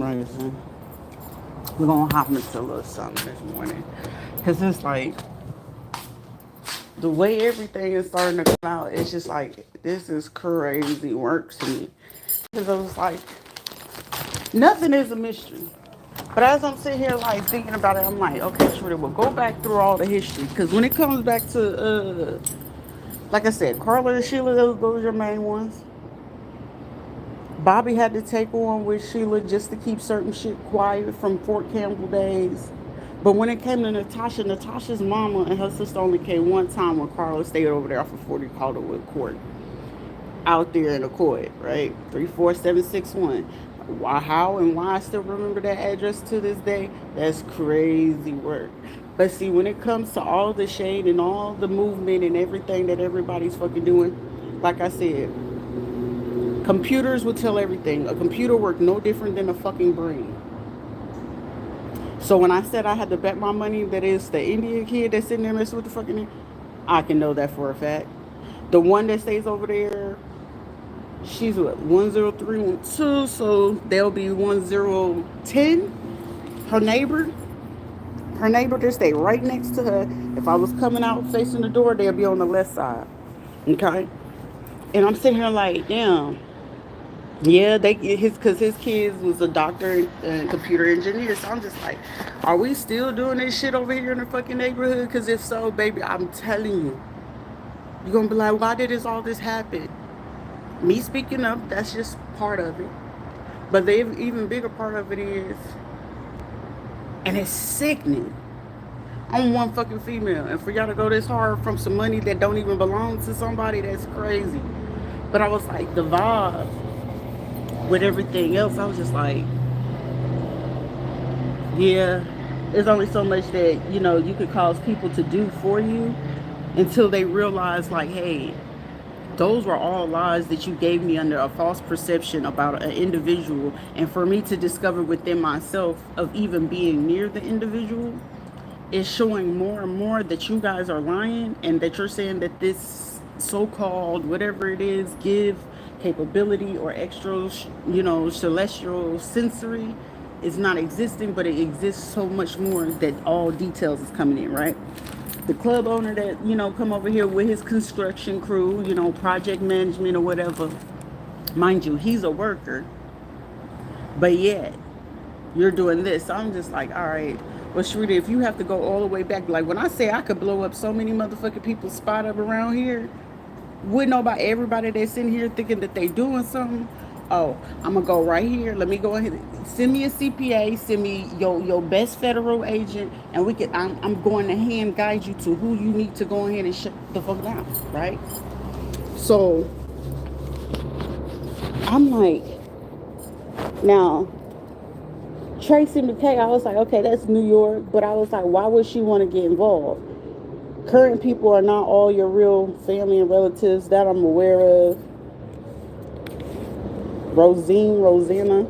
Rising. We're gonna hop into a little something this morning. Cause it's like the way everything is starting to come out, it's just like this is crazy work to me. Cause I was like, nothing is a mystery. But as I'm sitting here like thinking about it, I'm like, okay, sure, we'll go back through all the history. Cause when it comes back to like I said, Carla and Sheila, those are your main ones. Bobby had to take on with Sheila just to keep certain shit quiet from Fort Campbell days. But when it came to Natasha, Natasha's mama and her sister only came one time when Carla stayed over there off of 40 Calderwood Court. Out there in the court, right? 34761. Why, how, and why I still remember that address to this day? That's crazy work. But see, when it comes to all the shade and all the movement and everything that everybody's fucking doing, like I said, computers will tell everything. A computer works no different than a fucking brain. So when I said I had to bet my money that it's the Indian kid that's sitting there messing with the fucking, I can know that for a fact. The one that stays over there, she's what 10312, so they'll be 1010. Her neighbor, her neighbor just stay right next to her. If I was coming out facing the door, they'll be on the left side. Okay, and I'm sitting here like, damn. Yeah, they his because his kids was a doctor and computer engineer. So I'm just like, are we still doing this shit over here in the fucking neighborhood? Because if so, baby, I'm telling you, you're gonna be like, why did all this happen? Me speaking up, that's just part of it. But the even bigger part of it is, and it's sickening. I'm one fucking female, and for y'all to go this hard from some money that don't even belong to somebody, that's crazy. But I was like, the vibe with everything else, I was just like, yeah, there's only so much that you could cause people to do for you until they realize, like, hey, those were all lies that you gave me under a false perception about an individual. And for me to discover within myself of even being near the individual is showing more and more that you guys are lying, and that you're saying that this so-called whatever it is give capability or extra celestial sensory is not existing, but it exists so much more that all details is coming in, right? The club owner that come over here with his construction crew, project management or whatever, mind you, he's a worker, but yet you're doing this. So I'm just like, all right, well, Shrita, if you have to go all the way back, like when I say I could blow up so many motherfucking people's spot up around here, wouldn't know about everybody that's in here thinking that they doing something. Oh, I'm gonna go right here. Let me go ahead. Send me a CPA. Send me your best federal agent, and we can. I'm going to hand guide you to who you need to go ahead and shut the fuck down, right? So I'm like, now Tracy McKay. I was like, okay, that's New York, but I was like, why would she want to get involved? Current people are not all your real family and relatives that I'm aware of. Rosanna,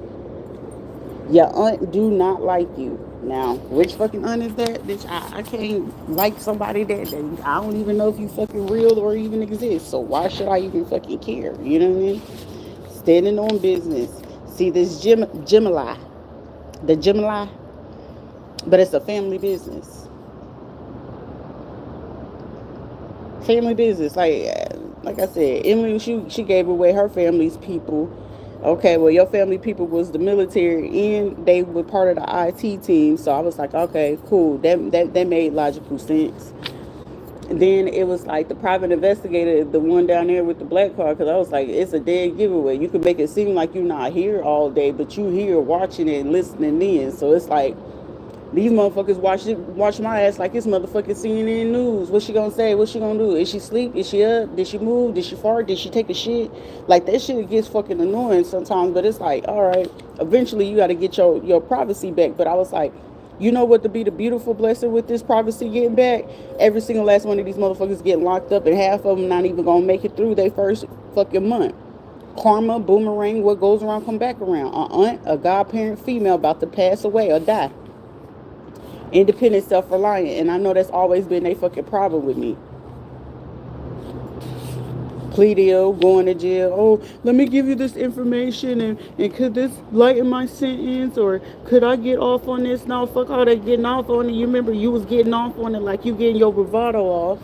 your aunt do not like you. Now, which fucking aunt is that? Bitch, I can't like somebody that I don't even know if you fucking real or even exist. So why should I even fucking care? You know what I mean? Standing on business. See this Gemini, the Gemini, but it's a family business. Family business. Like I said, Emily, she gave away her family's people. Okay, well, your family people was the military and they were part of the IT team. So I was like, okay, cool. That made logical sense. And then it was like the private investigator, the one down there with the black card, because I was like, it's a dead giveaway. You can make it seem like you're not here all day, but you here watching it and listening in. So it's like, these motherfuckers watch my ass like it's motherfucking CNN news. What she gonna say? What she gonna do? Is she sleep? Is she up? Did she move? Did she fart? Did she take a shit? Like, that shit gets fucking annoying sometimes. But it's like, all right, eventually you got to get your privacy back. But I was like, you know what to be the beautiful blessing with this privacy getting back? Every single last one of these motherfuckers getting locked up, and half of them not even gonna make it through their first fucking month. Karma, boomerang, what goes around come back around. A aunt, a godparent female about to pass away or die. Independent, self-reliant, and I know that's always been a fucking problem with me. plea deal, going to jail. Oh, let me give you this information, and could this lighten my sentence, or could I get off on this? No, fuck all that getting off on it. You remember you was getting off on it like you getting your bravado off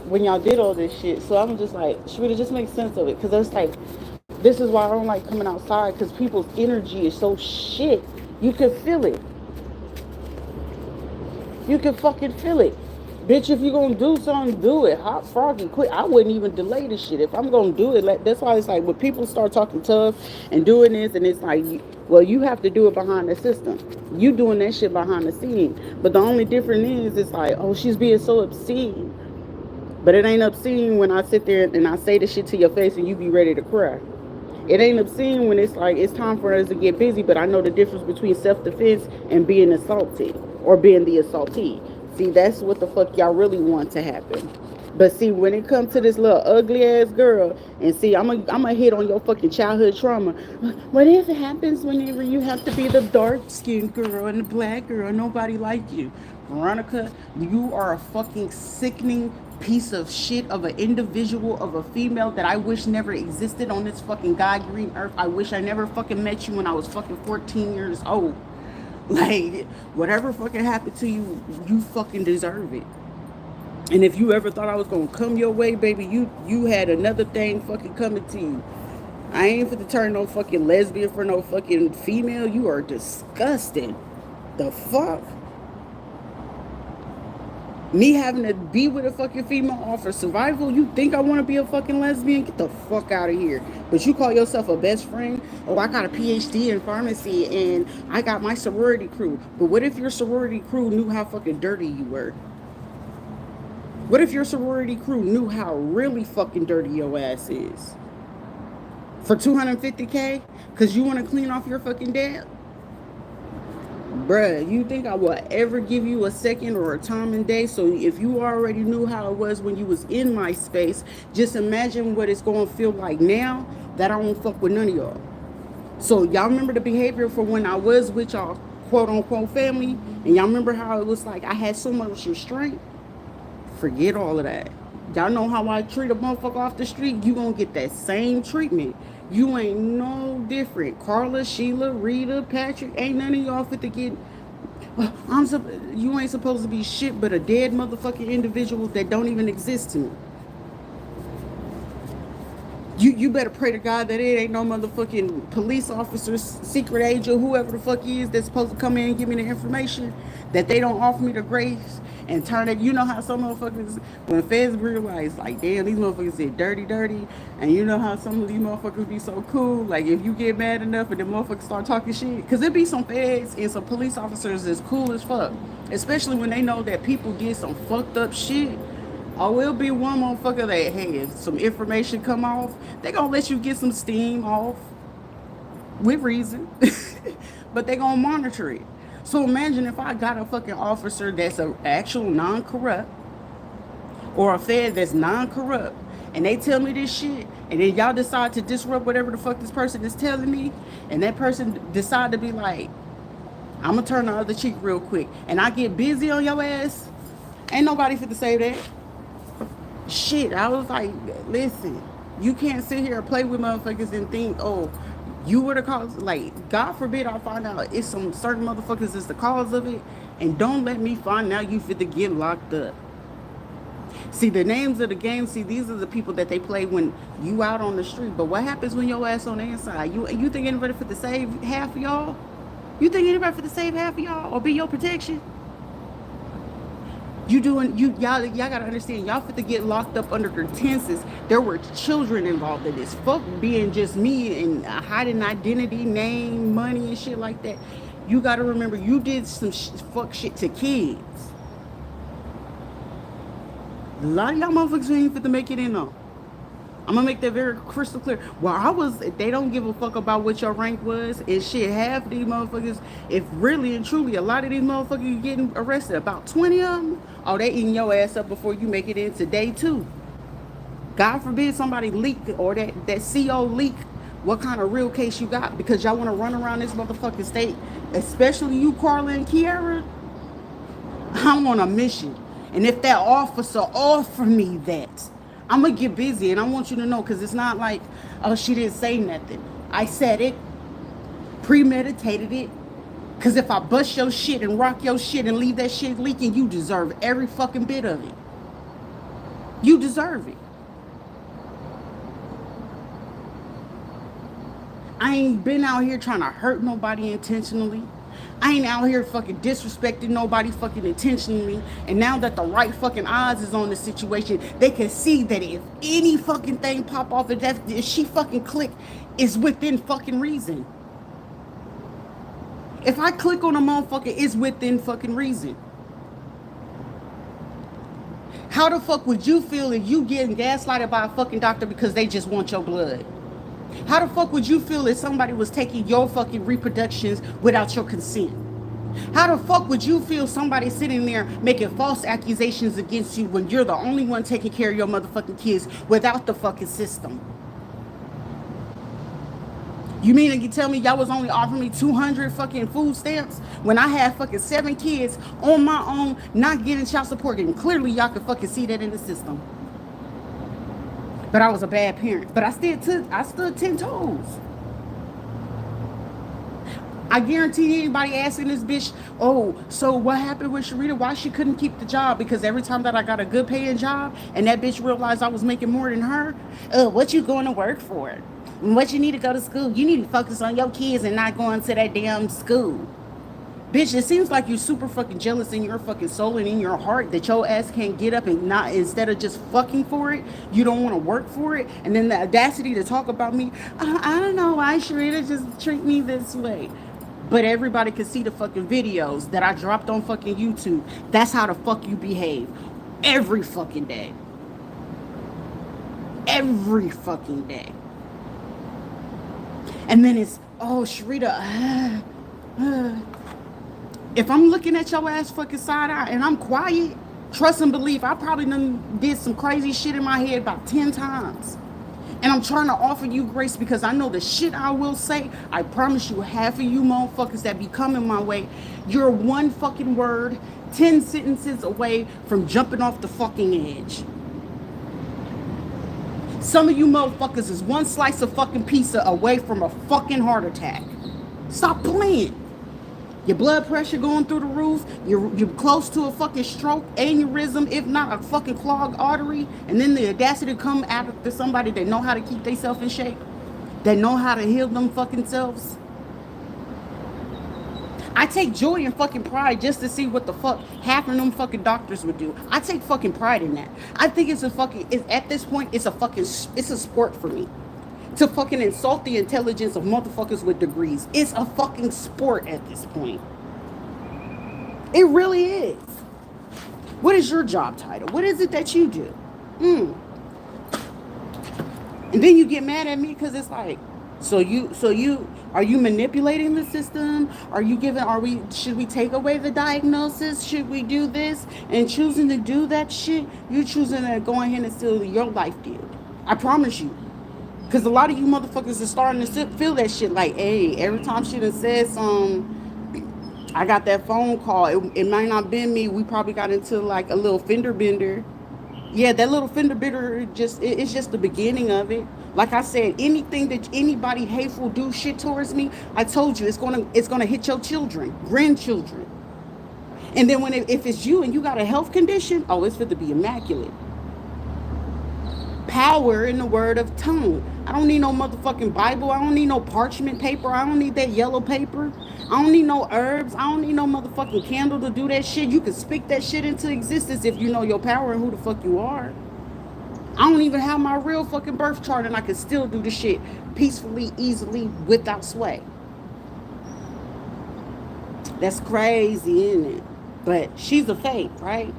when y'all did all this shit. So I'm just like, Sharita, just make sense of it. Because it's like, this is why I don't like coming outside, because people's energy is so shit. You can feel it. You can fucking feel it. Bitch, if you gonna do something, do it. Hot, froggy, quick. I wouldn't even delay this shit. If I'm gonna do it, that's why it's like when people start talking tough and doing this, and it's like, well, you have to do it behind the system. You doing that shit behind the scene. But the only difference is, it's like, oh, she's being so obscene. But it ain't obscene when I sit there and I say the shit to your face and you be ready to cry. It ain't obscene when it's like, it's time for us to get busy, but I know the difference between self-defense and being assaulted or being the assaultee. See, that's what the fuck y'all really want to happen. But see, when it comes to this little ugly ass girl, and see, I'm a hit on your fucking childhood trauma. What if it happens whenever you have to be the dark skinned girl and the black girl? Nobody like you. Veronica, you are a fucking sickening piece of shit of an individual, of a female that I wish never existed on this fucking god green earth. I wish I never fucking met you when I was fucking 14 years old. Like, whatever fucking happened to you, you fucking deserve it. And if you ever thought I was gonna come your way, baby, you had another thing fucking coming to you. I ain't fit to turn no fucking lesbian for no fucking female. You are disgusting. The fuck? Me having to be with a fucking female off for survival? You think I want to be a fucking lesbian? Get the fuck out of here. But you call yourself a best friend? Oh, I got a PhD in pharmacy and I got my sorority crew. But what if your sorority crew knew how fucking dirty you were? What if your sorority crew knew how really fucking dirty your ass is? For $250K? Because you want to clean off your fucking dad? Bruh, you think I will ever give you a second or a time and day? So if you already knew how it was when you was in my space, just imagine what it's going to feel like now that I won't fuck with none of y'all. So y'all remember the behavior for when I was with y'all quote unquote family? And y'all remember how it was like I had so much restraint? Forget all of that. Y'all know how I treat a motherfucker off the street? You gonna get that same treatment. You ain't no different. Carla, Sheila, Rita, Patrick, ain't none of y'all fit to get. You ain't supposed to be shit but a dead motherfucking individual that don't even exist to me. You better pray to God that it ain't no motherfucking police officer, secret agent, whoever the fuck he is that's supposed to come in and give me the information, that they don't offer me the grace and turn it. You know how some motherfuckers, when feds realize, like, damn, these motherfuckers did dirty, and you know how some of these motherfuckers be so cool, like, if you get mad enough and the motherfuckers start talking shit, because there be some feds and some police officers that's cool as fuck, especially when they know that people did some fucked up shit. Or will be one motherfucker that, hey, if some information come off, they gonna let you get some steam off with reason. But they gonna monitor it. So imagine if I got a fucking officer that's an actual non-corrupt, or a fed that's non-corrupt, and they tell me this shit, and then y'all decide to disrupt whatever the fuck this person is telling me, and that person decide to be like, I'm gonna turn the other cheek real quick, and I get busy on your ass, ain't nobody fit to say that. Shit, I was like, listen, you can't sit here and play with motherfuckers and think, oh, you were the cause. Like, God forbid I find out it's some certain motherfuckers is the cause of it, and don't let me find out you fit to get locked up. See, the names of the game, see, these are the people that they play when you out on the street. But what happens when your ass on the inside? You think anybody fit to save half of y'all? You think anybody fit to save half of y'all or be your protection? Y'all gotta understand, y'all fit to get locked up under pretenses. There were children involved in this. Fuck being just me and hiding identity, name, money, and shit like that. You gotta remember, you did some fuck shit to kids. A lot of y'all motherfuckers ain't fit to make it in though. I'm gonna make that very crystal clear. Well, they don't give a fuck about what your rank was. And shit, half of these motherfuckers, if really and truly, a lot of these motherfuckers getting arrested, about 20 of them, oh, they eating your ass up before you make it into day 2. God forbid somebody leak, or that CO leak what kind of real case you got, because y'all want to run around this motherfucking state, especially you, Carla and Kiara. I'm on a mission. And if that officer offer me that, I'm going to get busy, and I want you to know, because it's not like, oh, she didn't say nothing. I said it, premeditated it, because if I bust your shit and rock your shit and leave that shit leaking, you deserve every fucking bit of it. You deserve it. I ain't been out here trying to hurt nobody intentionally. I ain't out here fucking disrespecting nobody fucking intentionally. And now that the right fucking eyes is on the situation, they can see that if any fucking thing pop off, if she fucking click, it's within fucking reason. If I click on a motherfucker, it's within fucking reason. How the fuck would you feel if you getting gaslighted by a fucking doctor because they just want your blood? How the fuck would you feel if somebody was taking your fucking reproductions without your consent? How the fuck would you feel somebody sitting there making false accusations against you when you're the only one taking care of your motherfucking kids without the fucking system? You mean you tell me y'all was only offering me 200 fucking food stamps when I had fucking 7 kids on my own, not getting child support, and clearly y'all could fucking see that in the system. But I was a bad parent. But I stood 10 toes. I guarantee anybody asking this bitch, oh, so what happened with Rita? Why she couldn't keep the job? Because every time that I got a good paying job and that bitch realized I was making more than her, what you going to work for? What you need to go to school? You need to focus on your kids and not going to that damn school. Bitch, it seems like you're super fucking jealous in your fucking soul and in your heart that your ass can't get up and not, instead of just fucking for it, you don't want to work for it. And then the audacity to talk about me, I don't know why Sharita just treat me this way. But everybody can see the fucking videos that I dropped on fucking YouTube. That's how the fuck you behave. Every fucking day. Every fucking day. And then it's, oh, Sharita, if I'm looking at your ass fucking side eye and I'm quiet, trust and believe, I probably done did some crazy shit in my head about 10 times. And I'm trying to offer you grace because I know the shit I will say. I promise you, half of you motherfuckers that be coming my way, you're one fucking word, 10 sentences away from jumping off the fucking edge. Some of you motherfuckers is one slice of fucking pizza away from a fucking heart attack. Stop playing. Your blood pressure going through the roof. You're close to a fucking stroke, aneurysm, if not a fucking clogged artery. And then the audacity to come after somebody that know how to keep themselves in shape, that know how to heal them fucking selves. I take joy and fucking pride just to see what the fuck half of them fucking doctors would do. I take fucking pride in that. I think at this point, it's a sport for me to fucking insult the intelligence of motherfuckers with degrees. It's a fucking sport at this point. It really is. What is your job title? What is it that you do? And then you get mad at me because it's like, so you are you manipulating the system? Should we take away the diagnosis? Should we do this? And choosing to do that shit, you choosing to go ahead and steal your life deal. I promise you. Because a lot of you motherfuckers are starting to feel that shit like, hey, every time she done said something, I got that phone call. It might not been me. We probably got into like a little fender bender. Yeah, that little fender bender, it's just the beginning of it. Like I said, anything that anybody hateful do shit towards me, I told you, it's gonna hit your children, grandchildren. And then if it's you and you got a health condition, oh, it's fit to be immaculate. Power in the word of tongue. I don't need no motherfucking Bible. I don't need no parchment paper. I don't need that yellow paper. I don't need no herbs. I don't need no motherfucking candle to do that shit. You can speak that shit into existence if you know your power and who the fuck you are. I don't even have my real fucking birth chart and I can still do the shit peacefully, easily, without sway. That's crazy, isn't it? But she's a fake, right?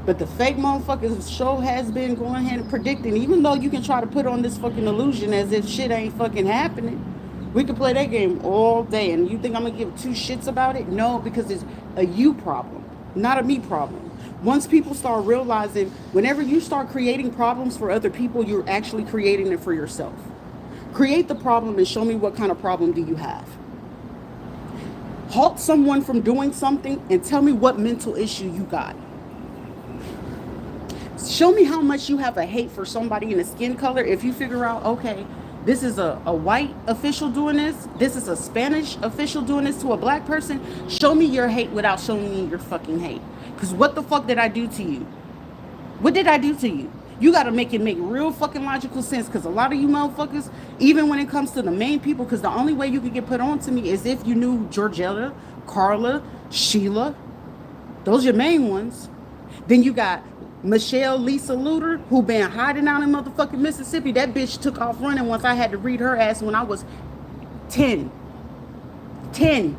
But the fake motherfuckers show has been going ahead and predicting, even though you can try to put on this fucking illusion as if shit ain't fucking happening. We can play that game all day. And you think I'm going to give two shits about it? No, because it's a you problem, not a me problem. Once people start realizing, whenever you start creating problems for other people, you're actually creating it for yourself. Create the problem and show me what kind of problem do you have. Halt someone from doing something and tell me what mental issue you got. Show me how much you have a hate for somebody in a skin color. If you figure out, okay, this is a white official doing this is a Spanish official doing this to a black person, show me your hate without showing me your fucking hate. Because what the fuck did I do to you? What did I do to you? You got to make it make real fucking logical sense, because a lot of you motherfuckers, even when it comes to the main people, because the only way you can get put on to me is if you knew Georgetta, Carla, Sheila. Those are your main ones. Then you got Michelle Lisa Luter, who been hiding out in motherfucking Mississippi. That bitch took off running once I had to read her ass when I was 10. 10.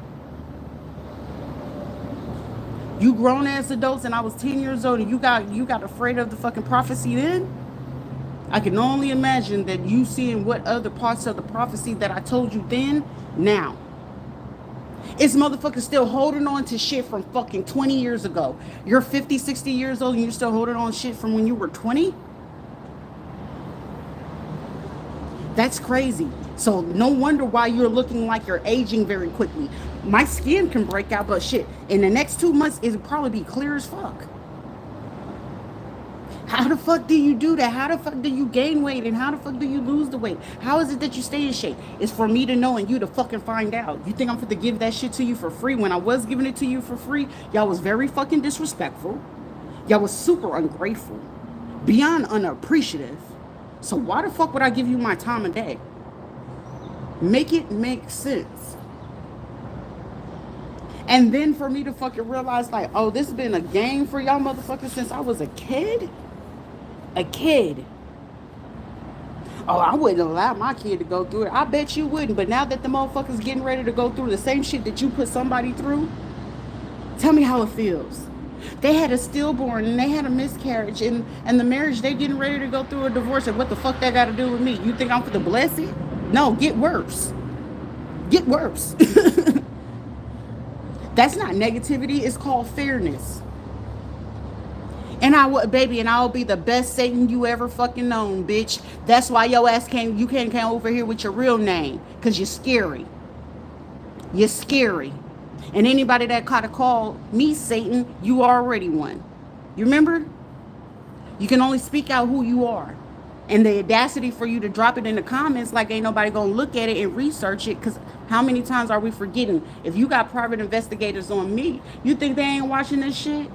You grown ass adults and I was 10 years old, and you got afraid of the fucking prophecy then? I can only imagine that you seeing what other parts of the prophecy that I told you then now. It's motherfuckers still holding on to shit from fucking 20 years ago. You're 50, 60 years old and you're still holding on shit from when you were 20? That's crazy. So no wonder why you're looking like you're aging very quickly. My skin can break out, but shit, in the next 2 months, it'll probably be clear as fuck. How the fuck do you do that? How the fuck do you gain weight? And how the fuck do you lose the weight? How is it that you stay in shape? It's for me to know and you to fucking find out. You think I'm going to give that shit to you for free? When I was giving it to you for free, y'all was very fucking disrespectful. Y'all was super ungrateful. Beyond unappreciative. So why the fuck would I give you my time of day? Make it make sense. And then for me to fucking realize, like, oh, this has been a game for y'all motherfuckers since I was a kid? A kid. Oh, I wouldn't allow my kid to go through it. I bet you wouldn't. But now that the motherfuckers getting ready to go through the same shit that you put somebody through, tell me how it feels. They had a stillborn and they had a miscarriage, and the marriage, they getting ready to go through a divorce. And what the fuck that got to do with me? You think I'm for the bless it? No, get worse. Get worse. That's not negativity. It's called fairness. And I'll be the best Satan you ever fucking known, bitch. That's why your ass can't come over here with your real name, because you're scary. You're scary. And anybody that kind of called me Satan, you already won. You remember? You can only speak out who you are. And the audacity for you to drop it in the comments like ain't nobody gonna look at it and research it, because how many times are we forgetting? If you got private investigators on me, you think they ain't watching this shit?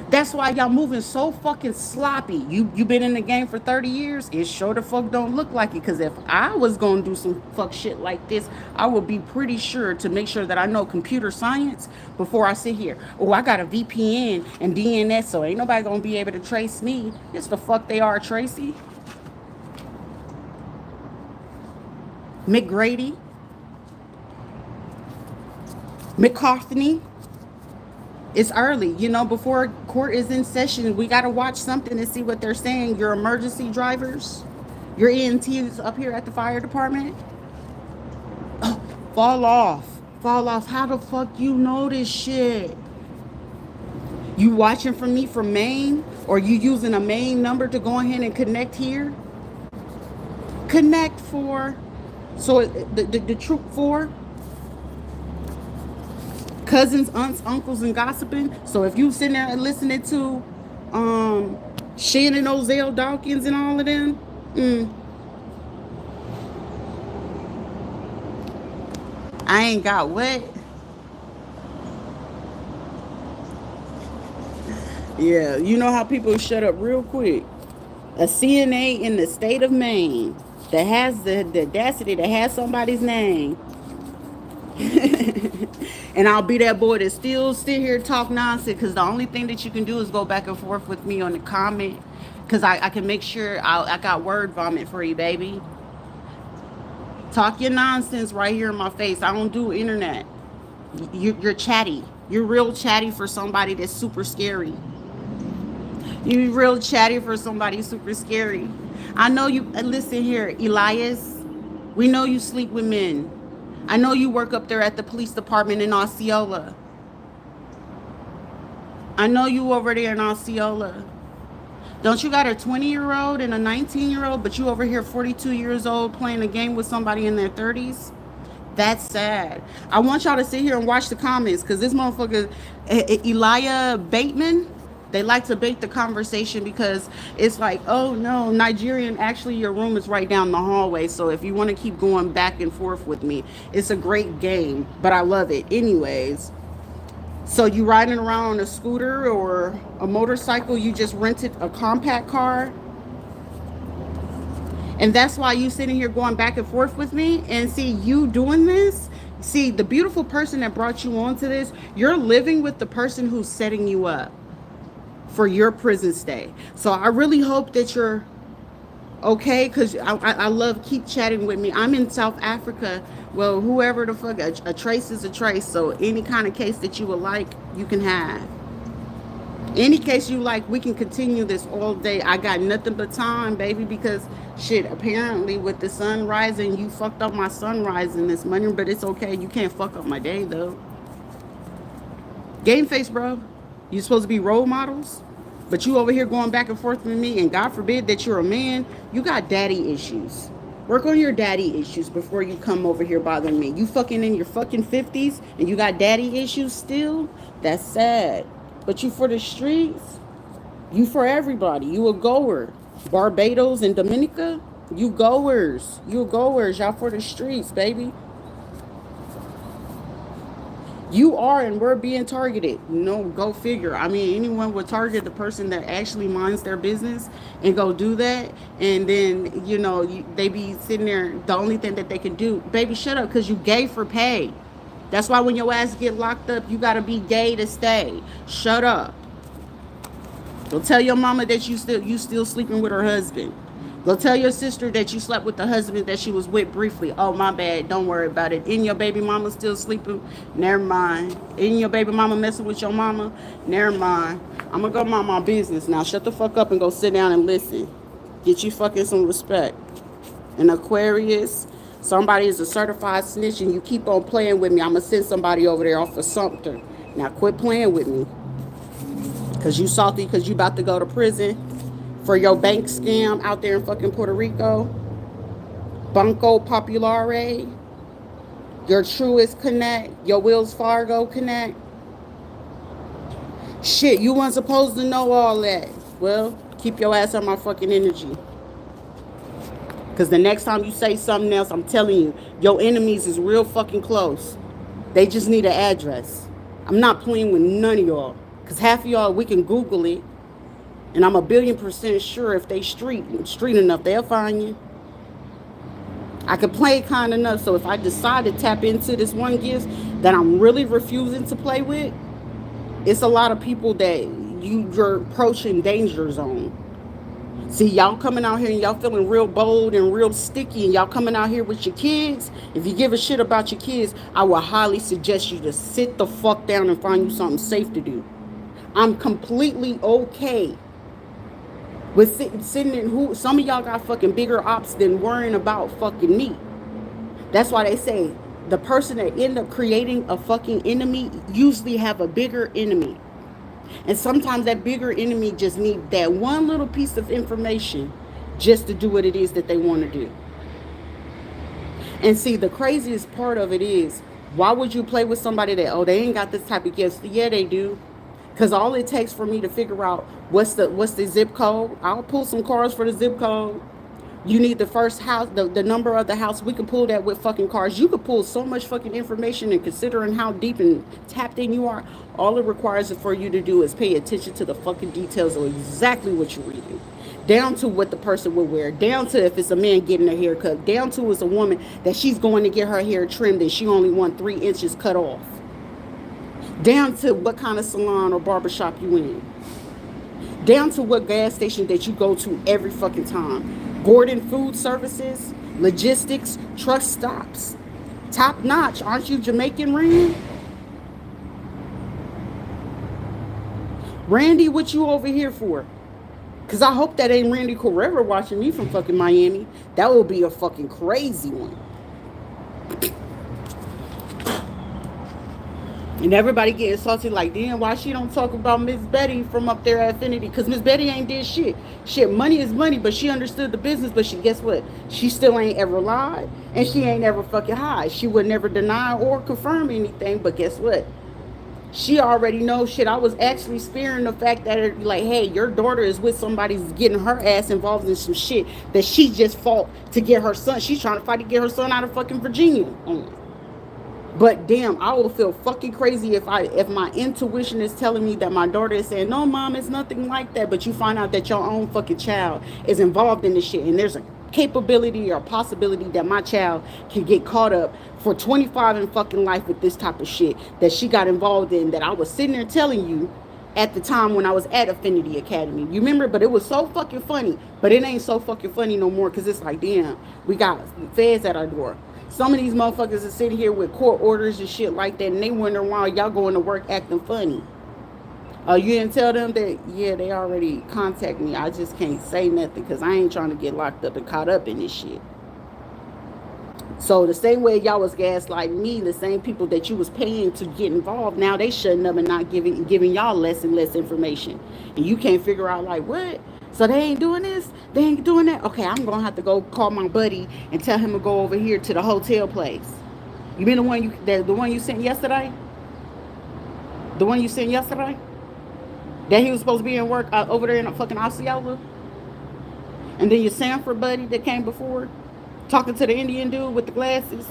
That's why y'all moving so fucking sloppy. You been in the game for 30 years. It sure the fuck don't look like it. Because if I was going to do some fuck shit like this, I would be pretty sure to make sure that I know computer science before I sit here. Oh, I got a VPN and DNS, so ain't nobody going to be able to trace me. It's the fuck they are, Tracy. McGrady. McCartney. It's early, before court is in session. We got to watch something to see what they're saying. Your emergency drivers, your EMTs up here at the fire department. Oh, fall off. How the fuck you know this shit? You watching from me from Maine, or you using a Maine number to go ahead and connect here? Connect for, so the troop for cousins, aunts, uncles, and gossiping. So if you sitting there and listening to Shannon Ozell Dawkins and all of them, I ain't got what? Yeah, you know how people shut up real quick. A CNA in the state of Maine that has the audacity to have somebody's name. And I'll be that boy that still sit here and talk nonsense, because the only thing that you can do is go back and forth with me on the comment, because I can make sure I got word vomit for you, baby. Talk your nonsense right here in my face. I don't do internet. You're chatty. You're real chatty for somebody that's super scary. You're real chatty for somebody super scary. I know you. Listen here, Elias. We know you sleep with men. I know you work up there at the police department in Osceola. I know you over there in Osceola. Don't you got a 20-year-old and a 19-year-old, but you over here 42 years old playing a game with somebody in their 30s? That's sad. I want y'all to sit here and watch the comments, because this motherfucker, Elijah Bateman, They like to bait the conversation because it's like, oh no, Nigerian, actually your room is right down the hallway. So if you want to keep going back and forth with me, it's a great game, but I love it. Anyways, so you riding around on a scooter or a motorcycle, you just rented a compact car. And that's why you sitting here going back and forth with me. And see, you doing this, see, the beautiful person that brought you onto this, you're living with the person who's setting you up for your prison stay. So I really hope that you're okay, because I love, keep chatting with me. I'm in South Africa. Well, whoever the fuck, a trace is a trace. So any kind of case that you would like, you can have. Any case you like, we can continue this all day. I got nothing but time, baby, because shit, apparently with the sun rising, you fucked up my sun rising this morning, but it's okay. You can't fuck up my day, though. Game face, bro. You supposed to be role models, but you over here going back and forth with me, and God forbid that you're a man, you got daddy issues. Work on your daddy issues before you come over here bothering me. You fucking in your fucking 50s and you got daddy issues still? That's sad. But you for the streets, you for everybody. You a goer. Barbados and Dominica, you goers. You goers. Y'all for the streets, baby. You are, and we're being targeted. No, go figure. I mean, anyone would target the person that actually minds their business and go do that. And then, you know, they be sitting there. The only thing that they can do, baby, shut up, because you gay for pay. That's why when your ass get locked up, you got to be gay to stay. Shut up. Go tell your mama that you still sleeping with her husband. Go tell your sister that you slept with the husband that she was with briefly. Oh, my bad. Don't worry about it. Isn't your baby mama still sleeping? Never mind. Isn't your baby mama messing with your mama? Never mind. I'm going to go mind my business now. Shut the fuck up and go sit down and listen. Get you fucking some respect. An Aquarius, somebody is a certified snitch and you keep on playing with me. I'm going to send somebody over there off of Sumter. Now quit playing with me. Because you salty because you about to go to prison for your bank scam out there in fucking Puerto Rico. Banco Populare. Your Truist Connect. Your Wells Fargo Connect. Shit, you weren't supposed to know all that. Well, keep your ass on my fucking energy. Because the next time you say something else, I'm telling you, your enemies is real fucking close. They just need an address. I'm not playing with none of y'all. Because half of y'all, we can Google it. And I'm 1,000,000% sure if they street enough, they'll find you. I could play kind enough, so if I decide to tap into this one gift that I'm really refusing to play with, it's a lot of people that you're approaching danger zone. See, y'all coming out here and y'all feeling real bold and real sticky, and y'all coming out here with your kids. If you give a shit about your kids, I would highly suggest you to sit the fuck down and find you something safe to do. I'm completely okay with sitting in who some of y'all got fucking bigger ops than worrying about fucking me. That's why they say the person that end up creating a fucking enemy usually have a bigger enemy. And sometimes that bigger enemy just need that one little piece of information just to do what it is that they want to do. And see, the craziest part of it is, why would you play with somebody that, oh, they ain't got this type of gifts? Yeah, they do. Because all it takes for me to figure out what's the zip code. I'll pull some cards for the zip code. You need the first house, the number of the house. We can pull that with fucking cards. You could pull so much fucking information, and considering how deep and tapped in you are, all it requires for you to do is pay attention to the fucking details of exactly what you're reading. Down to what the person will wear. Down to if it's a man getting a haircut. Down to it's a woman that she's going to get her hair trimmed and she only wants 3 inches cut off. Down to what kind of salon or barbershop you in. Down to what gas station that you go to every fucking time. Gordon Food Services, logistics, truck stops. Top notch. Aren't you Jamaican, Rand? Randy, what you over here for? Because I hope that ain't Randy Carrera watching me from fucking Miami. That would be a fucking crazy one. And everybody getting salty like, damn, why she don't talk about Miss Betty from up there at Affinity? Because Miss Betty ain't did shit. Shit, money is money, but she understood the business. But guess what? She still ain't ever lied, and she ain't ever fucking hide. She would never deny or confirm anything, but guess what? She already knows shit. I was actually sparing the fact that, like, hey, your daughter is with somebody who's getting her ass involved in some shit that she just fought to get her son. She's trying to fight to get her son out of fucking Virginia. But damn, I will feel fucking crazy if my intuition is telling me that my daughter is saying, no, mom, it's nothing like that. But you find out that your own fucking child is involved in this shit, and there's a capability or possibility that my child can get caught up for 25 in fucking life with this type of shit that she got involved in, that I was sitting there telling you at the time when I was at Affinity Academy. You remember? But it was so fucking funny. But it ain't so fucking funny no more, because it's like, damn, we got feds at our door. Some of these motherfuckers are sitting here with court orders and shit like that, and they wonder why y'all going to work acting funny. You didn't tell them that, yeah, they already contacted me. I just can't say nothing because I ain't trying to get locked up and caught up in this shit. So the same way y'all was gaslighting me, the same people that you was paying to get involved, now they shutting up and not giving y'all less and less information. And you can't figure out, like, what? So they ain't doing this? They ain't doing that? Okay, I'm going to have to go call my buddy and tell him to go over here to the hotel place. You mean the one you sent yesterday? The one you sent yesterday? That he was supposed to be in work over there in a fucking Osceola? And then your Sanford buddy that came before, talking to the Indian dude with the glasses.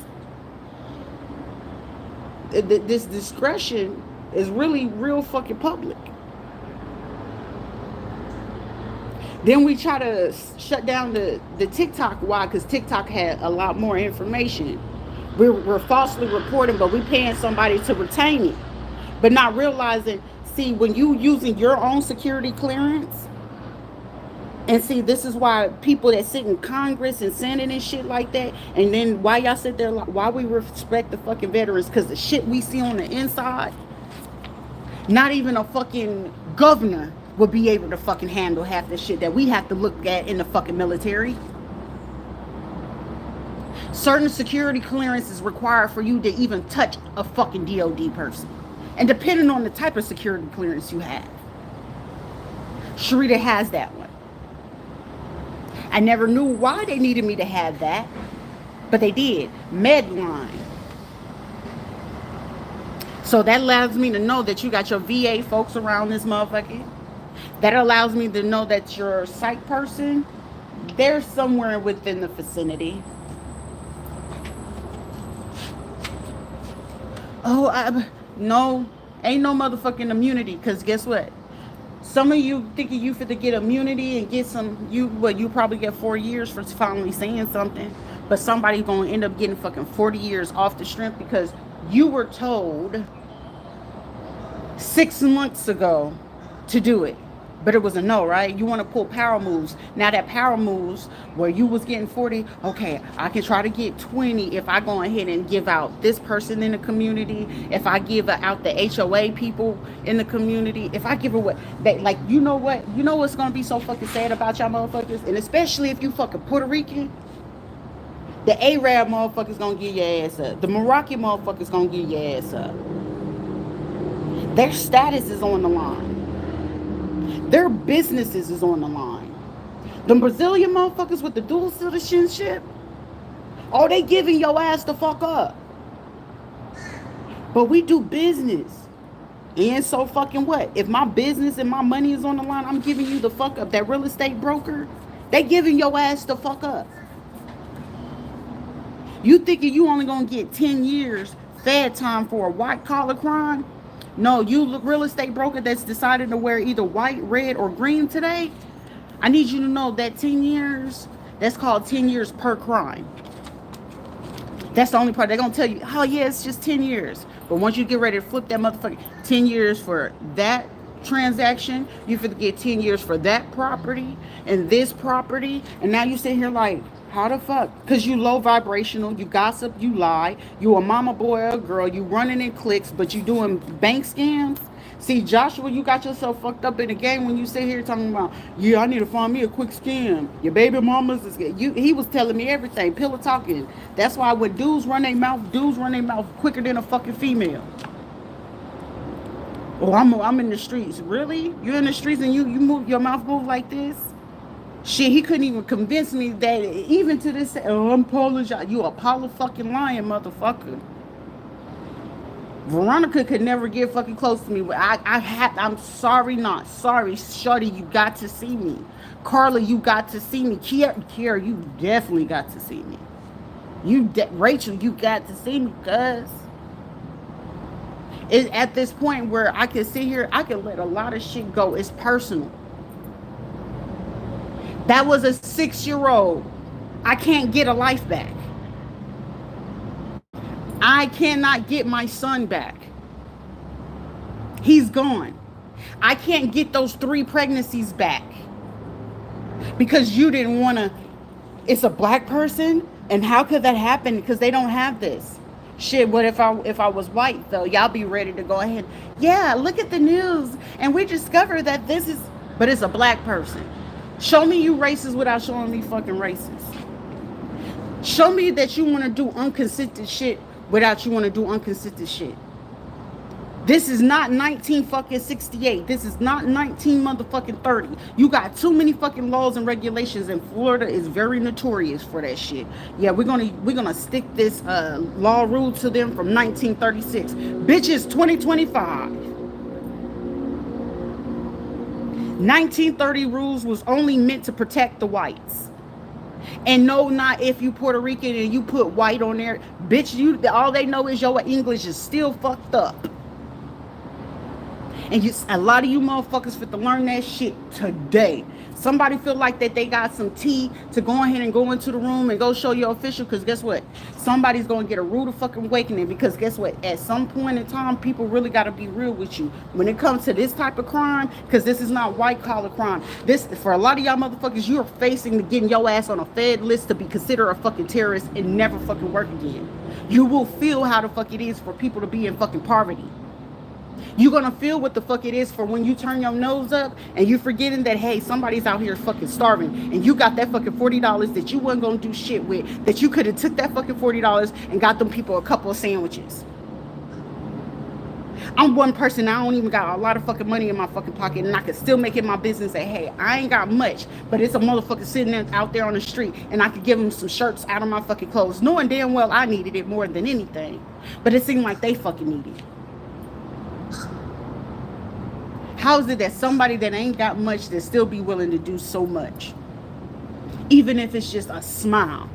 This discretion is really real fucking public. Then we try to shut down the TikTok. Why? Because TikTok had a lot more information. We're falsely reporting, but we paying somebody to retain it. But not realizing, see, when you using your own security clearance, and see, this is why people that sit in Congress and Senate and shit like that, and then why y'all sit there, why we respect the fucking veterans, because the shit we see on the inside, not even a fucking governor would be able to fucking handle half the shit that we have to look at in the fucking military. Certain security clearance is required for you to even touch a fucking DOD person. And depending on the type of security clearance you have. Rita has that one. I never knew why they needed me to have that, but they did. Medline. So that allows me to know that you got your VA folks around this motherfucker. That allows me to know that your psych person, they're somewhere within the vicinity. Oh, no, ain't no motherfucking immunity, because guess what? Some of you thinking you fit to get immunity and get some, you probably get 4 years for finally saying something, but somebody's going to end up getting fucking 40 years off the strength because you were told 6 months ago to do it. But it was a no, right? You want to pull power moves. Now that power moves where you was getting 40, okay, I can try to get 20 if I go ahead and give out this person in the community, if I give out the HOA people in the community, if I give away, they, like, you know what? You know what's going to be so fucking sad about y'all motherfuckers? And especially if you fucking Puerto Rican, the Arab motherfuckers going to get your ass up. The Moroccan motherfuckers going to get your ass up. Their status is on the line. Their businesses is on the line. The Brazilian motherfuckers with the dual citizenship, oh, they giving your ass the fuck up. But we do business. And so fucking what? If my business and my money is on the line, I'm giving you the fuck up. That real estate broker, they giving your ass the fuck up. You thinking you only gonna get 10 years fed time for a white collar crime? No, you look real estate broker that's decided to wear either white, red, or green today. I need you to know that 10 years, that's called 10 years per crime. That's the only part. They're going to tell you, oh yeah, it's just 10 years. But once you get ready to flip that motherfucker, 10 years for that transaction, you finna get 10 years for that property and this property. And now you sit here like, how the fuck? Because you low vibrational, you gossip, you lie, you a mama boy or a girl, you running in cliques, but you doing bank scams. See, Joshua, you got yourself fucked up in the game when you sit here talking about, yeah, I need to find me a quick scam. Your baby mama's is he was telling me everything, pillow talking. That's why when dudes run their mouth quicker than a fucking female. Oh, I'm in the streets. Really? You're in the streets and you move your mouth move like this? Shit, he couldn't even convince me that even to this. Oh, I'm apologize. You a fucking lying motherfucker. Veronica could never get fucking close to me. I'm sorry, not sorry. Shorty, you got to see me. Carla, you got to see me. Kiara, you definitely got to see me. Rachel, you got to see me, cuz it at this point where I can sit here, I can let a lot of shit go. It's personal. That was a 6-year-old. I can't get a life back. I cannot get my son back. He's gone. I can't get those 3 pregnancies back because you didn't want to. It's a black person, and how could that happen? Because they don't have this shit. What if I was white though? Y'all be ready to go ahead. Yeah, look at the news, and we discovered that this is. But it's a black person. Show me you racist without showing me fucking racist. Show me that you want to do inconsistent shit without you want to do inconsistent shit. This is not 1968. This is not 19 motherfucking 30. You got too many fucking laws and regulations, and Florida is very notorious for that shit. Yeah, we're gonna stick this law rule to them from 1936. Bitches, 2025. 1930 rules was only meant to protect the whites. And no, not if you Puerto Rican and you put white on there. Bitch, all they know is your English is still fucked up. And a lot of you motherfuckers fit to learn that shit today. Somebody feel like that they got some tea to go ahead and go into the room and go show your official, because guess what? Somebody's going to get a rude fucking awakening, because guess what? At some point in time, people really got to be real with you. When it comes to this type of crime, because this is not white collar crime. This, for a lot of y'all motherfuckers, you're facing getting your ass on a Fed list to be considered a fucking terrorist and never fucking work again. You will feel how the fuck it is for people to be in fucking poverty. You're going to feel what the fuck it is for when you turn your nose up and you're forgetting that, hey, somebody's out here fucking starving, and you got that fucking $40 that you wasn't going to do shit with, that you could have took that fucking $40 and got them people a couple of sandwiches. I'm one person, I don't even got a lot of fucking money in my fucking pocket, and I can still make it my business and say, hey, I ain't got much, but it's a motherfucker sitting out there on the street, and I could give him some shirts out of my fucking clothes, knowing damn well I needed it more than anything. But it seemed like they fucking needed it. How is it that somebody that ain't got much that still be willing to do so much? Even if it's just a smile.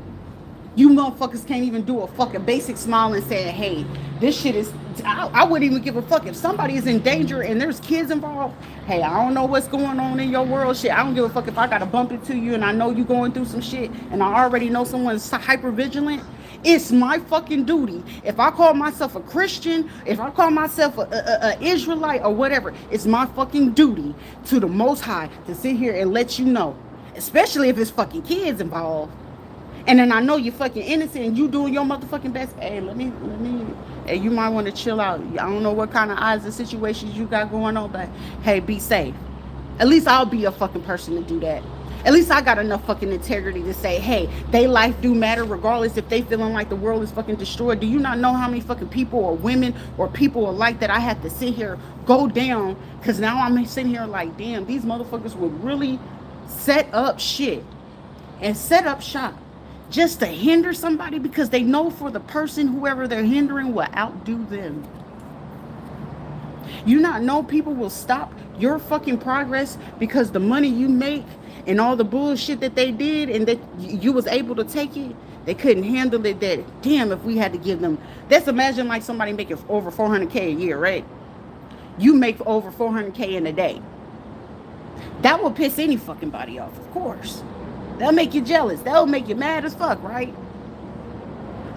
You motherfuckers can't even do a fucking basic smile and say, hey, this shit is, I wouldn't even give a fuck. If somebody is in danger and there's kids involved, hey, I don't know what's going on in your world, shit. I don't give a fuck if I gotta bump into you and I know you going through some shit and I already know someone's hyper vigilant. It's my fucking duty. If I call myself a Christian, if I call myself a Israelite or whatever, it's my fucking duty to the Most High to sit here and let you know, especially if it's fucking kids involved. And then I know you're fucking innocent and you doing your motherfucking best. Hey, hey, you might want to chill out. I don't know what kind of odds and situations you got going on, but hey, be safe. At least I'll be a fucking person to do that. At least I got enough fucking integrity to say, hey, they life do matter regardless if they feeling like the world is fucking destroyed. Do you not know how many fucking people or women or people alike that I have to sit here, go down, because now I'm sitting here like, damn, these motherfuckers would really set up shit and set up shop just to hinder somebody because they know for the person, whoever they're hindering, will outdo them. You not know people will stop your fucking progress because the money you make and all the bullshit that they did and that you was able to take it, they couldn't handle it. That damn, if we had to give them, let's imagine like somebody making over 400K a year, right? You make over 400K in a day. That will piss any fucking body off, of course. That'll make you jealous. That'll make you mad as fuck, right?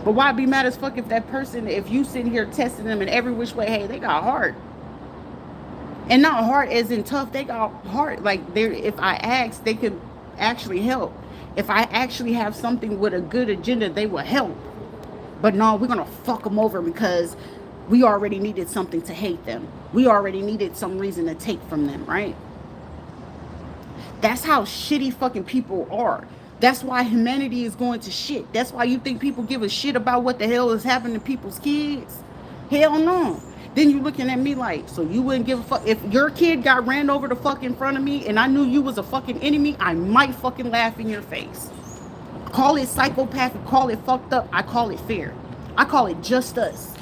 But why be mad as fuck if that person, if you sitting here testing them in every which way, hey, they got heart. And not heart as in tough, they got heart. Like, if I ask, they could actually help. If I actually have something with a good agenda, they will help. But no, we're going to fuck them over because we already needed something to hate them. We already needed some reason to take from them, right? That's how shitty fucking people are. That's why humanity is going to shit. That's why you think people give a shit about what the hell is happening to people's kids. Hell no. Then you looking at me like, so you wouldn't give a fuck? If your kid got ran over the fuck in front of me and I knew you was a fucking enemy, I might fucking laugh in your face. Call it psychopathic, call it fucked up. I call it fair. I call it just us.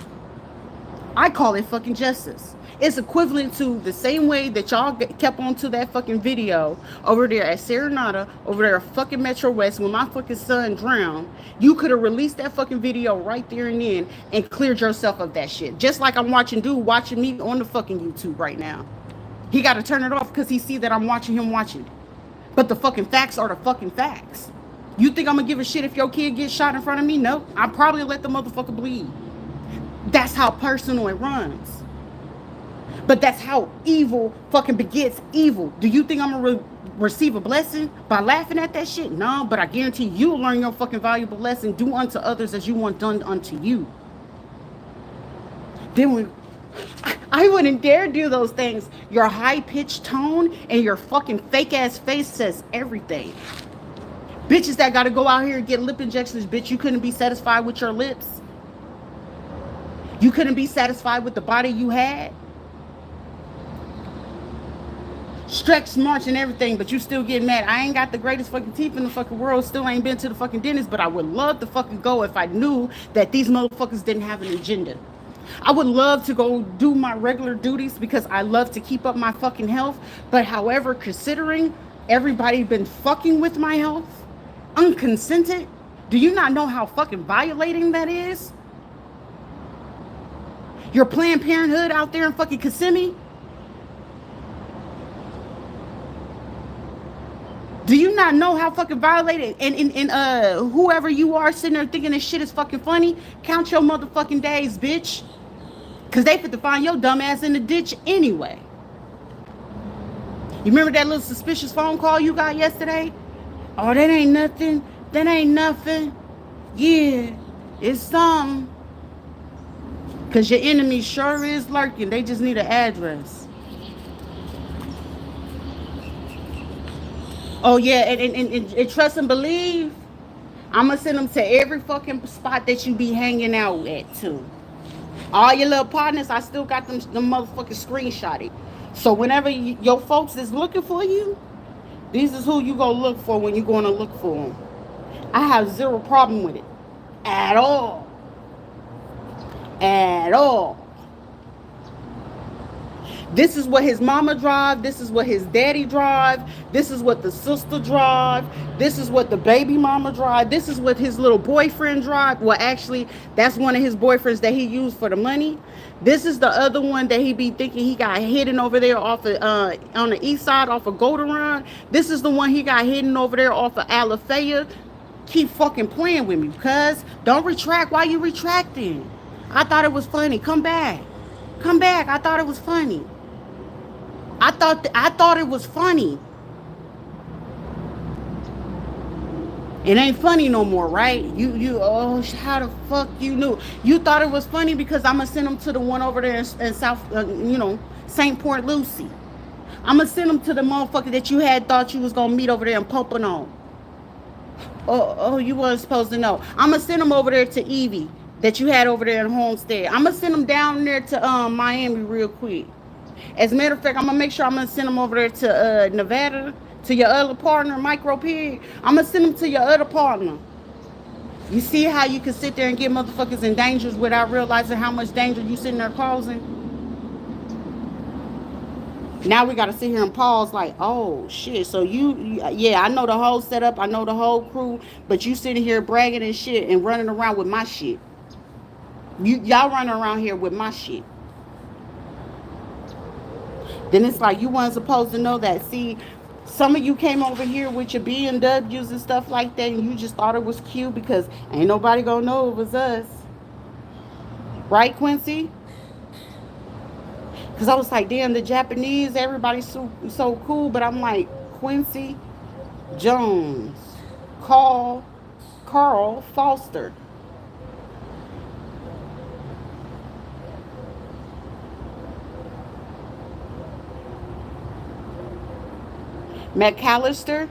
I call it fucking justice. It's equivalent to the same way that y'all kept on to that fucking video over there at Serenata, over there at fucking Metro West when my fucking son drowned. You could have released that fucking video right there and then and cleared yourself of that shit. Just like I'm watching dude watching me on the fucking YouTube right now. He got to turn it off because he see that I'm watching him watching it. But the fucking facts are the fucking facts. You think I'm gonna give a shit if your kid gets shot in front of me? No. I'll probably let the motherfucker bleed. That's how personal it runs. But that's how evil fucking begets evil. Do you think I'm gonna receive a blessing by laughing at that shit? No, but I guarantee you'll learn your fucking valuable lesson. Do unto others as you want done unto you. Then when I wouldn't dare do those things. Your high-pitched tone and your fucking fake-ass face says everything. Bitches that gotta go out here and get lip injections, bitch, you couldn't be satisfied with your lips. You couldn't be satisfied with the body you had. Stretch, march, and everything, but you still get mad. I ain't got the greatest fucking teeth in the fucking world. Still ain't been to the fucking dentist, but I would love to fucking go if I knew that these motherfuckers didn't have an agenda. I would love to go do my regular duties because I love to keep up my fucking health. But however, considering everybody been fucking with my health, unconsented, do you not know how fucking violating that is? Your Planned Parenthood out there in fucking Kissimmee? Do you not know how fucking violated? And whoever you are sitting there thinking this shit is fucking funny, count your motherfucking days, bitch. Because they fit to find your dumb ass in the ditch anyway. You remember that little suspicious phone call you got yesterday? Oh, that ain't nothing. That ain't nothing. Yeah, it's something. Because your enemy sure is lurking. They just need an address. Oh, yeah, and trust and believe, I'm going to send them to every fucking spot that you be hanging out at, too. All your little partners, I still got them motherfucking screenshotted. So whenever your folks is looking for you, these is who you go look for when you're going to look for them. I have zero problem with it. At all. At all. This is what his mama drive. This is what his daddy drive. This is what the sister drive. This is what the baby mama drive. This is what his little boyfriend drive. Well, actually, that's one of his boyfriends that he used for the money. This is the other one that he be thinking he got hidden over there off of, on the east side off of Golden Run. This is the one he got hidden over there off of Alafaya. Keep fucking playing with me, cuz. Don't retract. Why you retracting? I thought it was funny. Come back. Come back. I thought it was funny. I thought it was funny. It ain't funny no more, right? Oh, how the fuck you knew? You thought it was funny because I'm gonna send them to the one over there in South, St. Port Lucie. I'm gonna send them to the motherfucker that you had thought you was gonna meet over there in Pompano. Oh, you wasn't supposed to know. I'm gonna send them over there to Evie that you had over there in Homestead. I'm gonna send them down there to Miami real quick. As a matter of fact, I'm gonna make sure I'm gonna send them over there to Nevada, to your other partner, Micro Pig. I'm gonna send them to your other partner. You see how you can sit there and get motherfuckers in dangers without realizing how much danger you sitting there causing? Now we gotta sit here and pause like, oh shit. So yeah, I know the whole setup, I know the whole crew, but you sitting here bragging and shit and running around with my shit. Y'all running around here with my shit. Then it's like you weren't supposed to know that. See, some of you came over here with your BMWs and stuff like that, and you just thought it was cute because ain't nobody gonna know it was us. Right, Quincy? Because I was like, damn, the Japanese, everybody's so cool. But I'm like, Quincy Jones, Carl Foster. McAllister,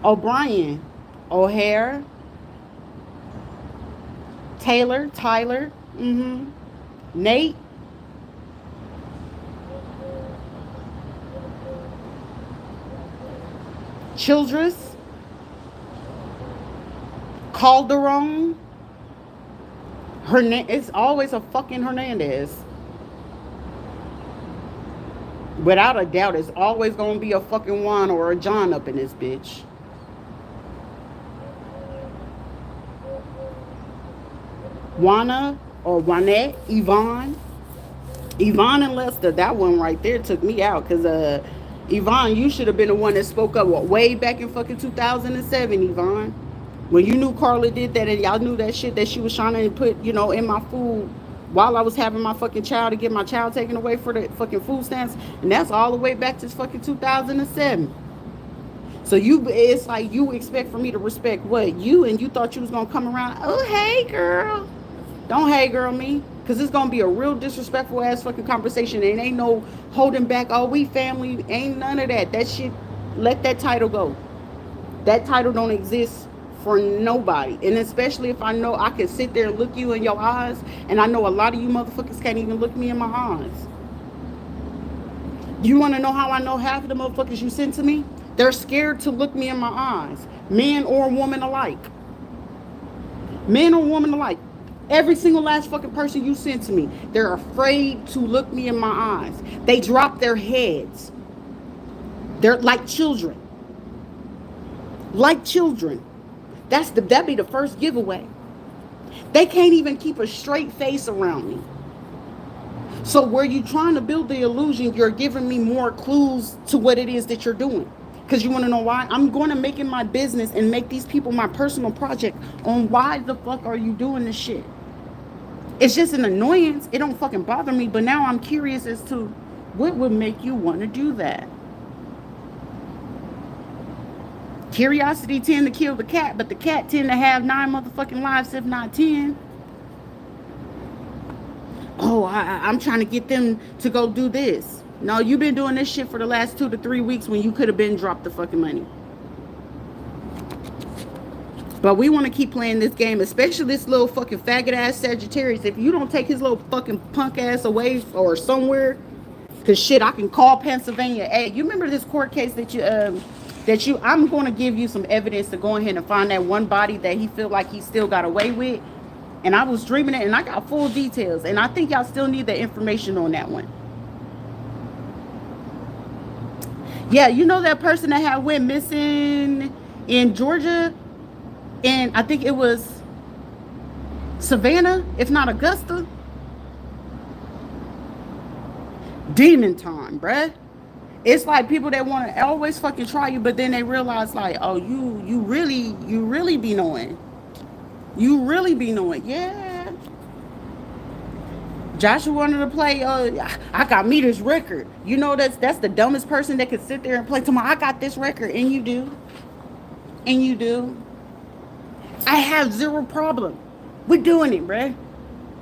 O'Brien, O'Hare, Tyler, Nate, Childress, Calderon, It's always a fucking Hernandez. Without a doubt, it's always gonna be a fucking Juan or a John up in this bitch. Juana or Juanette, Yvonne. Yvonne and Lester, that one right there took me out. Cause Yvonne, you should have been the one that spoke up way back in fucking 2007, Yvonne. When you knew Carla did that and y'all knew that shit that she was trying to put, in my food while I was having my fucking child to get my child taken away for the fucking food stamps. And that's all the way back to fucking 2007. So it's like you expect for me to respect what? You thought you was gonna come around, oh, hey, girl. Don't hey, girl, me. Because it's going to be a real disrespectful ass fucking conversation. And ain't no holding back, oh, we family. Ain't none of that. That shit, let that title go. That title don't exist for nobody. And especially if I know I can sit there and look you in your eyes. And I know a lot of you motherfuckers can't even look me in my eyes. You want to know how I know half of the motherfuckers you sent to me? They're scared to look me in my eyes. Men or women alike. Men or women alike. Every single last fucking person you sent to me, they're afraid to look me in my eyes. They drop their heads. They're like children. Like children. That'd be the first giveaway. They can't even keep a straight face around me. So where you trying to build the illusion, you're giving me more clues to what it is that you're doing. Because you want to know why? I'm going to make it my business and make these people my personal project on why the fuck are you doing this shit. It's just an annoyance. It don't fucking bother me. But now I'm curious as to what would make you want to do that. Curiosity tend to kill the cat, but the cat tend to have 9 motherfucking lives, if not 10. Oh, I'm trying to get them to go do this. No, you've been doing this shit for the last 2 to 3 weeks when you could have been dropped the fucking money. But we want to keep playing this game, especially this little fucking faggot ass Sagittarius. If you don't take his little fucking punk ass away or somewhere, cause shit, I can call Pennsylvania. Hey, you remember this court case I'm going to give you some evidence to go ahead and find that one body that he feel like he still got away with. And I was dreaming it, and I got full details. And I think y'all still need the information on that one. Yeah, you know that person that had went missing in Georgia? And I think it was Savannah, if not Augusta. Demon time, bruh. It's like people that want to always fucking try you, but then they realize like, oh, you really be knowing. You really be knowing. Yeah. Joshua wanted to play, I got me this record. You know, that's the dumbest person that could sit there and play tomorrow. I got this record. And you do. And you do. I have zero problem with doing it, bruh.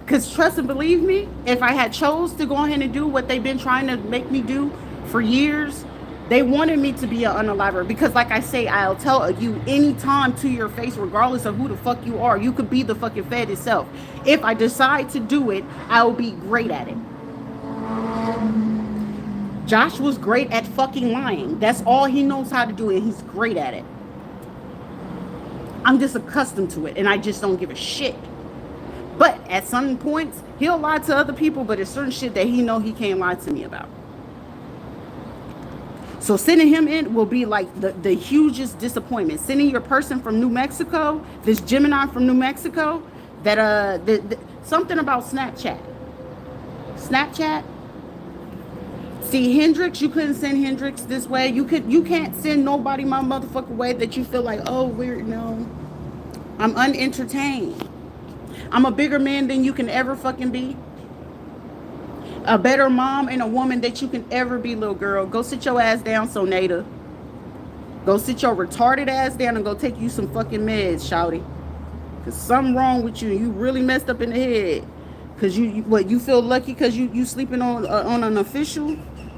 Because trust and believe me, if I had chose to go ahead and do what they've been trying to make me do for years, they wanted me to be an unaliver. Because like I say, I'll tell you anytime to your face, regardless of who the fuck you are, you could be the fucking Fed itself. If I decide to do it, I'll be great at it. Josh was great at fucking lying. That's all he knows how to do, and he's great at it. I'm just accustomed to it, and I just don't give a shit. But at some points, he'll lie to other people, but it's certain shit that he know he can't lie to me about. So sending him in will be like the hugest disappointment. Sending your person from New Mexico, this Gemini from New Mexico, that something about Snapchat. See, Hendrix, you couldn't send Hendrix this way. You can't send nobody my motherfucking way that you feel like, oh, weird, no. I'm unentertained. I'm a bigger man than you can ever fucking be. A better mom and a woman that you can ever be, little girl. Go sit your ass down, Sonata. Go sit your retarded ass down and go take you some fucking meds, shouty. Cause something wrong with you. You really messed up in the head. Cause you feel lucky cause you sleeping on an official,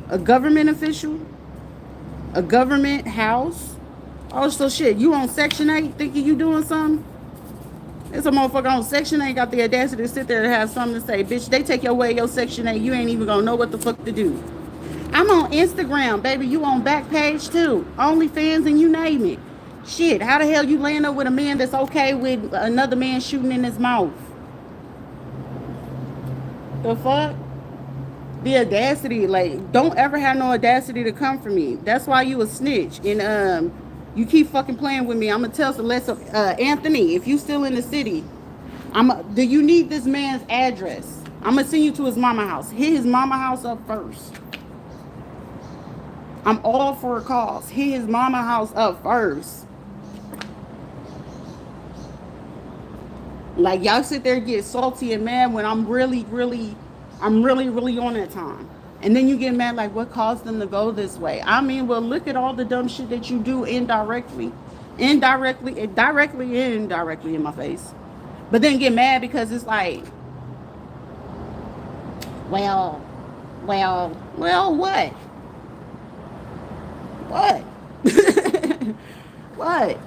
a government official, a government house. Oh, so shit, you on Section 8 thinking you doing something? There's a motherfucker on Section 8 got the audacity to sit there and have something to say. Bitch, they take away your Section 8. You ain't even gonna know what the fuck to do. I'm on Instagram, baby. You on Backpage too. OnlyFans and you name it. Shit, how the hell you land up with a man that's okay with another man shooting in his mouth? The fuck? The audacity, like, don't ever have no audacity to come for me. That's why you a snitch. And you keep fucking playing with me. I'm gonna tell Celeste, Anthony, if you still in the city, do you need this man's address? I'm gonna send you to his mama house. Hit his mama house up first. I'm all for a cause. Hit his mama house up first. Like, y'all sit there and get salty and mad when I'm really on that time. And then you get mad like, what caused them to go this way? I mean, well, look at all the dumb shit that you do indirectly in my face. But then get mad because it's like, well, what? What? What?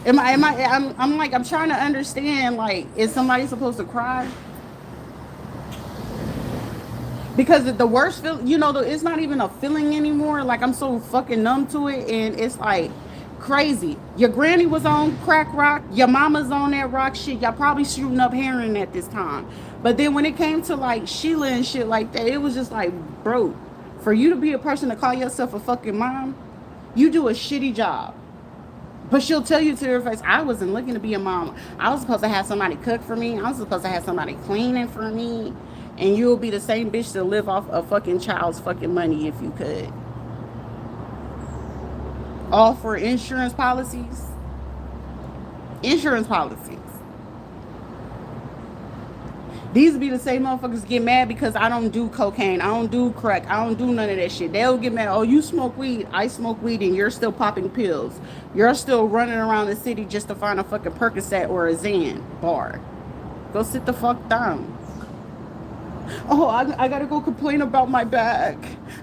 I'm trying to understand, like, is somebody supposed to cry? Because the worst feeling, it's not even a feeling anymore. Like, I'm so fucking numb to it, and it's like crazy. Your granny was on crack rock, your mama's on that rock shit. Y'all probably shooting up heroin at this time. But then when it came to like Sheila and shit like that, it was just like, bro, for you to be a person to call yourself a fucking mom, you do a shitty job. But she'll tell you to your face, I wasn't looking to be a mom. I was supposed to have somebody cook for me. I was supposed to have somebody cleaning for me. And you'll be the same bitch to live off a fucking child's fucking money if you could. All for insurance policies. Insurance policies. These be the same motherfuckers get mad because I don't do cocaine. I don't do crack. I don't do none of that shit. They'll get mad. Oh, you smoke weed. I smoke weed and you're still popping pills. You're still running around the city just to find a fucking Percocet or a Xan bar. Go sit the fuck down. Oh, I gotta go complain about my back.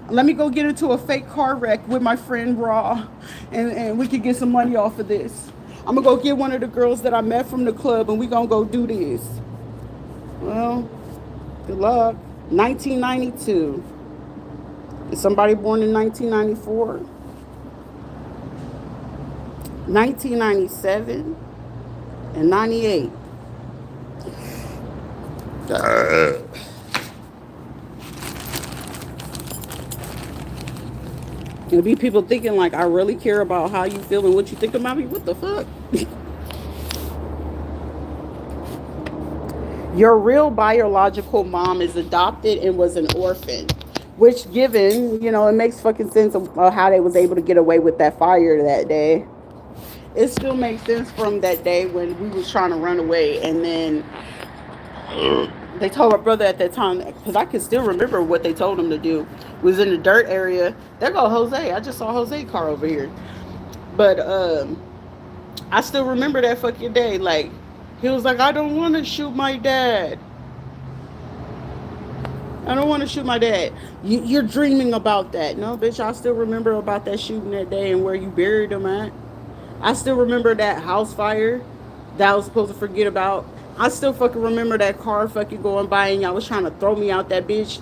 Let me go get into a fake car wreck with my friend Raw, and we can get some money off of this. I'm gonna go get one of the girls that I met from the club, and we gonna go do this. Well, good luck. 1992. Is somebody born in 1994? 1997 and 98. It'll be people thinking like, I really care about how you feel and what you think about me. What the fuck? Your real biological mom is adopted and was an orphan. Which, given, it makes fucking sense of how they was able to get away with that fire that day. It still makes sense from that day when we was trying to run away. And then they told my brother at that time, because I can still remember what they told him to do, was in the dirt area. There go Jose. I just saw Jose's car over here. But I still remember that fucking day. Like, he was like, I don't want to shoot my dad. I don't want to shoot my dad. You're dreaming about that. No, bitch, I still remember about that shooting that day and where you buried him at. I still remember that house fire that I was supposed to forget about. I still fucking remember that car fucking going by and y'all was trying to throw me out that bitch.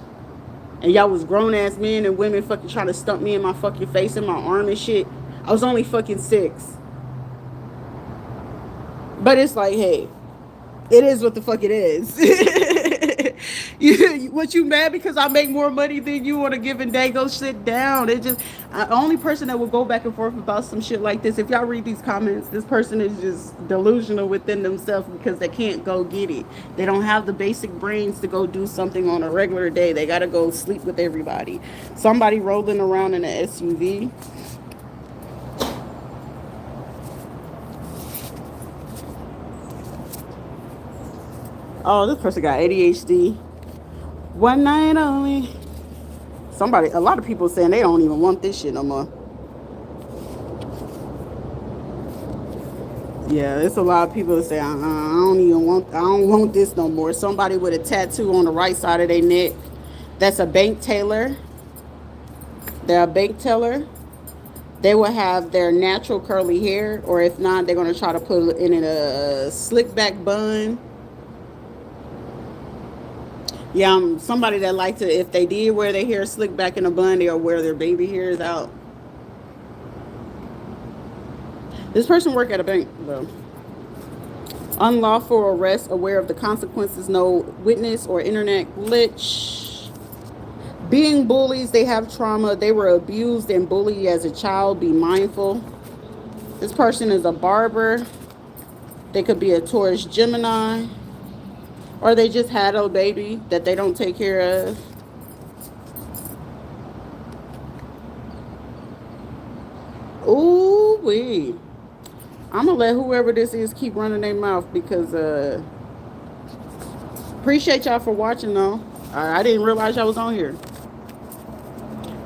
And y'all was grown-ass men and women fucking trying to stump me in my fucking face and my arm and shit. I was only fucking 6. But it's like, hey, it is what the fuck it is. What, you mad because I make more money than you on a given day? Go sit down. It just, the only person that will go back and forth about some shit like this, if y'all read these comments, this person is just delusional within themselves because they can't go get it. They don't have the basic brains to go do something on a regular day. They gotta go sleep with everybody. Somebody rolling around in an SUV. Oh, this person got ADHD. One night only. A lot of people saying they don't even want this shit no more. Yeah, there's a lot of people that say, I don't want this no more. Somebody with a tattoo on the right side of their neck. That's a bank teller. They're a bank teller. They will have their natural curly hair, or if not, they're going to try to put it in a slick back bun. Yeah, I'm somebody that like to, if they did wear their hair slick back in a bun, they'll wear their baby hairs out. This person work at a bank, though. Unlawful arrest, aware of the consequences, no witness or internet glitch. Being bullies, they have trauma. They were abused and bullied as a child. Be mindful. This person is a barber. They could be a Taurus Gemini. Or they just had a baby that they don't take care of. Ooh, wee. I'm going to let whoever this is keep running their mouth because appreciate y'all for watching, though. I didn't realize y'all was on here.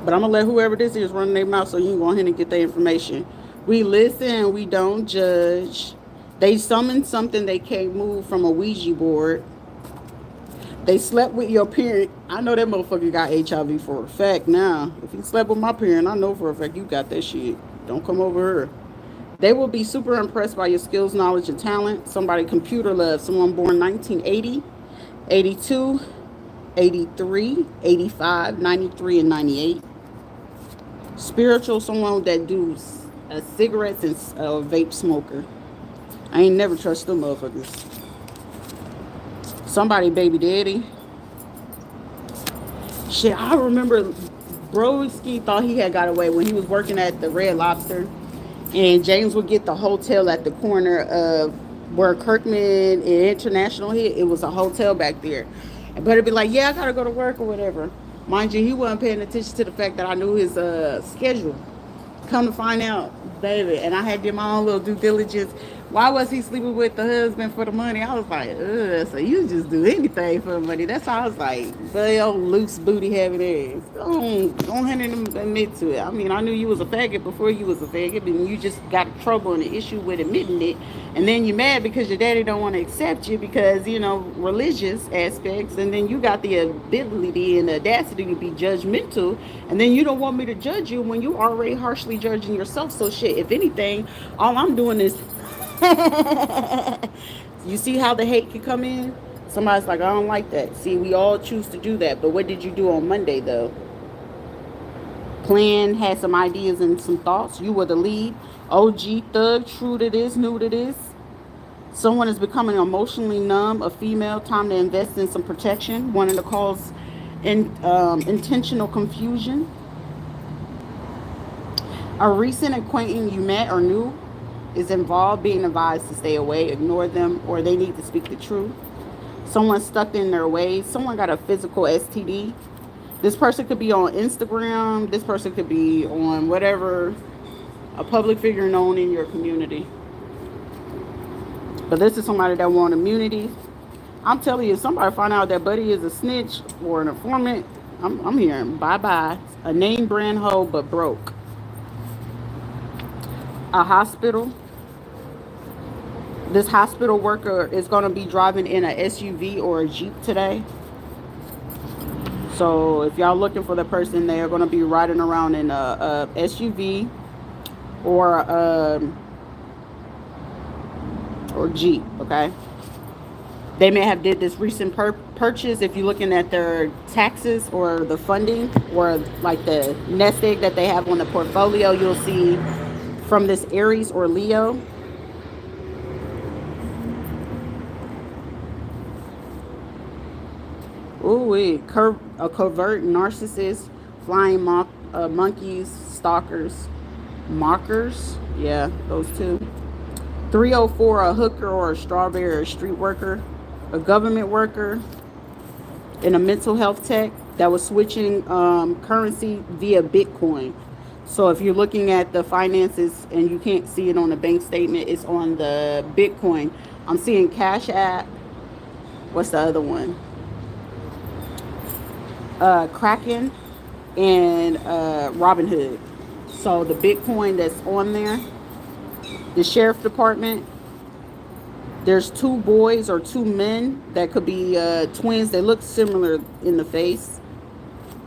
But I'm going to let whoever this is run their mouth so you can go ahead and get their information. We listen. We don't judge. They summoned something they can't move from a Ouija board. They slept with your parent. I know that motherfucker got HIV for a fact now. If he slept with my parent, I know for a fact you got that shit. Don't come over here. They will be super impressed by your skills, knowledge, and talent. Somebody computer love. Someone born 1980, 82, 83, 85, 93, and 98. Spiritual, someone that do cigarettes and vape smoker. I ain't never trust them motherfuckers. Somebody baby daddy. Shit, I remember Broski thought he had got away when he was working at the Red Lobster. And James would get the hotel at the corner of where Kirkman and International hit. It was a hotel back there. But it'd be like, yeah, I gotta go to work or whatever. Mind you, he wasn't paying attention to the fact that I knew his schedule. Come to find out, baby, and I had to do my own little due diligence. Why was he sleeping with the husband for the money? I was like, ugh, so you just do anything for the money. That's how I was like, but old loose booty having ass. Don't ahead and admit to it. I mean, I knew you was a faggot before you was a faggot, and you just got trouble and an issue with admitting it. And then you're mad because your daddy don't want to accept you because, you know, religious aspects. And then you got the ability and the audacity to be judgmental. And then you don't want me to judge you when you already harshly judging yourself. So shit, if anything, all I'm doing is you see how the hate can come in? Somebody's like, I don't like that. See, we all choose to do that. But what did you do on Monday, though? Plan, had some ideas and some thoughts. You were the lead. OG thug, true to this, new to this. Someone is becoming emotionally numb. A female, time to invest in some protection. Wanting to cause intentional confusion. A recent acquaintance you met or knew is involved, being advised to stay away, ignore them, or they need to speak the truth. Someone stuck in their ways. Someone got a physical STD. This person could be on Instagram. This person could be on whatever, a public figure known in your community. But this is somebody that wants immunity. I'm telling you, if somebody find out that buddy is a snitch or an informant, I'm hearing bye-bye. A name brand hoe, but broke. A hospital. This hospital worker is going to be driving in a SUV or a Jeep today. So if y'all looking for the person, they are going to be riding around in a SUV or Jeep, okay? They may have did this recent purchase. If you're looking at their taxes or the funding or like the nest egg that they have on the portfolio, you'll see from this Aries or Leo. Ooh, a covert narcissist, flying monkeys, stalkers, mockers. Yeah, those two. 304, a hooker or a strawberry or a street worker, a government worker, and a mental health tech that was switching currency via Bitcoin. So if you're looking at the finances and you can't see it on the bank statement, it's on the Bitcoin. I'm seeing Cash App. What's the other one? Kraken and Robinhood. So the Bitcoin that's on there, the sheriff department, there's two boys or two men that could be twins. They look similar in the face.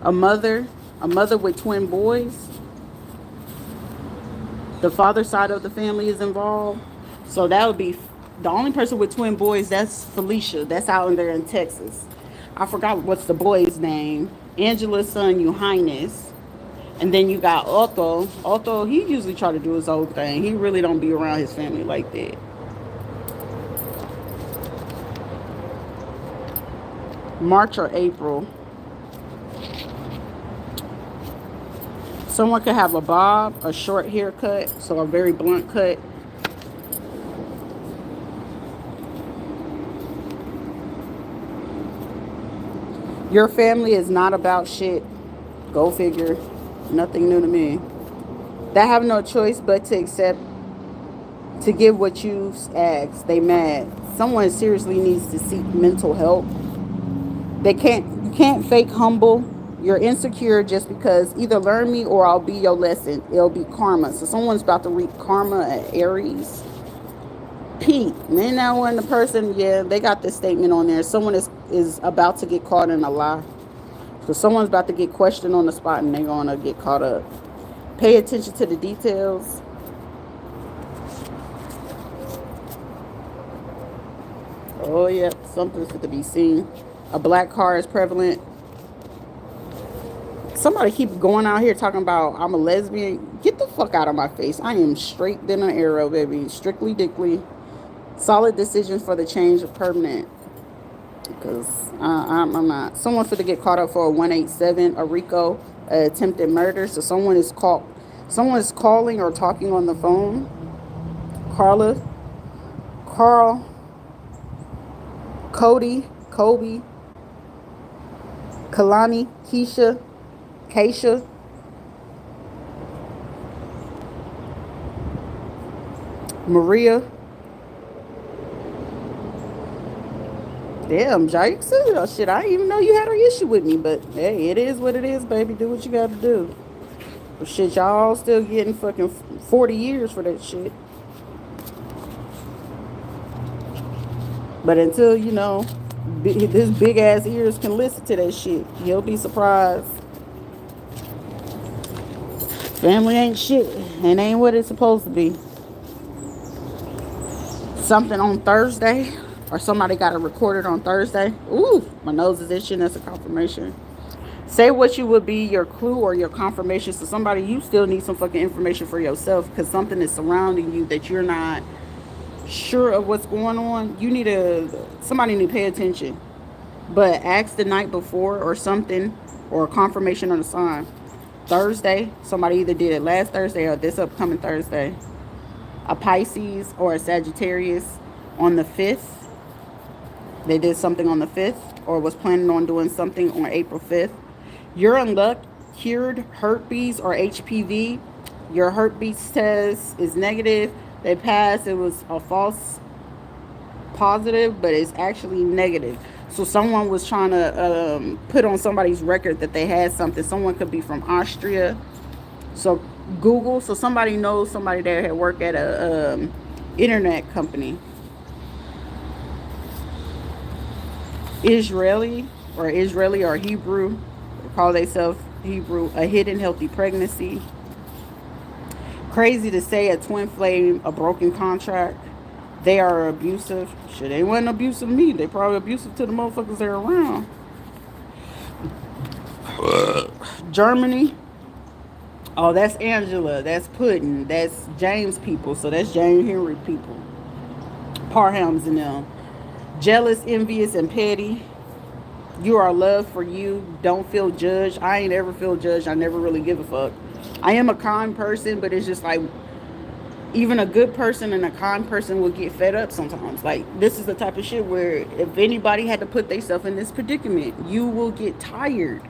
A mother with twin boys. The father side of the family is involved. So that would be the only person with twin boys. That's Felicia. That's out in there in Texas. I forgot what's the boy's name. Angela's son, Johannes. And then you got Otto. Otto, he usually try to do his own thing. He really don't be around his family like that. March or April. Someone could have a bob, a short haircut, so a very blunt cut. Your family is not about shit. Go figure. Nothing new to me. They have no choice but to accept, to give what you ask. They mad. Someone seriously needs to seek mental help. You can't fake humble. You're insecure just because either learn me or I'll be your lesson. It'll be karma. So someone's about to reap karma at Aries. Pete, man, that one the person, yeah, they got this statement on there. Someone is about to get caught in a lie. So someone's about to get questioned on the spot and they're gonna get caught up. Pay attention to the details. Oh yeah, something's to be seen. A black car is prevalent. Somebody keep going out here talking about I'm a lesbian. Get the fuck out of my face. I am straight than an arrow, baby. Strictly dickly. Solid decision for the change of permanent. Because I'm not. Someone for to get caught up for a 187, a Rico, attempted murder. So someone is calling or talking on the phone. Carla, Carl, Cody, Kobe, Kalani, Keisha, Maria. Damn, Jake said that shit. I didn't even know you had an issue with me, but hey, it is what it is, baby. Do what you gotta do. But shit, y'all still getting fucking 40 years for that shit. But until, his big ass ears can listen to that shit, he'll be surprised. Family ain't shit and ain't what it's supposed to be. Something on Thursday. Or somebody got it recorded on Thursday. Ooh, my nose is itching. That's a confirmation. Say what you would be your clue or your confirmation. So somebody, you still need some fucking information for yourself because something is surrounding you that you're not sure of what's going on. Somebody need to pay attention. But ask the night before or something, or a confirmation on the sign. Thursday, somebody either did it last Thursday or this upcoming Thursday. A Pisces or a Sagittarius on the 5th. They did something on the 5th or was planning on doing something on April 5th. You're in luck, cured herpes or HPV. Your herpes test is negative. They passed. It was a false positive, but it's actually negative. So someone was trying to put on somebody's record that they had something. Someone could be from Austria. So Google. So somebody knows somebody that had worked at a internet company. Israeli or Hebrew, they call themselves Hebrew, a hidden healthy pregnancy. Crazy to say, a twin flame, a broken contract. They are abusive. Shit, they wasn't abusive to me. They probably abusive to the motherfuckers they're around. Germany. Oh, that's Angela. That's Puddin'. That's James people. So that's James Henry people. Parhams and them. Jealous, envious, and petty. You are loved for you. Don't feel judged. I ain't ever feel judged. I never really give a fuck. I am a kind person, but it's just like even a good person and a kind person will get fed up sometimes. Like, this is the type of shit where if anybody had to put themselves in this predicament, you will get tired.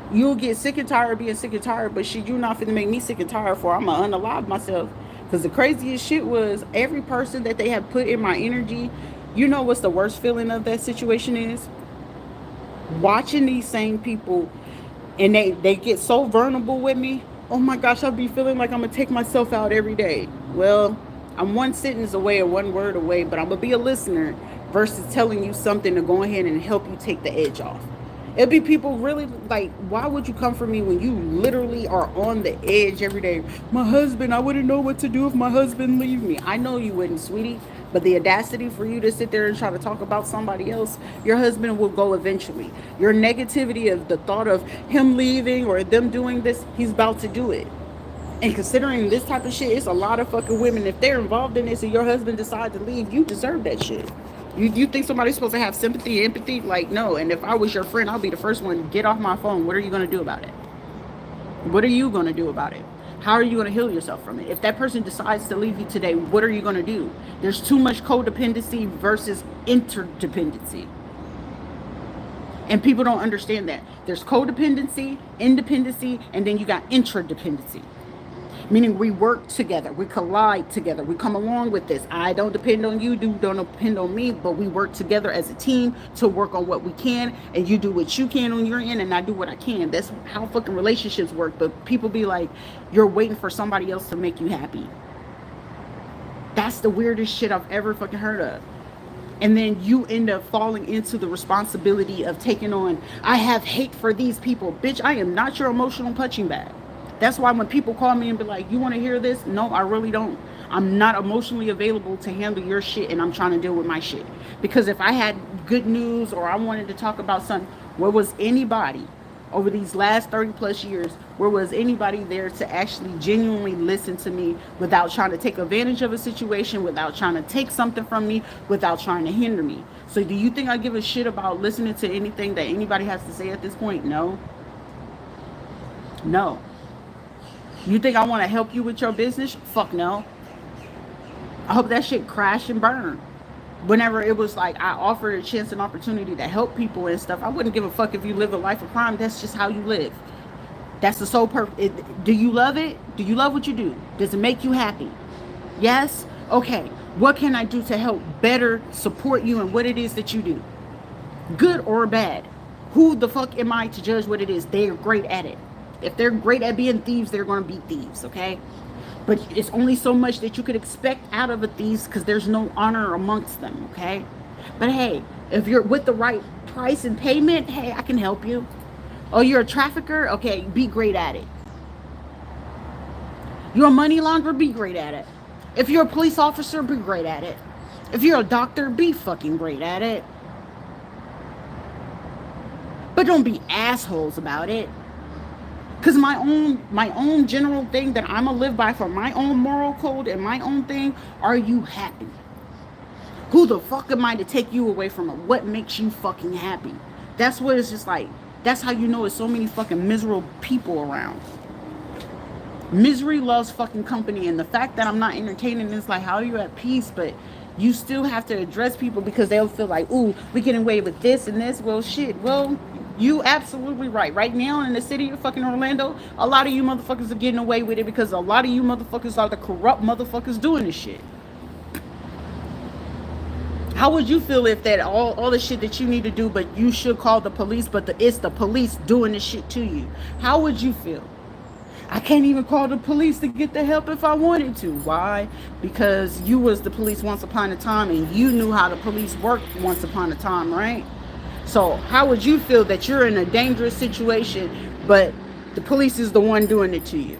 You'll get sick and tired of being sick and tired, but shit, you're not finna make me sick and tired for I'm gonna unalive myself. Because the craziest shit was every person that they have put in my energy. You know what's the worst feeling of that situation is? Watching these same people and they get so vulnerable with me. Oh my gosh, I'll be feeling like I'm going to take myself out every day. Well, I'm one sentence away or one word away, but I'm going to be a listener versus telling you something to go ahead and help you take the edge off. It'll be people really like, why would you come for me when you literally are on the edge every day? My husband, I wouldn't know what to do if my husband leave me. I know you wouldn't, sweetie. But the audacity for you to sit there and try to talk about somebody else, your husband will go eventually. Your negativity of the thought of him leaving or them doing this, he's about to do it. And considering this type of shit, it's a lot of fucking women. If they're involved in this and your husband decides to leave, you deserve that shit. You think somebody's supposed to have sympathy, empathy? Like, no. And if I was your friend, I'll be the first one. Get off my phone. What are you going to do about it? What are you going to do about it? How are you going to heal yourself from it? If that person decides to leave you today, what are you going to do? There's too much codependency versus interdependency. And people don't understand that. There's codependency, independency, and then you got intradependency. Meaning we work together, we collide together, we come along with this. I don't depend on you, you don't depend on me, but we work together as a team to work on what we can, and you do what you can on your end, and I do what I can. That's how fucking relationships work. But people be like, you're waiting for somebody else to make you happy. That's the weirdest shit I've ever fucking heard of. And then you end up falling into the responsibility of taking on, I have hate for these people. Bitch, I am not your emotional punching bag. That's why when people call me and be like, you want to hear this? No, I really don't. I'm not emotionally available to handle your shit, and I'm trying to deal with my shit. Because if I had good news or I wanted to talk about something, where was anybody over these last 30 plus years, where was anybody there to actually genuinely listen to me without trying to take advantage of a situation, without trying to take something from me, without trying to hinder me? So do you think I give a shit about listening to anything that anybody has to say at this point? No. No. You think I want to help you with your business? Fuck no. I hope that shit crash and burn. Whenever it was like I offered a chance and opportunity to help people and stuff, I wouldn't give a fuck if you live a life of crime. That's just how you live. That's the sole purpose. Do you love it? Do you love what you do? Does it make you happy? Yes? Okay. What can I do to help better support you in what it is that you do? Good or bad? Who the fuck am I to judge what it is? They are great at it. If they're great at being thieves, they're going to be thieves, okay? But it's only so much that you could expect out of a thief because there's no honor amongst them, okay? But hey, if you're with the right price and payment, hey, I can help you. Oh, you're a trafficker? Okay, be great at it. You're a money launderer? Be great at it. If you're a police officer, be great at it. If you're a doctor, be fucking great at it. But don't be assholes about it. Because my own general thing that I'm going to live by for my own moral code and my own thing, are you happy? Who the fuck am I to take you away from it? What makes you fucking happy? That's what it's just like. That's how you know there's so many fucking miserable people around. Misery loves fucking company. And the fact that I'm not entertaining is like, how are you at peace? But you still have to address people because they'll feel like, ooh, we getting away with this and this. Well, shit. Well, you absolutely right. Right now in the city of fucking Orlando, a lot of you motherfuckers are getting away with it because a lot of you motherfuckers are the corrupt motherfuckers doing this shit. How would you feel if that all the shit that you need to do, but you should call the police, but it's the police doing this shit to you? How would you feel? I can't even call the police to get the help if I wanted to. Why? Because you was the police once upon a time and you knew how the police worked once upon a time, right? So how would you feel that you're in a dangerous situation, but the police is the one doing it to you?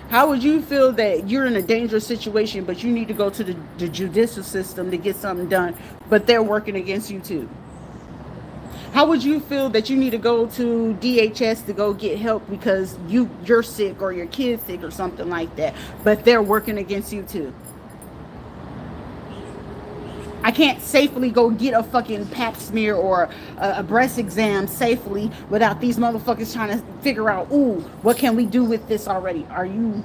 How would you feel that you're in a dangerous situation, but you need to go to the judicial system to get something done, but they're working against you too? How would you feel that you need to go to DHS to go get help because you're sick or your kid's sick or something like that, but they're working against you too? I can't safely go get a fucking pap smear or a breast exam safely without these motherfuckers trying to figure out, ooh, what can we do with this already? Are you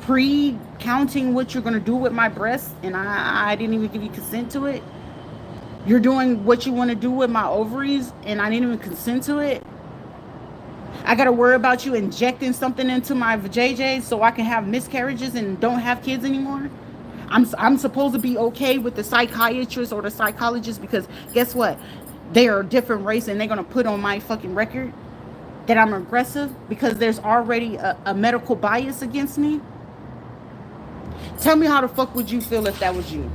pre-counting what you're going to do with my breast and I didn't even give you consent to it? You're doing what you want to do with my ovaries and I didn't even consent to it? I got to worry about you injecting something into my JJ so I can have miscarriages and don't have kids anymore? I'm supposed to be okay with the psychiatrist or the psychologist because guess what? They are a different race and they're going to put on my fucking record that I'm aggressive because there's already a medical bias against me. Tell me how the fuck would you feel if that was you?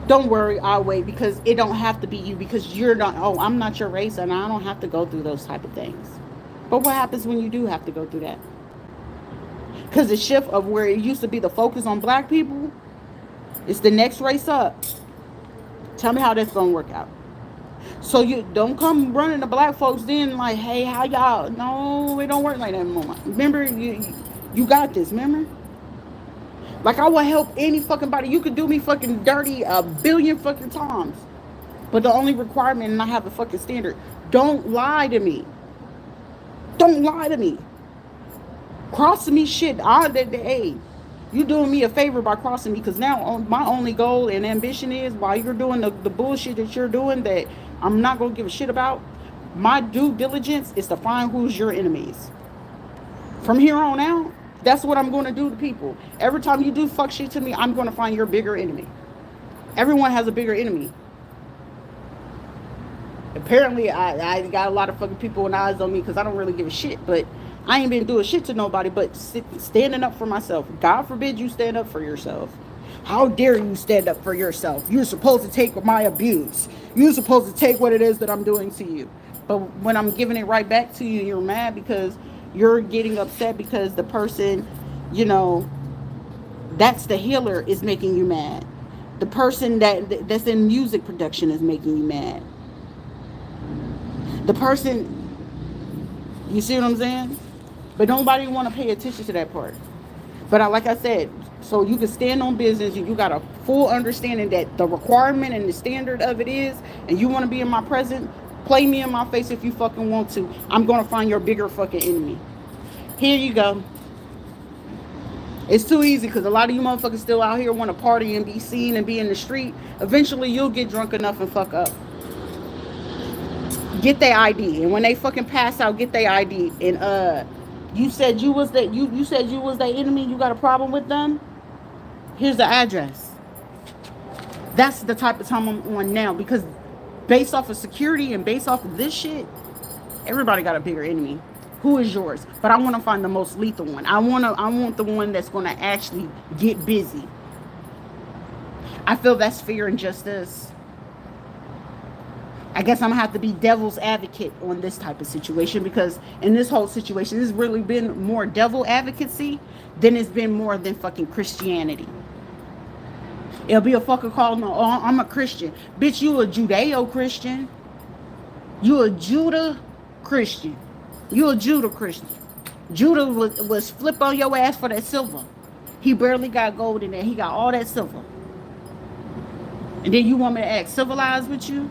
Don't worry, I'll wait because it don't have to be you because you're not, oh, I'm not your race and I don't have to go through those type of things. But what happens when you do have to go through that? Because the shift of where it used to be the focus on black people, it's the next race up. Tell me how that's going to work out. So you don't come running to black folks then like, hey, how y'all? No, it don't work like that anymore. Remember, you got this, remember? Like, I will help any fucking body. You could do me fucking dirty a billion fucking times. But the only requirement, and I have a fucking standard, don't lie to me. Don't lie to me. Crossing me shit. Hey, you doing me a favor by crossing me, because now my only goal and ambition is, while you're doing the bullshit that you're doing that I'm not going to give a shit about, my due diligence is to find who's your enemies. From here on out, that's what I'm going to do to people. Every time you do fuck shit to me, I'm going to find your bigger enemy. Everyone has a bigger enemy. Apparently, I got a lot of fucking people with eyes on me because I don't really give a shit. But I ain't been doing shit to nobody but standing up for myself. God forbid you stand up for yourself. How dare you stand up for yourself? You're supposed to take my abuse. You're supposed to take what it is that I'm doing to you. But when I'm giving it right back to you, you're mad because you're getting upset because the person, you know, that's the healer, is making you mad. The person that's in music production is making you mad. The person, you see what I'm saying? But nobody want to pay attention to that part. But like I said, so you can stand on business, and you got a full understanding that the requirement and the standard of it is, and you want to be in my presence, play me in my face if you fucking want to. I'm going to find your bigger fucking enemy. Here you go. It's too easy because a lot of you motherfuckers still out here want to party and be seen and be in the street. Eventually, you'll get drunk enough and fuck up. Get their ID, and when they fucking pass out, get their ID. And you said you was that you said you was their enemy. You got a problem with them? Here's the address. That's the type of time I'm on now, because based off of security and based off of this shit, everybody got a bigger enemy. Who is yours? But I want to find the most lethal one. I want the one that's going to actually get busy. I feel that's fair and justice. I guess I'm going to have to be devil's advocate on this type of situation, because in this whole situation, it's really been more devil advocacy than it's been more than fucking Christianity. It'll be a fucking call, no, oh, I'm a Christian. Bitch, you a Judeo-Christian. You a Judah Christian. You a Judah Christian. Judah was flip on your ass for that silver. He barely got gold in there. He got all that silver. And then you want me to act civilized with you?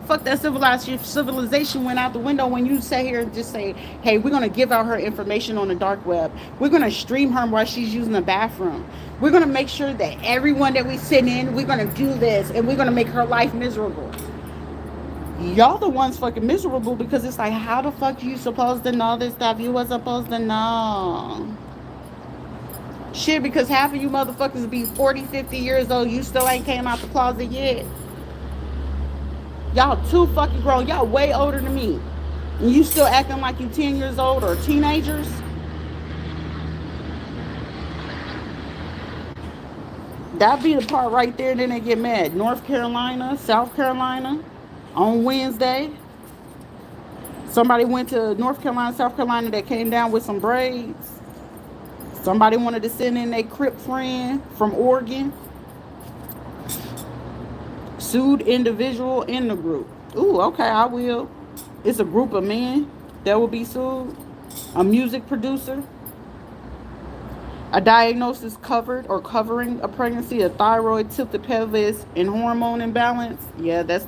Fuck that civilized shit. Civilization went out the window when you sit here and just say, hey, we're going to give out her information on the dark web. We're going to stream her while she's using the bathroom. We're going to make sure that everyone that we sit in, we're going to do this, and we're going to make her life miserable. Y'all the ones fucking miserable, because it's like, how the fuck you supposed to know this stuff? You was supposed to know. Shit, because half of you motherfuckers be 40, 50 years old. You still ain't came out the closet yet. Y'all too fucking grown. Y'all way older than me. And you still acting like you 10 years old or teenagers? That be the part right there, then they get mad. North Carolina, South Carolina, on Wednesday. Somebody went to North Carolina, South Carolina, that came down with some braids. Somebody wanted to send in their Crip friend from Oregon. Sued individual in the group. Ooh, okay, I will. It's a group of men that will be sued. A music producer. A diagnosis covered or covering a pregnancy, a thyroid, tilted pelvis, and hormone imbalance. Yeah, that's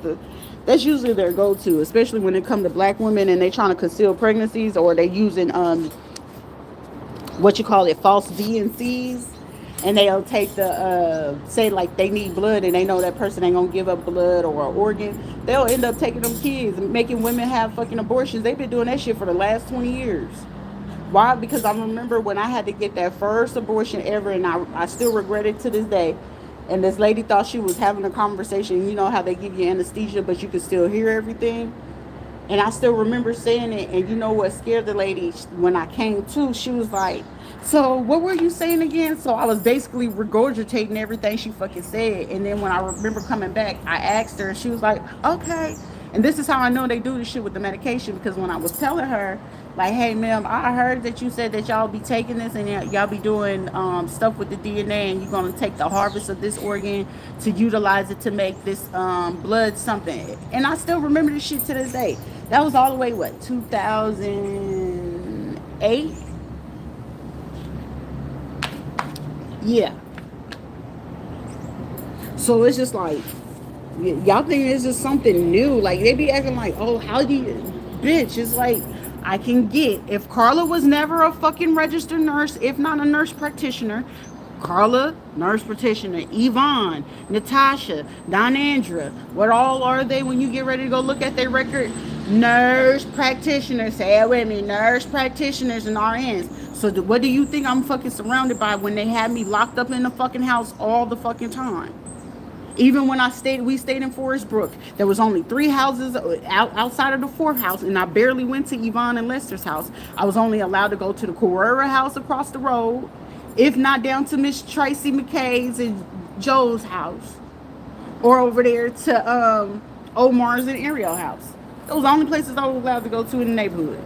usually their go-to, especially when it comes to black women and they trying to conceal pregnancies, or they using what you call it, false D&Cs. And they'll take the, say like they need blood and they know that person ain't gonna give up blood or an organ. They'll end up taking them kids and making women have fucking abortions. They've been doing that shit for the last 20 years. Why? Because I remember when I had to get that first abortion ever, and I still regret it to this day. And this lady thought she was having a conversation. You know how they give you anesthesia, but you can still hear everything. And I still remember saying it. And you know what scared the lady when I came to? She was like, so what were you saying again? So I was basically regurgitating everything she fucking said. And then when I remember coming back, I asked her, and she was like, okay. And this is how I know they do this shit with the medication, because when I was telling her, like, hey, ma'am, I heard that you said that y'all be taking this and y'all be doing stuff with the DNA, and you're going to take the harvest of this organ to utilize it to make this blood something. And I still remember this shit to this day. That was all the way, what, 2008? Yeah. So it's just like, y'all think it's just something new. Like, they be acting like, oh, how do you, bitch, it's like, I can get, if Carla was never a fucking registered nurse, if not a nurse practitioner, Carla, nurse practitioner, Yvonne, Natasha, Donandra, what all are they when you get ready to go look at their record? Nurse practitioners. Say it with me, nurse practitioners and RNs. So what do you think I'm fucking surrounded by when they had me locked up in the fucking house all the fucking time? Even when we stayed in Forest Brook. There was only 3 houses outside of the 4th house, and I barely went to Yvonne and Lester's house. I was only allowed to go to the Carrera house across the road, if not down to Miss Tracy McKay's and Joe's house, or over there to Omar's and Ariel house. Those were the only places I was allowed to go to in the neighborhood.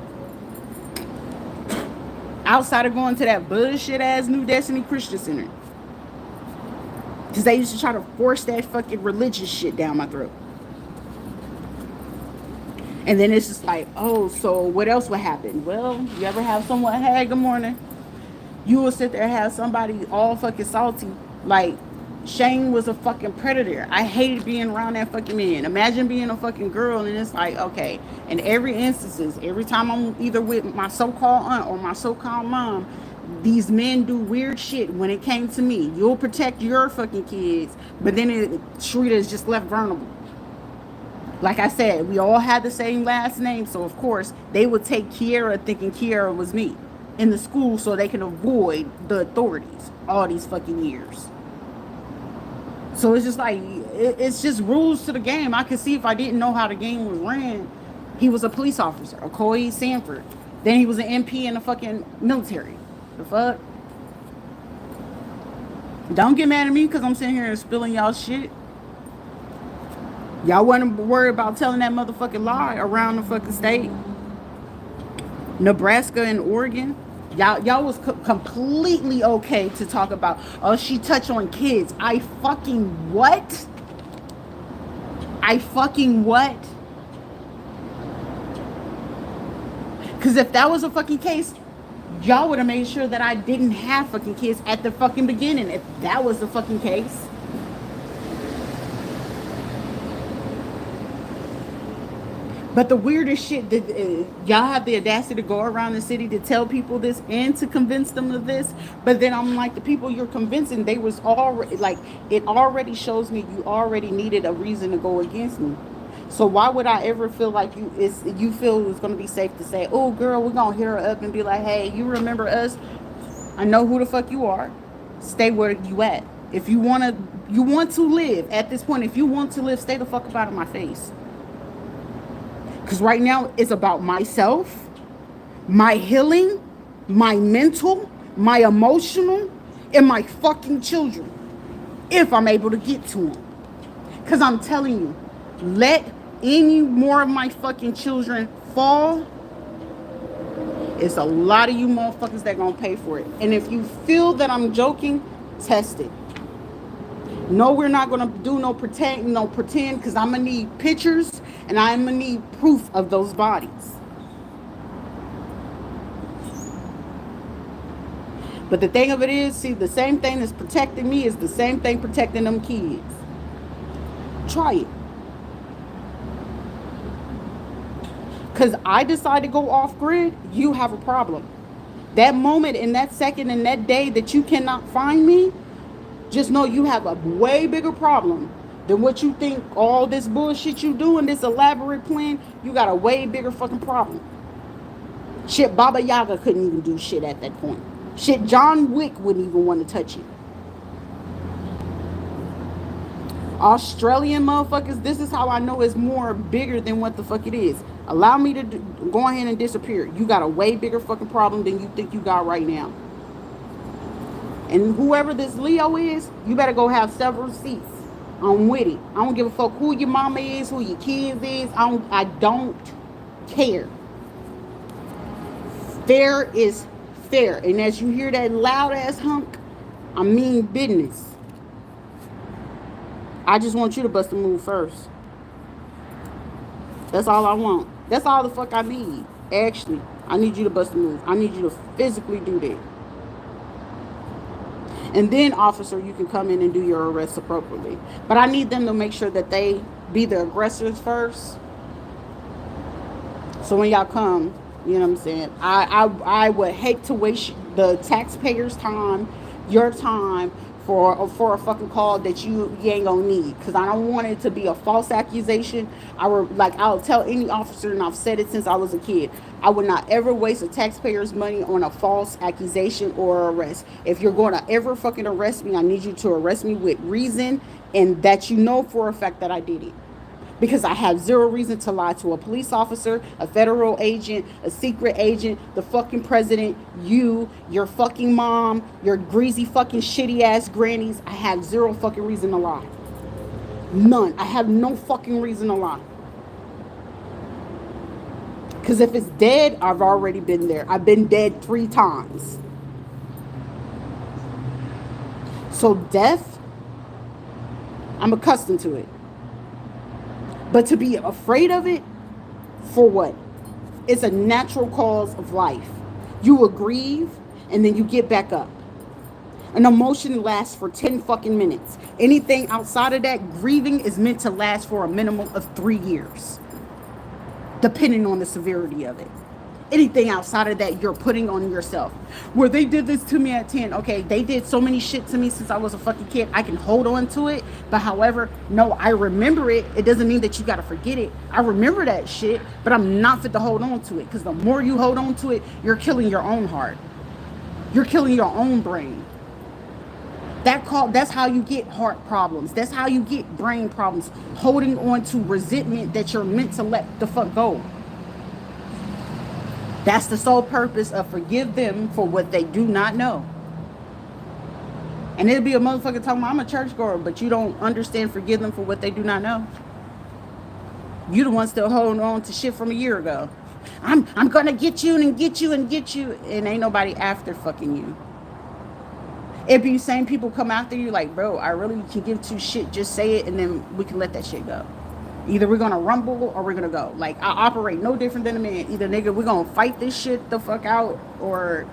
Outside of going to that bullshit ass New Destiny Christian Center. Because they used to try to force that fucking religious shit down my throat. And then it's just like, oh, so what else would happen? Well, you ever have someone, hey, good morning. You will sit there and have somebody all fucking salty. Like, Shane was a fucking predator. I hated being around that fucking man. Imagine being a fucking girl and it's like, okay. In every instances, every time I'm either with my so-called aunt or my so-called mom, these men do weird shit when it came to me. You'll protect your fucking kids, but then Shrita is just left vulnerable. Like I said, we all had the same last name, so of course they would take Kiara thinking Kiara was me in the school so they can avoid the authorities all these fucking years. So it's just like, it's just rules to the game. I could see if I didn't know how the game was ran. He was a police officer, a Coy Sanford. Then he was an MP in the fucking military. The fuck? Don't get mad at me because I'm sitting here and spilling y'all shit. Y'all wasn't worried about telling that motherfucking lie around the fucking state. Nebraska and Oregon. Y'all was completely okay to talk about, oh, she touched on kids. I fucking what? I fucking what? Because if that was a fucking case, y'all would have made sure that I didn't have fucking kids at the fucking beginning if that was the fucking case. But the weirdest shit that y'all have the audacity to go around the city to tell people this and to convince them of this. But then I'm like, the people you're convincing, they was already like, it already shows me you already needed a reason to go against me. So why would I ever feel like you feel it was going to be safe to say, oh girl, we're going to hit her up and be like, hey, you remember us? I know who the fuck you are. Stay where you at. If you want to live at this point, if you want to live, stay the fuck up out of my face. Because right now it's about myself, my healing, my mental, my emotional, and my fucking children. If I'm able to get to them. Because I'm telling you, let any more of my fucking children fall, it's a lot of you motherfuckers that gonna pay for it. And if you feel that I'm joking, test it. No, we're not gonna do no pretend, because I'm gonna need pictures and I'm gonna need proof of those bodies. But the thing of it is, see, the same thing that's protecting me is the same thing protecting them kids. Try it. Because I decide to go off grid, you have a problem. That moment, in that second, in that day that you cannot find me, just know you have a way bigger problem than what you think. All this bullshit you doing, this elaborate plan, you got a way bigger fucking problem. Shit, Baba Yaga couldn't even do shit at that point. Shit, John Wick wouldn't even want to touch you. Australian motherfuckers, this is how I know it's more bigger than what the fuck it is. Allow me to go ahead and disappear. You got a way bigger fucking problem than you think you got right now. And whoever this Leo is, you better go have several seats. I'm with it. I don't give a fuck who your mama is, who your kids is. I don't care. Fair is fair. And as you hear that loud ass hunk, I mean business. I just want you to bust a move first. That's all I want. That's all the fuck I need. Actually, I need you to bust a move. I need you to physically do that. And then, officer, you can come in and do your arrest appropriately. But I need them to make sure that they be the aggressors first. So when y'all come, you know what I'm saying? I would hate to waste the taxpayers' time, your time, for a fucking call that you ain't gonna need, because I don't want it to be a false accusation. I'll tell any officer, and I've said it since I was a kid, I would not ever waste a taxpayer's money on a false accusation or arrest. If you're going to ever fucking arrest me, I need you to arrest me with reason, and that you know for a fact that I did it. Because I have zero reason to lie to a police officer, a federal agent, a secret agent, the fucking president, you, your fucking mom, your greasy fucking shitty ass grannies. I have zero fucking reason to lie. None. I have no fucking reason to lie. Because if it's dead, I've already been there. I've been dead 3 times. So death, I'm accustomed to it. But to be afraid of it, for what? It's a natural cause of life. You will grieve, and then you get back up. An emotion lasts for 10 fucking minutes. Anything outside of that, grieving is meant to last for a minimum of 3 years, depending on the severity of it. Anything outside of that, you're putting on yourself. Well, they did this to me at 10. Okay, they did so many shit to me since I was a fucking kid. I can hold on to it. But however, no, I remember it. It doesn't mean that you got to forget it. I remember that shit, but I'm not fit to hold on to it. Because the more you hold on to it, you're killing your own heart. You're killing your own brain. That's how you get heart problems. That's how you get brain problems. Holding on to resentment that you're meant to let the fuck go. That's the sole purpose of forgive them for what they do not know. And it'll be a motherfucker talking about, I'm a churchgoer, but you don't understand forgive them for what they do not know. You the one still holding on to shit from a year ago. I'm gonna get you and get you and get you, and ain't nobody after fucking you. It be the same people come after you like, bro, I really can give 2 shit, just say it, and then we can let that shit go. Either we're gonna rumble or we're gonna go. Like, I operate no different than a man. Either, nigga, we're gonna fight this shit the fuck out, or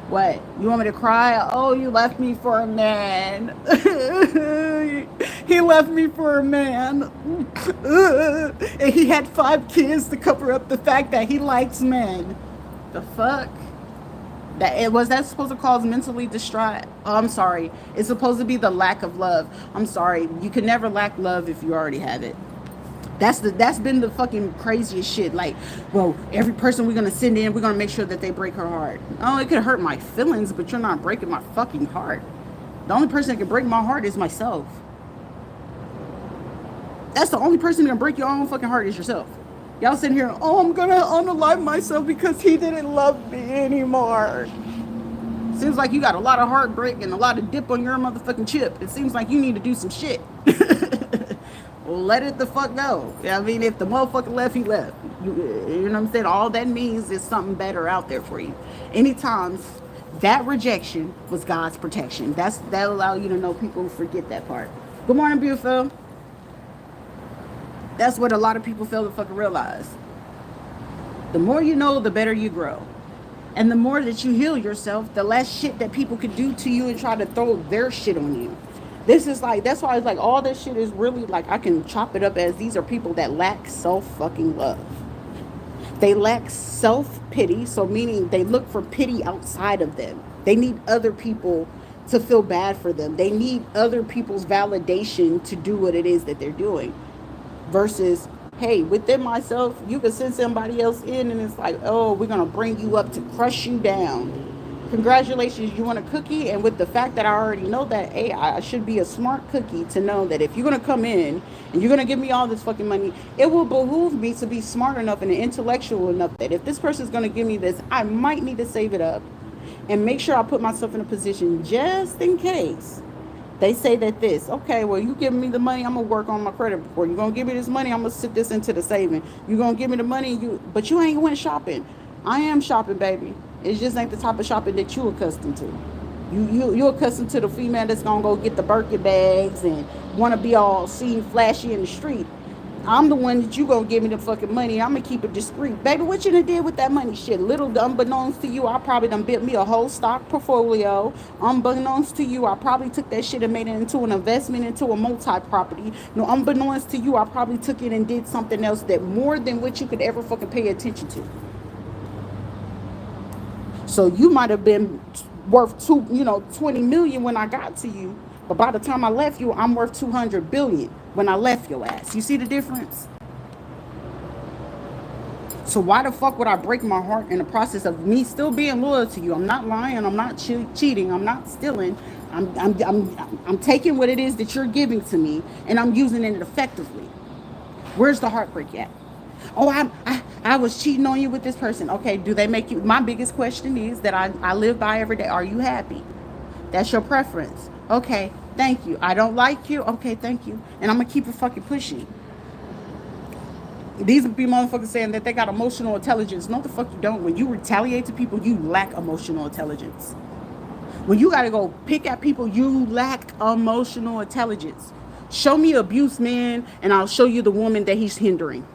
what? You want me to cry? Oh, you left me for a man. He left me for a man. And he had 5 kids to cover up the fact that he likes men. The fuck? Was that supposed to cause mentally distraught? Oh, I'm sorry. It's supposed to be the lack of love. I'm sorry. You can never lack love if you already have it. That's been the fucking craziest shit. Like, well, every person we're gonna send in, we're gonna make sure that they break her heart. Oh, it could hurt my feelings, but you're not breaking my fucking heart. The only person that can break my heart is myself. That's the only person that can break your own fucking heart is yourself. Y'all sitting here, oh, I'm gonna unalive myself because he didn't love me anymore. Seems like you got a lot of heartbreak and a lot of dip on your motherfucking chip. It seems like you need to do some shit. Let it the fuck go. I mean, if the motherfucker left, he left. You know what I'm saying? All that means is something better out there for you. Anytime that rejection was God's protection. That'll allow you to know. People forget that part. Good morning, beautiful. That's what a lot of people fail to fucking realize. The more you know, the better you grow. And the more that you heal yourself, the less shit that people could do to you and try to throw their shit on you. This is like, that's why it's like all this shit is really like, I can chop it up as these are people that lack self-fucking love. They lack self-pity, so meaning they look for pity outside of them. They need other people to feel bad for them. They need other people's validation to do what it is that they're doing. Versus, hey, within myself, you can send somebody else in and it's like, oh, we're going to bring you up to crush you down. Congratulations, you want a cookie? And with the fact that I already know that, hey, I should be a smart cookie to know that if you're going to come in and you're going to give me all this fucking money, it will behoove me to be smart enough and intellectual enough that if this person's going to give me this, I might need to save it up and make sure I put myself in a position just in case they say that this, okay, well, you giving me the money, I'm going to work on my credit report. You're going to give me this money, I'm going to sit this into the saving. You're going to give me the money, but you ain't went shopping. I am shopping, baby. It just ain't the type of shopping that you accustomed to. You're accustomed to the female that's going to go get the Birkin bags and want to be all seen flashy in the street. I'm the one that you gonna give me the fucking money. I'm gonna keep it discreet. Baby, what you done did with that money? Shit, little unbeknownst to you, I probably done built me a whole stock portfolio. Unbeknownst to you, I probably took that shit and made it into an investment into a multi-property. No, unbeknownst to you, I probably took it and did something else that more than what you could ever fucking pay attention to. So you might have been worth 20 million when I got to you. But by the time I left you, I'm worth 200 billion when I left your ass. You see the difference? So why the fuck would I break my heart in the process of me still being loyal to you? I'm not lying. I'm not cheating. I'm not stealing. I'm taking what it is that you're giving to me and I'm using it effectively. Where's the heartbreak at? Oh, I was cheating on you with this person. Okay, do they make you? My biggest question is that I live by every day. Are you happy? That's your preference. Okay, thank you. I don't like you. Okay, thank you. And I'm gonna keep it fucking pushing. These be motherfuckers saying that they got emotional intelligence. No, the fuck you don't. When you retaliate to people, you lack emotional intelligence. When you gotta go pick at people, you lack emotional intelligence. Show me abuse, man, and I'll show you the woman that he's hindering.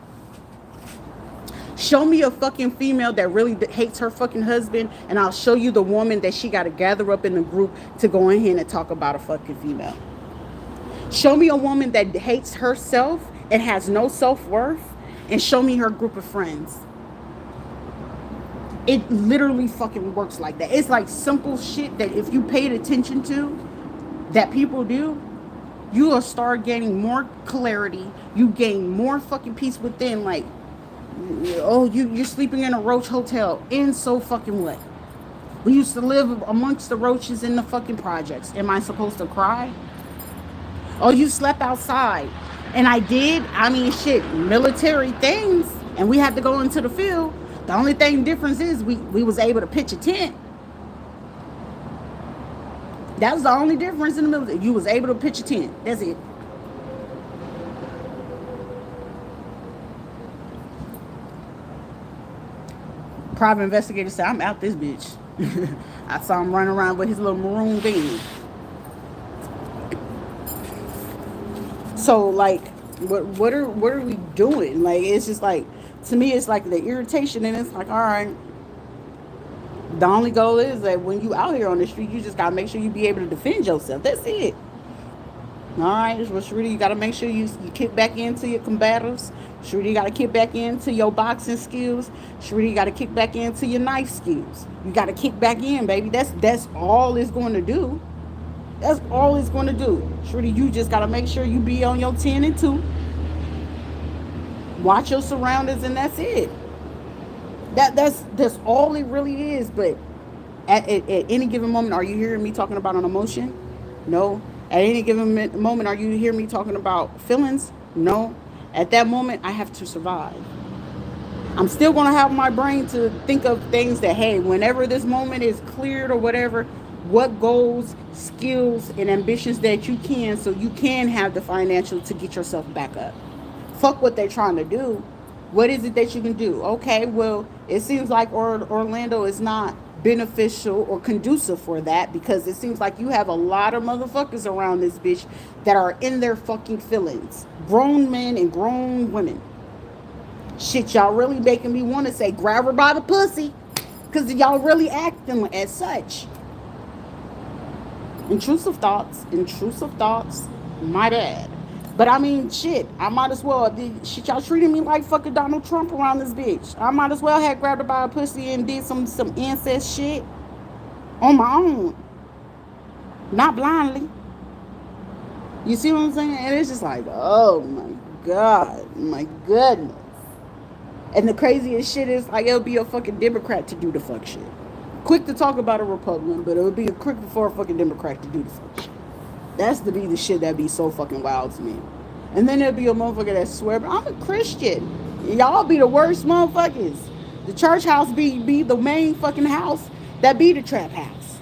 Show me a fucking female that really hates her fucking husband, and I'll show you the woman that she got to gather up in the group to go in here and talk about a fucking female. Show me a woman that hates herself and has no self-worth, and show me her group of friends. It literally fucking works like that. It's like simple shit that if you paid attention to, that people do, you will start gaining more clarity. You gain more fucking peace within. Like, oh, you're sleeping in a roach hotel. In so fucking what? We used to live amongst the roaches in the fucking projects. Am I supposed to cry? Oh, you slept outside. And I did. I mean, shit, military things. And we had to go into the field. The only thing difference is we was able to pitch a tent. That was the only difference in the military. You was able to pitch a tent. That's it. Private investigator said, I'm out this bitch. I saw him running around with his little maroon beanie. So like, what are we doing? Like, it's just like, to me, it's like the irritation, and it's like, all right. The only goal is that when you out here on the street, you just gotta make sure you be able to defend yourself. That's it. All right, well, Sharita, you got to make sure you kick back into your combatives. Sharita, you got to kick back into your boxing skills. Sharita, you got to kick back into your knife skills. You got to kick back in, baby. That's all it's going to do. That's all it's going to do. Sharita, you just got to make sure you be on your 10 and 2. Watch your surroundings, and that's it. That's all it really is. But at any given moment, are you hearing me talking about an emotion? No. At any given moment, are you hearing me talking about feelings? No. At that moment, I have to survive. I'm still going to have my brain to think of things that, hey, whenever this moment is cleared or whatever, what goals, skills, and ambitions that you can, so you can have the financial to get yourself back up. Fuck what they're trying to do. What is it that you can do? Okay, well, it seems like Orlando is not beneficial or conducive for that, because it seems like you have a lot of motherfuckers around this bitch that are in their fucking feelings. Grown men and grown women. Shit, y'all really making me want to say grab her by the pussy, because y'all really acting as such. Intrusive thoughts, my bad. But I mean, shit, I might as well. Shit, y'all treating me like fucking Donald Trump around this bitch. I might as well have grabbed her by a pussy and did some incest shit on my own. Not blindly. You see what I'm saying? And it's just like, oh my God, my goodness. And the craziest shit is like, it'll be a fucking Democrat to do the fuck shit. Quick to talk about a Republican, but it would be quick for a fucking Democrat to do the fuck shit. That's to be the shit that be so fucking wild to me. And then there'll be a motherfucker that swear, but I'm a Christian. Y'all be the worst motherfuckers. The church house be the main fucking house that be the trap house.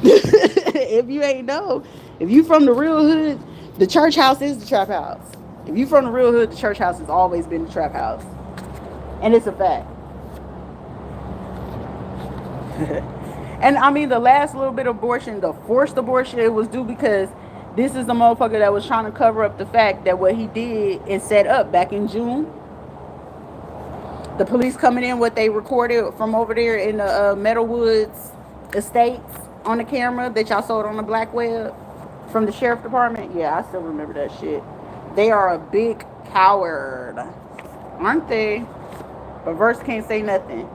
If you ain't know, if you from the real hood, the church house is the trap house. If you from the real hood, the church house has always been the trap house. And it's a fact. And I mean, the last little bit of abortion, the forced abortion, it was due because This is the motherfucker that was trying to cover up the fact that what he did is set up back in June. The police coming in, what they recorded from over there in the Meadowwoods Estates on the camera that y'all saw it on the black web from the sheriff department. Yeah, I still remember that shit. They are a big coward, aren't they? But Verse can't say nothing.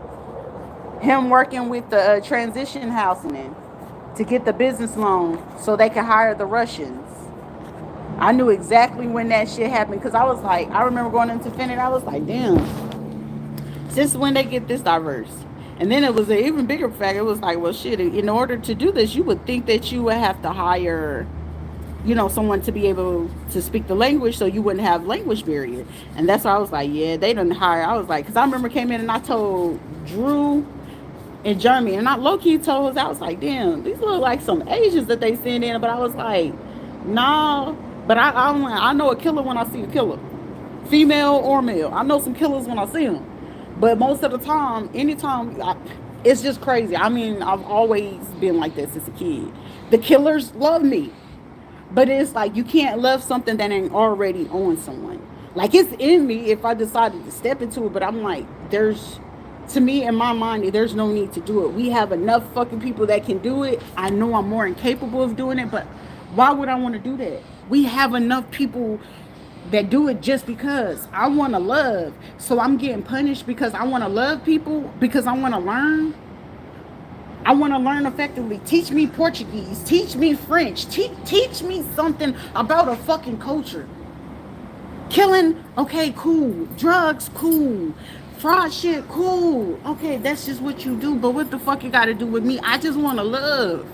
Him working with the transition housing to get the business loan so they can hire the Russians. I knew exactly when that shit happened because I was like, I remember going into Finland, I was like, damn, since when they get this diverse? And then it was an even bigger fact. It was like, well, shit, in order to do this, you would think that you would have to hire, you know, someone to be able to speak the language so you wouldn't have language barrier. And that's why I was like, yeah, they didn't hire. I was like, because I remember came in and I told Drew and Jeremy, and I low-key told us, I was like, damn, these look like some Asians that they send in. But I was like, nah. But I know a killer when I see a killer, female or male. I know some killers when I see them. But most of the time, anytime, it's just crazy. I mean, I've always been like this as a kid. The killers love me. But it's like you can't love something that ain't already on someone. Like, it's in me if I decided to step into it. But I'm like, to me, in my mind, there's no need to do it. We have enough fucking people that can do it. I know I'm more incapable of doing it. But why would I want to do that? We have enough people that do it just because I want to love. So I'm getting punished because I want to love people, because I want to learn. I want to learn effectively. Teach me Portuguese. Teach me French. Teach me something about a fucking culture. Killing, okay, cool. Drugs, cool. Fraud shit, cool. Okay, that's just what you do. But what the fuck you got to do with me? I just want to love.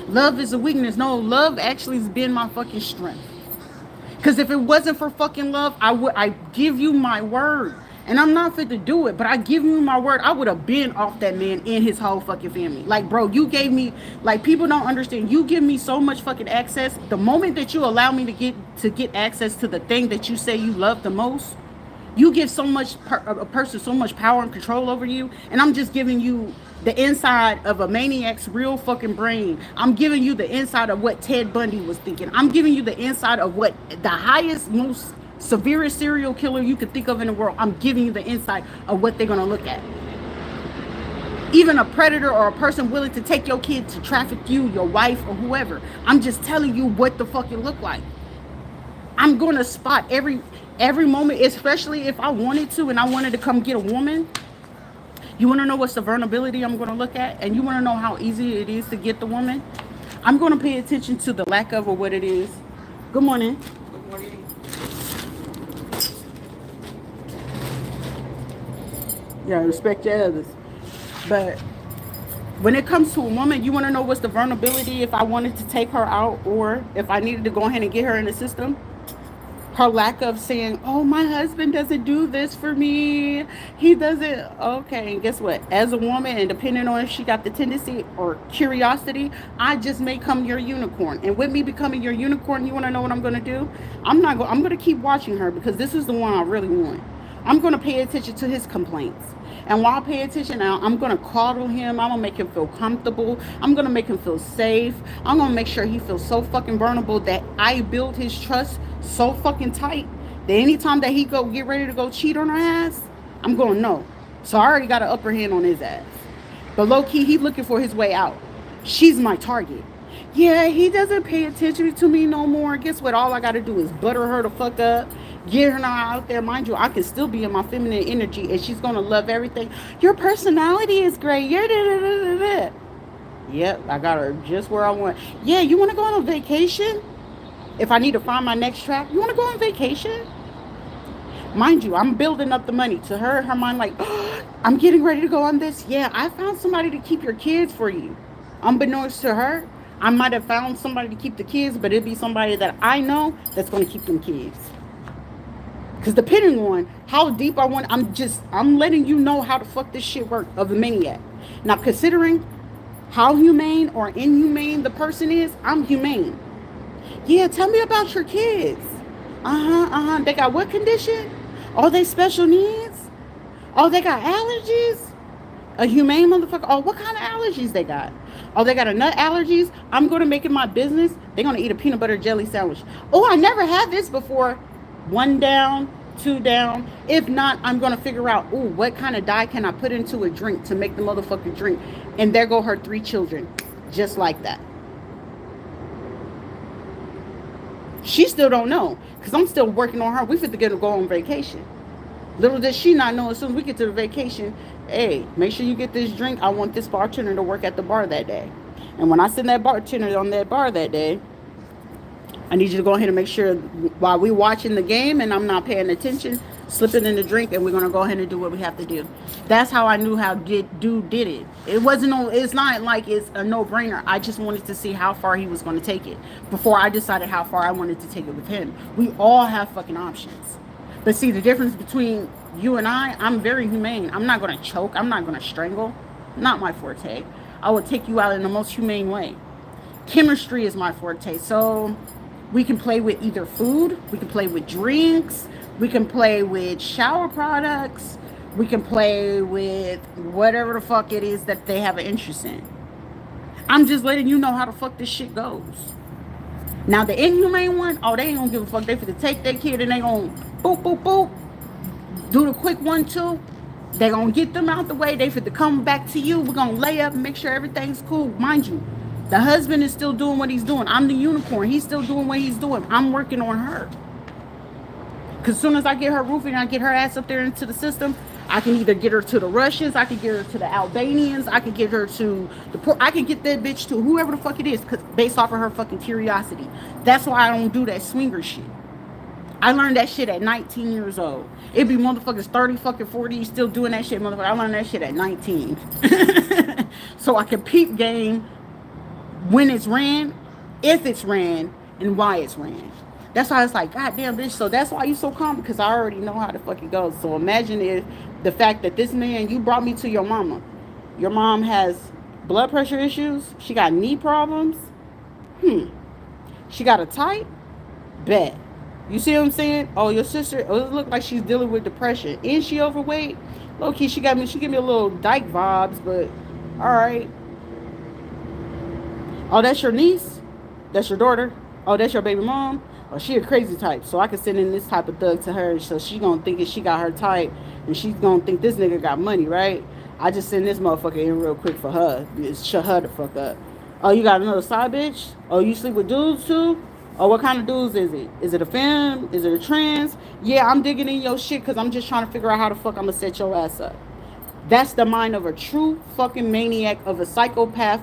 Love is a weakness. No, love actually has been my fucking strength. Because if it wasn't for fucking love, I give you my word. And I'm not fit to do it, but I give you my word. I would have been off that man and his whole fucking family. Like, bro, you gave me, like, people don't understand. You give me so much fucking access. The moment that you allow me to get access to the thing that you say you love the most, you give so much a person so much power and control over you. And I'm just giving you the inside of a maniac's real fucking brain. I'm giving you the inside of what Ted Bundy was thinking. I'm giving you the inside of what the highest, most severest serial killer you could think of in the world. I'm giving you the insight of what they're going to look at. Even a predator or a person willing to take your kid to traffic you, your wife, or whoever. I'm just telling you what the fuck it look like. I'm going to spot every moment, especially if I wanted to and I wanted to come get a woman. You want to know what's the vulnerability I'm going to look at? And you want to know how easy it is to get the woman? I'm going to pay attention to the lack of or what it is. Good morning. Good morning. Yeah, respect your others. But when it comes to a woman, you want to know what's the vulnerability if I wanted to take her out or if I needed to go ahead and get her in the system? Her lack of saying, oh, my husband doesn't do this for me. He doesn't. Okay, and guess what? As a woman, and depending on if she got the tendency or curiosity, I just may come your unicorn. And with me becoming your unicorn, you want to know what I'm going to do? I'm going to keep watching her because this is the one I really want. I'm going to pay attention to his complaints. And while I pay attention now, I'm going to coddle him. I'm going to make him feel comfortable. I'm going to make him feel safe. I'm going to make sure he feels so fucking vulnerable that I build his trust so fucking tight that anytime that he get ready to go cheat on her ass, I'm going no. So I already got an upper hand on his ass. But low key, he's looking for his way out. She's my target. Yeah, he doesn't pay attention to me no more. Guess what? All I got to do is butter her the fuck up. Get her out there. Mind you, I can still be in my feminine energy and she's going to love everything. Your personality is great. You're da-da-da-da-da. Yep, I got her just where I want. Yeah, you want to go on a vacation? If I need to find my next track, you want to go on vacation? Mind you, I'm building up the money. To her mind like, oh, I'm getting ready to go on this. Yeah, I found somebody to keep your kids for you. Unbeknownst to her, I might have found somebody to keep the kids, but it'd be somebody that I know that's going to keep them kids. Because depending on how deep I want, I'm letting you know how the fuck this shit work of a maniac. Now, considering how humane or inhumane the person is, I'm humane. Yeah, tell me about your kids. They got what condition? Oh, they special needs? Oh, they got allergies? A humane motherfucker. Oh, what kind of allergies they got? Oh, they got a nut allergies. I'm going to make it my business. They're going to eat a peanut butter jelly sandwich. Oh, I never had this before. One down, two down. If not, I'm going to figure out, ooh, what kind of dye can I put into a drink to make the motherfucker drink? And there go her 3 children. Just like that. She still don't know. Because I'm still working on her. We fit to get her to go on vacation. Little does she not know, as soon as we get to the vacation, hey, make sure you get this drink. I want this bartender to work at the bar that day. And when I send that bartender on that bar that day, I need you to go ahead and make sure while we watching the game and I'm not paying attention, slip it in the drink, and we're going to go ahead and do what we have to do. That's how I knew how dude did it. It's not like it's a no-brainer. I just wanted to see how far he was going to take it before I decided how far I wanted to take it with him. We all have fucking options. But see, the difference between you and I'm very humane. I'm not going to choke. I'm not going to strangle. Not my forte. I will take you out in the most humane way. Chemistry is my forte. So we can play with either food. We can play with drinks. We can play with shower products. We can play with whatever the fuck it is that they have an interest in. I'm just letting you know how the fuck this shit goes. Now the inhumane one, oh, they ain't gonna give a fuck. They finna take their kid and they gonna boop, boop, boop. Do the quick 1-2. They gonna get them out the way. They finna come back to you. We're gonna lay up and make sure everything's cool. Mind you, the husband is still doing what he's doing. I'm the unicorn. He's still doing what he's doing. I'm working on her. Because as soon as I get her roofing and I get her ass up there into the system, I can either get her to the Russians, I can get her to the Albanians, I can get her to the I can get that bitch to whoever the fuck it is, cause based off of her fucking curiosity. That's why I don't do that swinger shit. I learned that shit at 19 years old. It be motherfuckers 30 fucking 40 still doing that shit, motherfucker. I learned that shit at 19. So I can peep game when it's ran, if it's ran, and why it's ran. That's why it's like, God damn, bitch. So that's why you so calm, because I already know how the fuck it goes. So imagine if the fact that this man, you brought me to your mama. Your mom has blood pressure issues. She got knee problems. She got a type. Bet. You see what I'm saying? Oh, your sister, oh, it look like she's dealing with depression. Is she overweight? Low key, she give me a little dyke vibes, but all right. Oh, that's your niece? That's your daughter? Oh, that's your baby mom? Oh, she a crazy type. So I can send in this type of thug to her. So she gonna think that she got her type, and she's gonna think this nigga got money, right? I just send this motherfucker in real quick for her. Shut her the fuck up. Oh, you got another side bitch? Oh, you sleep with dudes too? Oh, what kind of dudes is it? Is it a femme? Is it a trans? Yeah, I'm digging in your shit because I'm just trying to figure out how the fuck I'm gonna set your ass up. That's the mind of a true fucking maniac, of a psychopath,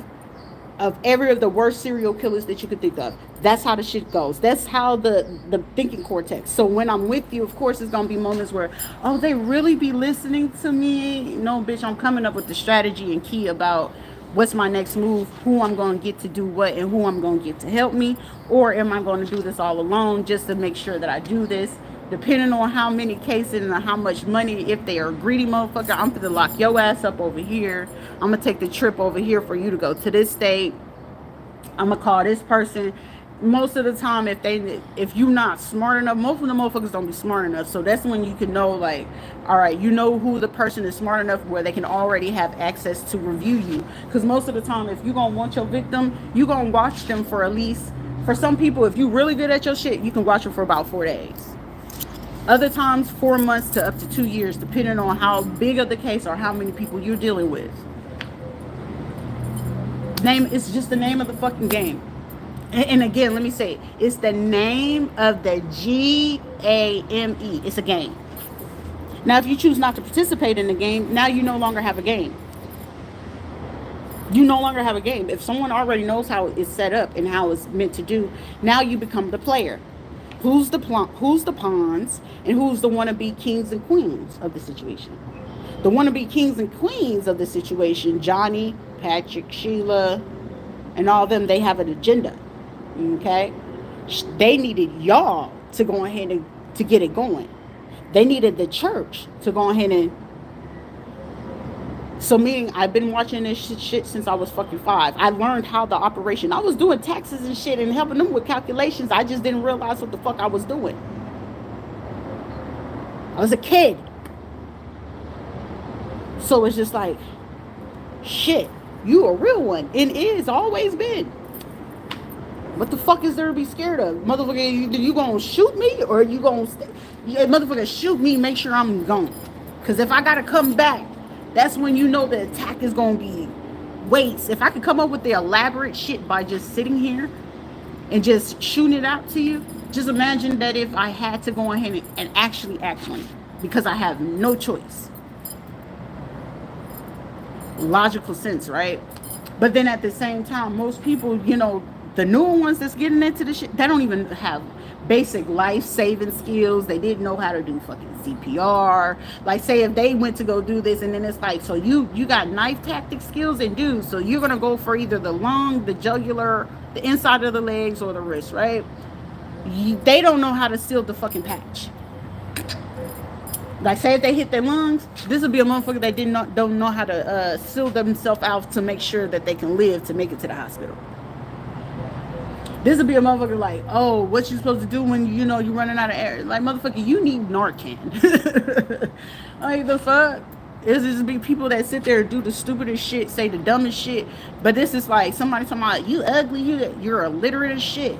of every of the worst serial killers that you could think of. That's how the shit goes. That's how the thinking cortex. So when I'm with you, of course, it's gonna be moments where, oh, they really be listening to me. No, bitch, I'm coming up with the strategy and key about what's my next move, who I'm going to get to do what, and who I'm going to get to help me, or am I going to do this all alone just to make sure that I do this, depending on how many cases and how much money. If they are greedy motherfucker, I'm going to lock your ass up over here. I'm going to take the trip over here for you to go to this state. I'm going to call this person. Most of the time, if you're not smart enough, most of the motherfuckers don't be smart enough. So that's when you can know, like, all right, you know who the person is smart enough where they can already have access to review you. Because most of the time, if you're going to want your victim, you're going to watch them for at least, for some people, if you're really good at your shit, you can watch them for about 4 days. Other times, 4 months to up to 2 years, depending on how big of the case or how many people you're dealing with. It's just the name of the fucking game. And again, let me say, it's the name of the GAME. It's a game. Now, if you choose not to participate in the game, now you no longer have a game. You no longer have a game. If someone already knows how it's set up and how it's meant to do, now you become the player. Who's the pawns, and who's the wannabe kings and queens of the situation? The wannabe kings and queens of the situation, Johnny, Patrick, Sheila, and all of them, they have an agenda. Okay, they needed y'all to go ahead and to get it going. They needed the church to go ahead and. So meaning, I've been watching this shit since I was fucking 5. I learned how the operation. I was doing taxes and shit and helping them with calculations. I just didn't realize what the fuck I was doing. I was a kid. So it's just like, Shit, you a real one. It is always been. What the fuck is there to be scared of? Motherfucker, you gonna shoot me or you gonna yeah, motherfucker shoot me, make sure I'm gone. Cause if I gotta come back, that's when you know the attack is gonna be waste. If I could come up with the elaborate shit by just sitting here and just shooting it out to you, just imagine that if I had to go ahead and actually act on it. Because I have no choice. Logical sense, right? But then at the same time, most people, you know, the newer ones that's getting into this shit, they don't even have basic life-saving skills. They didn't know how to do fucking CPR. Like, say if they went to go do this, and then it's like, so you got knife tactic skills, and dude, so you're gonna go for either the lung, the jugular, the inside of the legs, or the wrist, right? They don't know how to seal the fucking patch. Like, say if they hit their lungs, this would be a motherfucker that don't know how to seal themselves out to make sure that they can live to make it to the hospital. This would be a motherfucker like, oh, what you supposed to do when you know you're running out of air? Like, motherfucker, you need Narcan. Like, the fuck? It's just be people that sit there and do the stupidest shit, say the dumbest shit. But this is like somebody talking about, you ugly, you're illiterate as shit.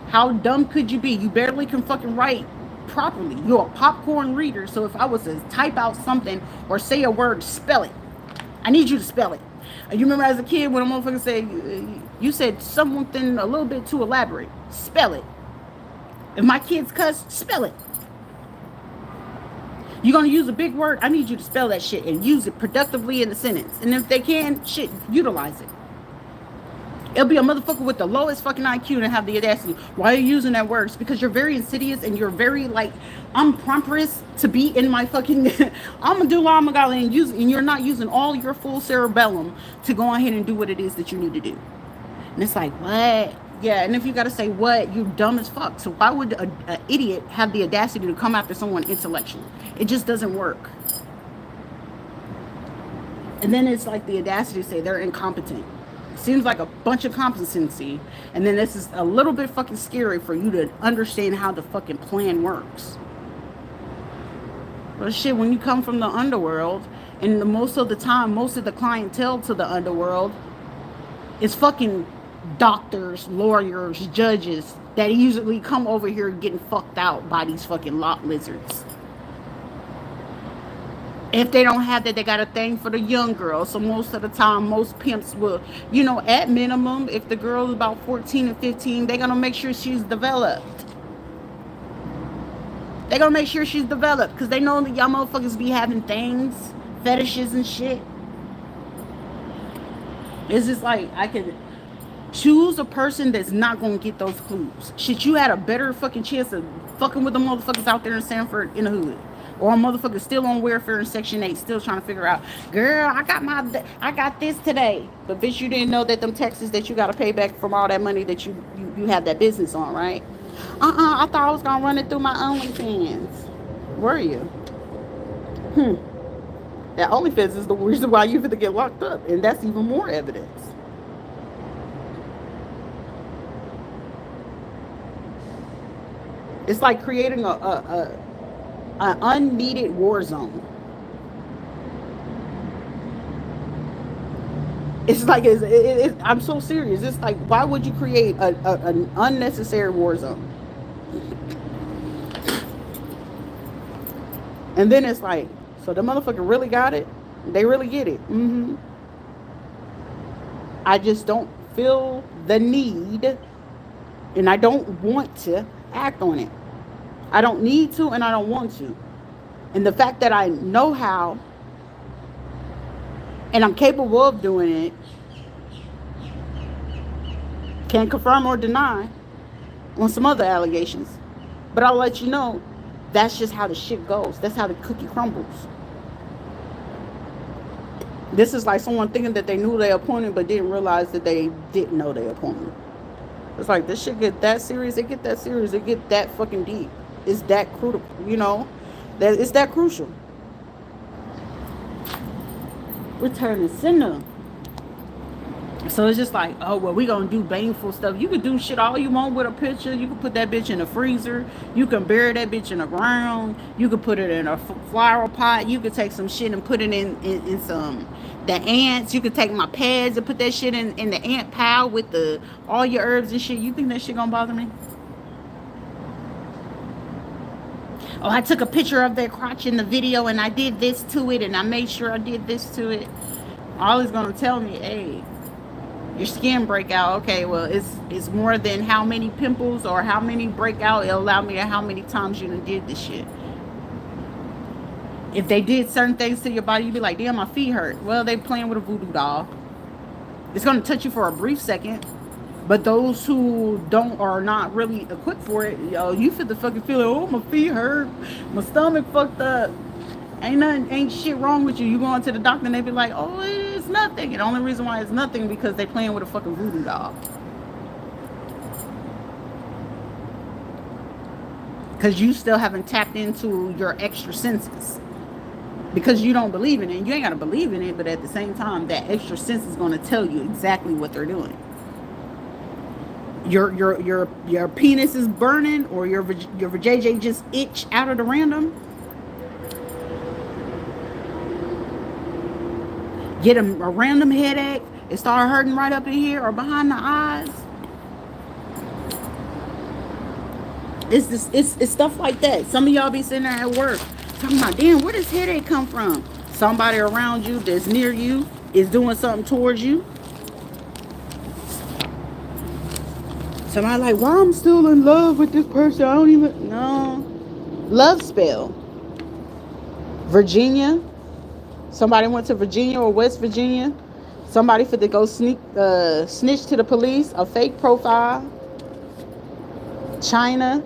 How dumb could you be? You barely can fucking write properly. You're a popcorn reader. So if I was to type out something or say a word, spell it. I need you to spell it. You remember as a kid when a motherfucker said, you said something a little bit too elaborate. Spell it. If my kids cuss, spell it. You're going to use a big word, I need you to spell that shit and use it productively in the sentence. And if they can, shit, utilize it. It'll be a motherfucker with the lowest fucking IQ and have the audacity. Why are you using that word? It's because you're very insidious and you're very, like, unpromperous to be in my fucking Amadullah Magali, and you're not using all your full cerebellum to go ahead and do what it is that you need to do. And it's like, what? Yeah, and if you gotta say what, you dumb as fuck. So why would an idiot have the audacity to come after someone intellectual? It just doesn't work. And then it's like the audacity to say they're incompetent. Seems like a bunch of competency, and then this is a little bit fucking scary for you to understand how the fucking plan works. But shit, when you come from the underworld, and most of the time, most of the clientele to the underworld is fucking doctors, lawyers, judges that usually come over here getting fucked out by these fucking lot lizards. If they don't have that, they got a thing for the young girls. So most of the time, most pimps will, you know, at minimum, if the girl is about 14 and 15, they're going to make sure she's developed. They're going to make sure she's developed because they know that y'all motherfuckers be having things, fetishes and shit. It's just like, I could choose a person that's not going to get those clues. Shit, you had a better fucking chance of fucking with the motherfuckers out there in Sanford in the hood. Or a motherfucker still on welfare in Section 8, still trying to figure out, girl, I got this today. But bitch, you didn't know that them taxes that you got to pay back from all that money that you have that business on, right? I thought I was going to run it through my OnlyFans. Were you? That OnlyFans is the reason why you're going to get locked up. And that's even more evidence. It's like creating an unneeded war zone. It's like, I'm so serious. It's like, why would you create an unnecessary war zone? And then it's like, so the motherfucker really got it? They really get it. I just don't feel the need, and I don't want to act on it. I don't need to, and I don't want to. And the fact that I know how, and I'm capable of doing it, can't confirm or deny on some other allegations. But I'll let you know, that's just how the shit goes. That's how the cookie crumbles. This is like someone thinking that they knew their opponent, but didn't realize that they didn't know their opponent. It's like, this shit get that serious, it get that serious, it get that fucking deep. It's that crucial, you know, that it's that crucial. Returning sinner. So it's just like, oh, well, we gonna do baneful stuff. You can do shit all you want with a picture. You can put that bitch in a freezer. You can bury that bitch in the ground. You can put it in a flower pot. You can take some shit and put it in some The ants, you could take my pads and put that shit in the ant pile with the all your herbs and shit. You think that shit gonna bother me? Oh, I took a picture of their crotch in the video and I did this to it and I made sure I did this to it. All is gonna tell me, hey, your skin breakout. Okay, well, it's more than how many pimples or how many breakout. It'll allow me to how many times you done did this shit. If they did certain things to your body, you'd be like, damn, my feet hurt. Well, they playing with a voodoo doll. It's gonna touch you for a brief second. But those who don't are not really equipped for it, yo, you feel the fucking feeling, oh, my feet hurt, my stomach fucked up. Ain't shit wrong with you. You going to the doctor and they be like, oh, it's nothing. And the only reason why it's nothing because they playing with a fucking voodoo doll. Because you still haven't tapped into your extra senses. Because you don't believe in it. You ain't got to believe in it, but at the same time, that extra sense is going to tell you exactly what they're doing. Your penis is burning, or your vajayjay just itch out of the random. Get a random headache. It start hurting right up in here or behind the eyes. It's stuff like that. Some of y'all be sitting there at work talking about, damn, where does headache come from? Somebody around you that's near you is doing something towards you. Somebody like, why I'm still in love with this person? I don't even know. Love spell. Virginia. Somebody went to Virginia or West Virginia. Somebody for to go snitch to the police. A fake profile. China.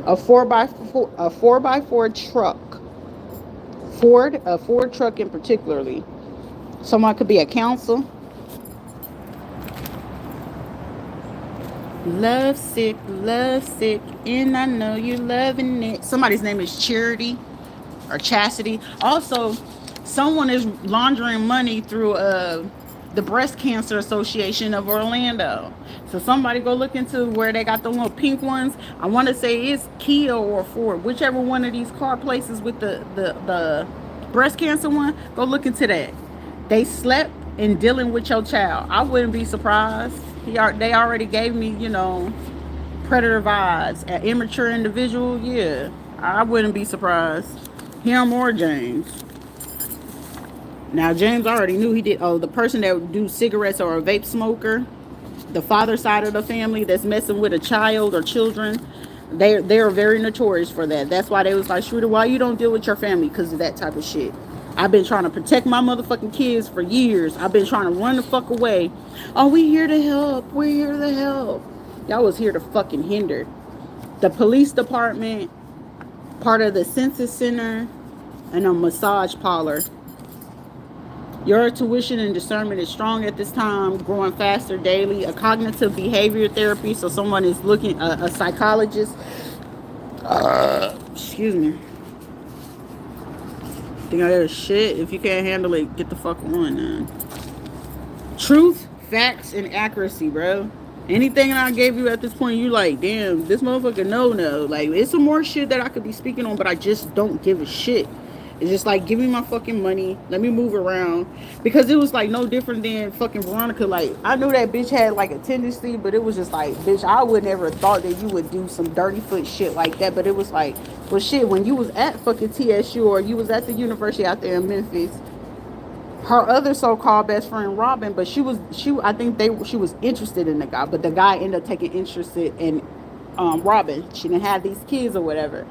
A 4x4 truck. A Ford truck in particularly. Someone could be a council. Love sick, and I know you're loving it. Somebody's name is Charity or Chastity. Also, someone is laundering money through the Breast Cancer Association of Orlando. So somebody go look into where they got the little pink ones. I want to say it's Kia or Ford, whichever one of these car places with the breast cancer one. Go look into that. They slept in dealing with your child. I wouldn't be surprised. They already gave me, predator vibes. An immature individual, yeah. I wouldn't be surprised. Him or James. Now, James already knew he did. Oh, the person that would do cigarettes or a vape smoker, the father side of the family that's messing with a child or children, they're very notorious for that. That's why they was like, Shrita, why you don't deal with your family? Because of that type of shit. I've been trying to protect my motherfucking kids for years. I've been trying to run the fuck away. Oh, we here to help. We're here to help. Y'all was here to fucking hinder. The police department, part of the census center, and a massage parlor. Your tuition and discernment is strong at this time, growing faster daily. A cognitive behavior therapy, so someone is looking, a psychologist. Excuse me. Think I hear shit. If you can't handle it, get the fuck on, man. Truth, facts, and accuracy, bro. Anything that I gave you at this point, you like, damn, this motherfucker no. Like, it's some more shit that I could be speaking on, but I just don't give a shit. It's just like, give me my fucking money. Let me move around. Because it was like no different than fucking Veronica. Like, I knew that bitch had like a tendency, but it was just like, bitch, I would never thought that you would do some dirty foot shit like that. But it was like, well, shit, when you was at fucking TSU or you was at the university out there in Memphis, her other so-called best friend Robin, but she was interested in the guy, but the guy ended up taking interest in Robin. She didn't have these kids or whatever.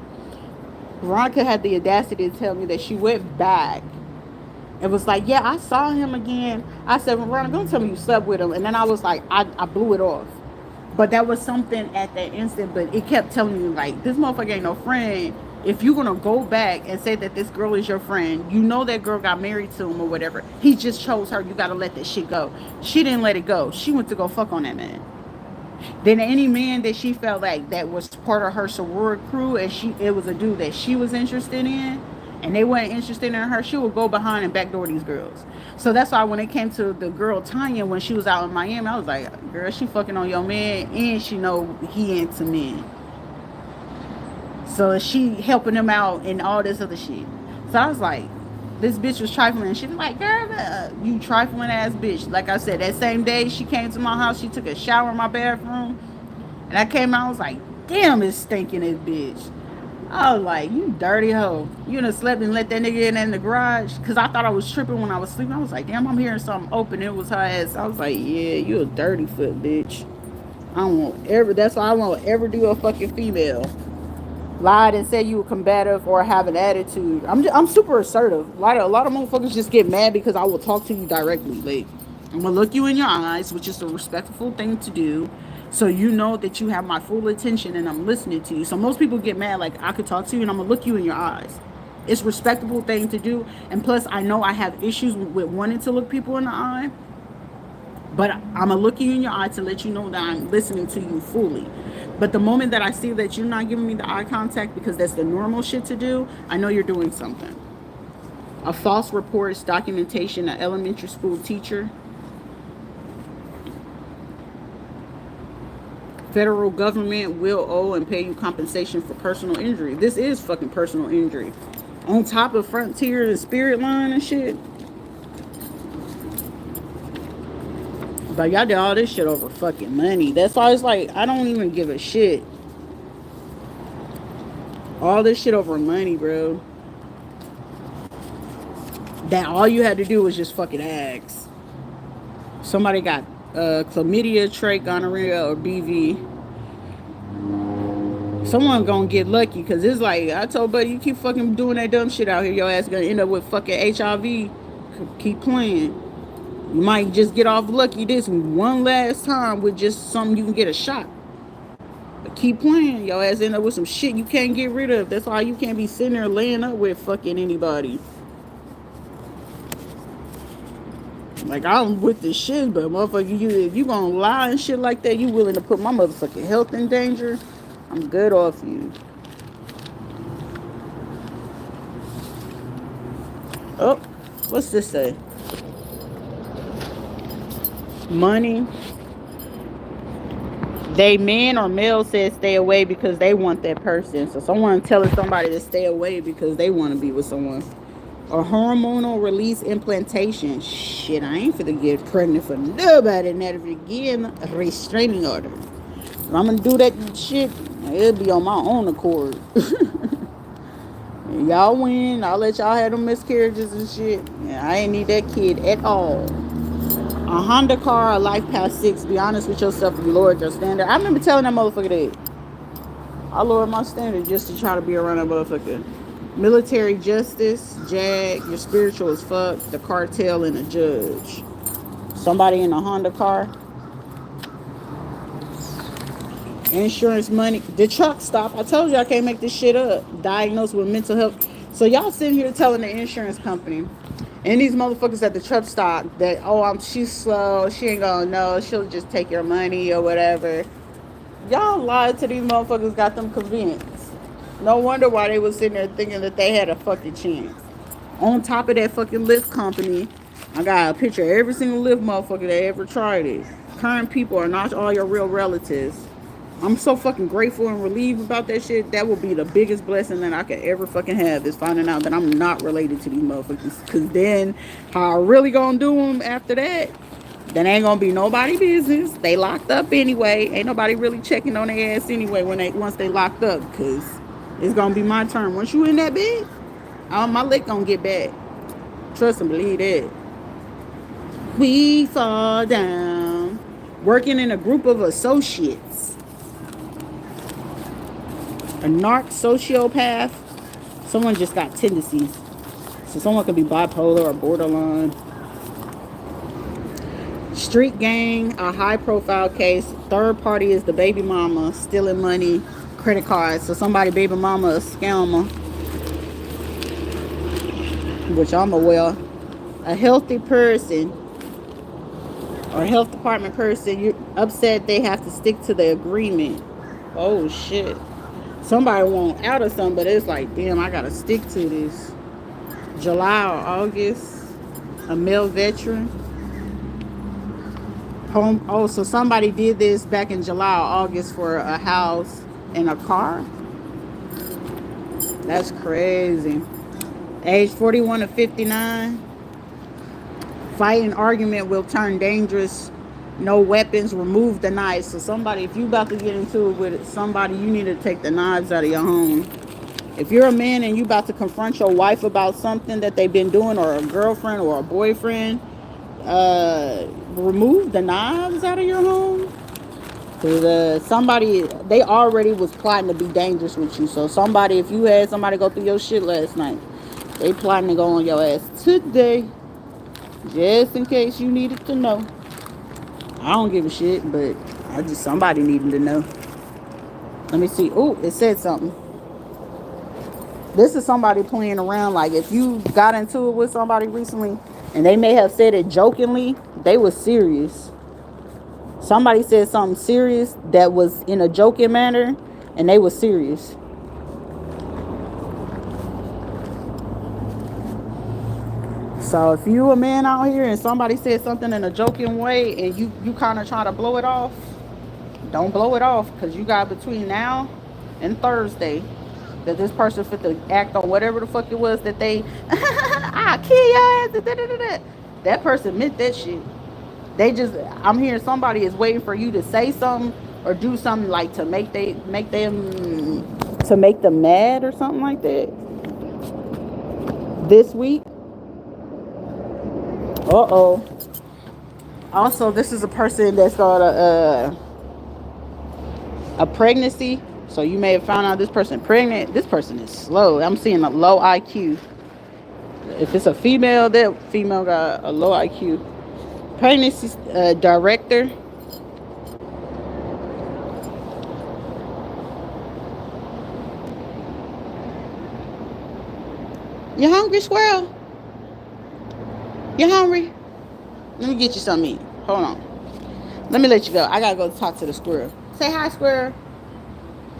Veronica had the audacity to tell me that she went back and was like, yeah, I saw him again. I said, Veronica, don't tell me you slept with him. And then I was like, I blew it off. But that was something at that instant, but it kept telling me, like, this motherfucker ain't no friend. If you're going to go back and say that this girl is your friend, you know that girl got married to him or whatever. He just chose her. You got to let that shit go. She didn't let it go. She went to go fuck on that man. Then any man that she felt like that was part of her sorority crew, and it was a dude that she was interested in, and they weren't interested in her, she would go behind and backdoor these girls. So that's why when it came to the girl Tanya, when she was out in Miami, I was like, girl, she fucking on your man, and she know he into men. So she helping him out and all this other shit. So I was like, This bitch was trifling. She was like, girl, you trifling ass bitch. Like I said, that same day she came to my house, she took a shower in my bathroom. And I came out, I was like, damn, it's stinking this bitch. I was like, you dirty hoe. You done slept and let that nigga in the garage? Because I thought I was tripping when I was sleeping. I was like, damn, I'm hearing something open. It was her ass. I was like, yeah, you a dirty foot, bitch. I don't want ever, that's why I won't ever do a fucking female. Lied and said you were combative or have an attitude. I'm super assertive. A lot of motherfuckers just get mad because I will talk to you directly. Like, I'm gonna look you in your eyes, which is a respectful thing to do. So you know that you have my full attention and I'm listening to you. So most people get mad, like I could talk to you and I'm gonna look you in your eyes. It's a respectable thing to do. And plus I know I have issues with wanting to look people in the eye. But I'm gonna look you in your eye to let you know that I'm listening to you fully. But the moment that I see that you're not giving me the eye contact because that's the normal shit to do, I know you're doing something. A false reports documentation, an elementary school teacher. Federal government will owe and pay you compensation for personal injury. This is fucking personal injury. On top of Frontier and Spirit Line and shit. But y'all did all this shit over fucking money. That's why it's like, I don't even give a shit. All this shit over money, bro. That all you had to do was just fucking ask. Somebody got chlamydia, trach, gonorrhea, or BV. Someone gonna get lucky because it's like, I told buddy, you keep fucking doing that dumb shit out here, your ass gonna end up with fucking HIV. Keep playing. You might just get off lucky this one last time with just something you can get a shot. But keep playing. Your ass end up with some shit you can't get rid of. That's why you can't be sitting there laying up with fucking anybody. Like, I'm with this shit, but motherfucker, if you gonna lie and shit like that, you willing to put my motherfucking health in danger, I'm good off you. Oh, what's this say? Money. They man or male said stay away because they want that person. So someone telling somebody to stay away because they want to be with someone. Or hormonal release implantation. Shit, I ain't finna get pregnant for nobody. Not if you get a restraining order. If I'm gonna do that shit, it'll be on my own accord. Y'all win. I'll let y'all have them miscarriages and shit. Yeah, I ain't need that kid at all. A Honda car, a life past 6. Be honest with yourself and lower your standard. I remember telling that motherfucker that. I lowered my standard just to try to be around that motherfucker. Military justice, JAG, you're spiritual as fuck, the cartel, and a judge. Somebody in a Honda car. Insurance money. The truck stop. I told you I can't make this shit up. Diagnosed with mental health. So y'all sitting here telling the insurance company and these motherfuckers at the truck stop that, oh, she's slow, she ain't gonna know, she'll just take your money or whatever. Y'all lied to these motherfuckers, got them convinced. No wonder why they was sitting there thinking that they had a fucking chance. On top of that fucking Lyft company, I got a picture of every single Lyft motherfucker that ever tried it. Current people are not all your real relatives. I'm so fucking grateful and relieved about that shit. That will be the biggest blessing that I could ever fucking have, is finding out that I'm not related to these motherfuckers. Because then, how I really gonna do them after that? Then ain't gonna be nobody business. They locked up anyway. Ain't nobody really checking on their ass anyway once they locked up. Because it's gonna be my turn. Once you in that bed, my lick gonna get back. Trust and believe that. We fall down. Working in a group of associates. A narc sociopath. Someone just got tendencies. So someone could be bipolar or borderline. Street gang, a high profile case. Third party is the baby mama stealing money, credit cards. So somebody baby mama a scammer, which I'm aware. A healthy person or health department person, you're upset they have to stick to the agreement. Oh shit. Somebody want out of something, but it's like, damn, I gotta stick to this. July or August, a male veteran. Home. Oh, so somebody did this back in July or August for a house and a car. That's crazy. Age 41 to 59. Fight and argument will turn dangerous. No weapons. Remove the knives. So somebody, if you about to get into it with somebody, you need to take the knives out of your home. If you're a man and you about to confront your wife about something that they've been doing, or a girlfriend or a boyfriend, remove the knives out of your home. Because somebody, they already was plotting to be dangerous with you. So somebody, if you had somebody go through your shit last night, they plotting to go on your ass today. Just in case you needed to know. I don't give a shit, but I just, somebody needing to know. Let me see. Oh, it said something. This is somebody playing around. Like, if you got into it with somebody recently and they may have said it jokingly, they was serious. Somebody said something serious that was in a joking manner, and they was serious. So if you a man out here and somebody said something in a joking way and you kind of try to blow it off, don't blow it off, because you got between now and Thursday that this person fit to act on whatever the fuck it was that they I kill your ass. That person meant that shit. They just, I'm hearing somebody is waiting for you to say something or do something like to make them mad or something like that this week. Uh-oh. Also, this is a person that's got a pregnancy. So you may have found out this person pregnant. This person is slow. I'm seeing a low IQ. If it's a female, that female got a low IQ. Pregnancy director. You hungry, squirrel? You hungry? Let me get you something to eat. Hold on. Let me let you go. I gotta go talk to the squirrel. Say hi, squirrel.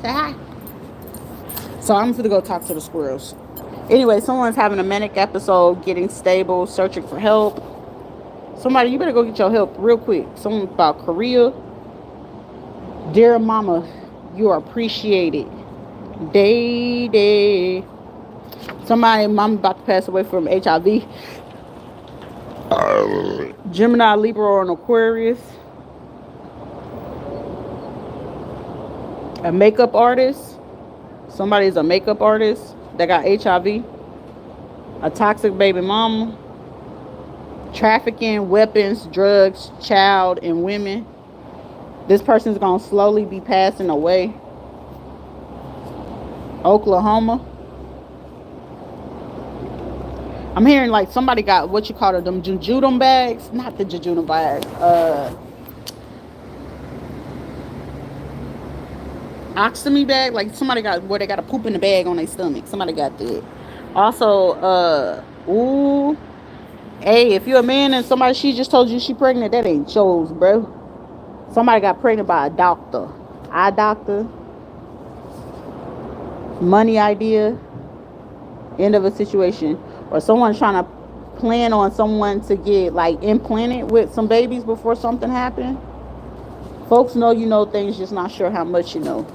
Say hi. So I'm gonna go talk to the squirrels. Anyway, someone's having a manic episode, getting stable, searching for help. Somebody, you better go get your help real quick. Someone about career. Dear mama, you are appreciated. Day. Somebody, mama about to pass away from HIV. Gemini, Libra, and Aquarius. A makeup artist. Somebody's a makeup artist that got HIV. A toxic baby mama. Trafficking, weapons, drugs, child, and women. This person's going to slowly be passing away. Oklahoma. I'm hearing like somebody got what you call them jujudum bags. Not the jujudum bags. Oxtomy bag. Like somebody got where they got to poop in the bag on their stomach. Somebody got that. Also, ooh. Hey, if you're a man and somebody, she just told you she pregnant, that ain't chose, bro. Somebody got pregnant by a doctor. Eye doctor. Money idea. End of a situation. Or someone trying to plan on someone to get like implanted with some babies before something happened. Folks know you know things, just not sure how much you know.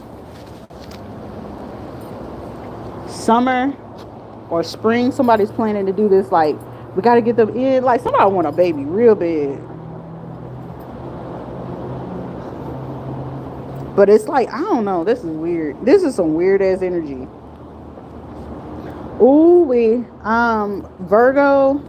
Summer or spring, somebody's planning to do this, like we got to get them in, like somebody want a baby real bad. But it's like, I don't know, this is weird. This is some weird ass energy. Ooh, Virgo.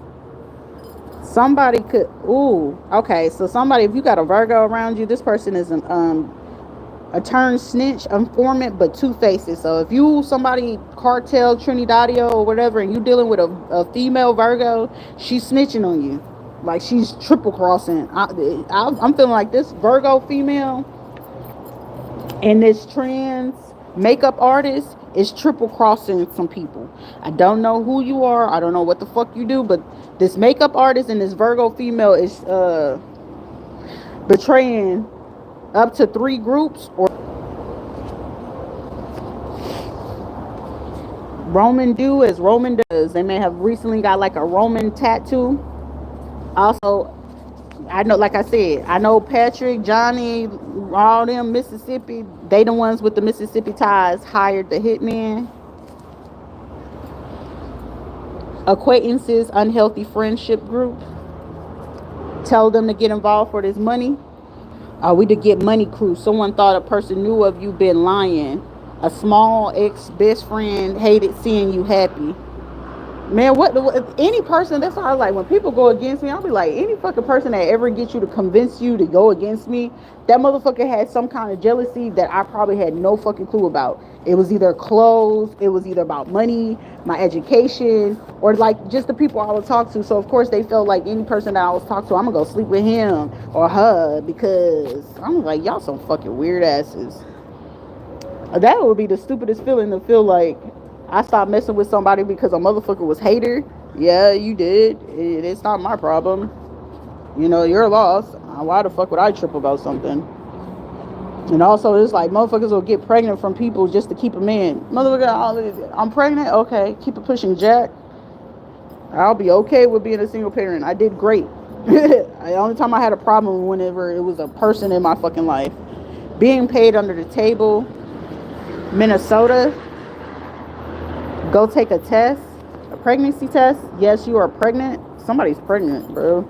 Somebody could, okay, so somebody, if you got a Virgo around you, this person is a turned snitch, informant, but two faces. So if you somebody cartel Trinidadio or whatever, and you dealing with a female Virgo, she's snitching on you, like she's triple crossing. I'm feeling like this Virgo female and this trans makeup artist is triple crossing some people. I don't know who you are. I don't know what the fuck you do, but this makeup artist and this Virgo female is betraying up to 3 groups. Or Roman do as Roman does. They may have recently got like a Roman tattoo. Also, I know, like I said, I know Patrick, Johnny, all them Mississippi, they the ones with the Mississippi ties hired the hitman. Acquaintances, unhealthy friendship group. Tell them to get involved for this money. We did get money crew. Someone thought a person knew of you been lying. A small ex best friend hated seeing you happy. Man, what any person, that's why I like when people go against me, I'll be like, any fucking person that ever gets you to convince you to go against me, that motherfucker had some kind of jealousy that I probably had no fucking clue about. It was either clothes, it was either about money, my education, or like just the people I would talk to. So of course they felt like any person that I was talking to, I'm gonna go sleep with him or her, because I'm like, y'all some fucking weird asses. That would be the stupidest feeling, to feel like I stopped messing with somebody because a motherfucker was hater. Yeah, you did. It's not my problem. You know, your loss. Why the fuck would I trip about something? And also, it's like motherfuckers will get pregnant from people just to keep them in. Motherfucker, I'm pregnant? Okay, keep it pushing, Jack. I'll be okay with being a single parent. I did great. The only time I had a problem whenever it was a person in my fucking life. Being paid under the table. Minnesota. Go take a test. A pregnancy test. Yes, you are pregnant. Somebody's pregnant, bro.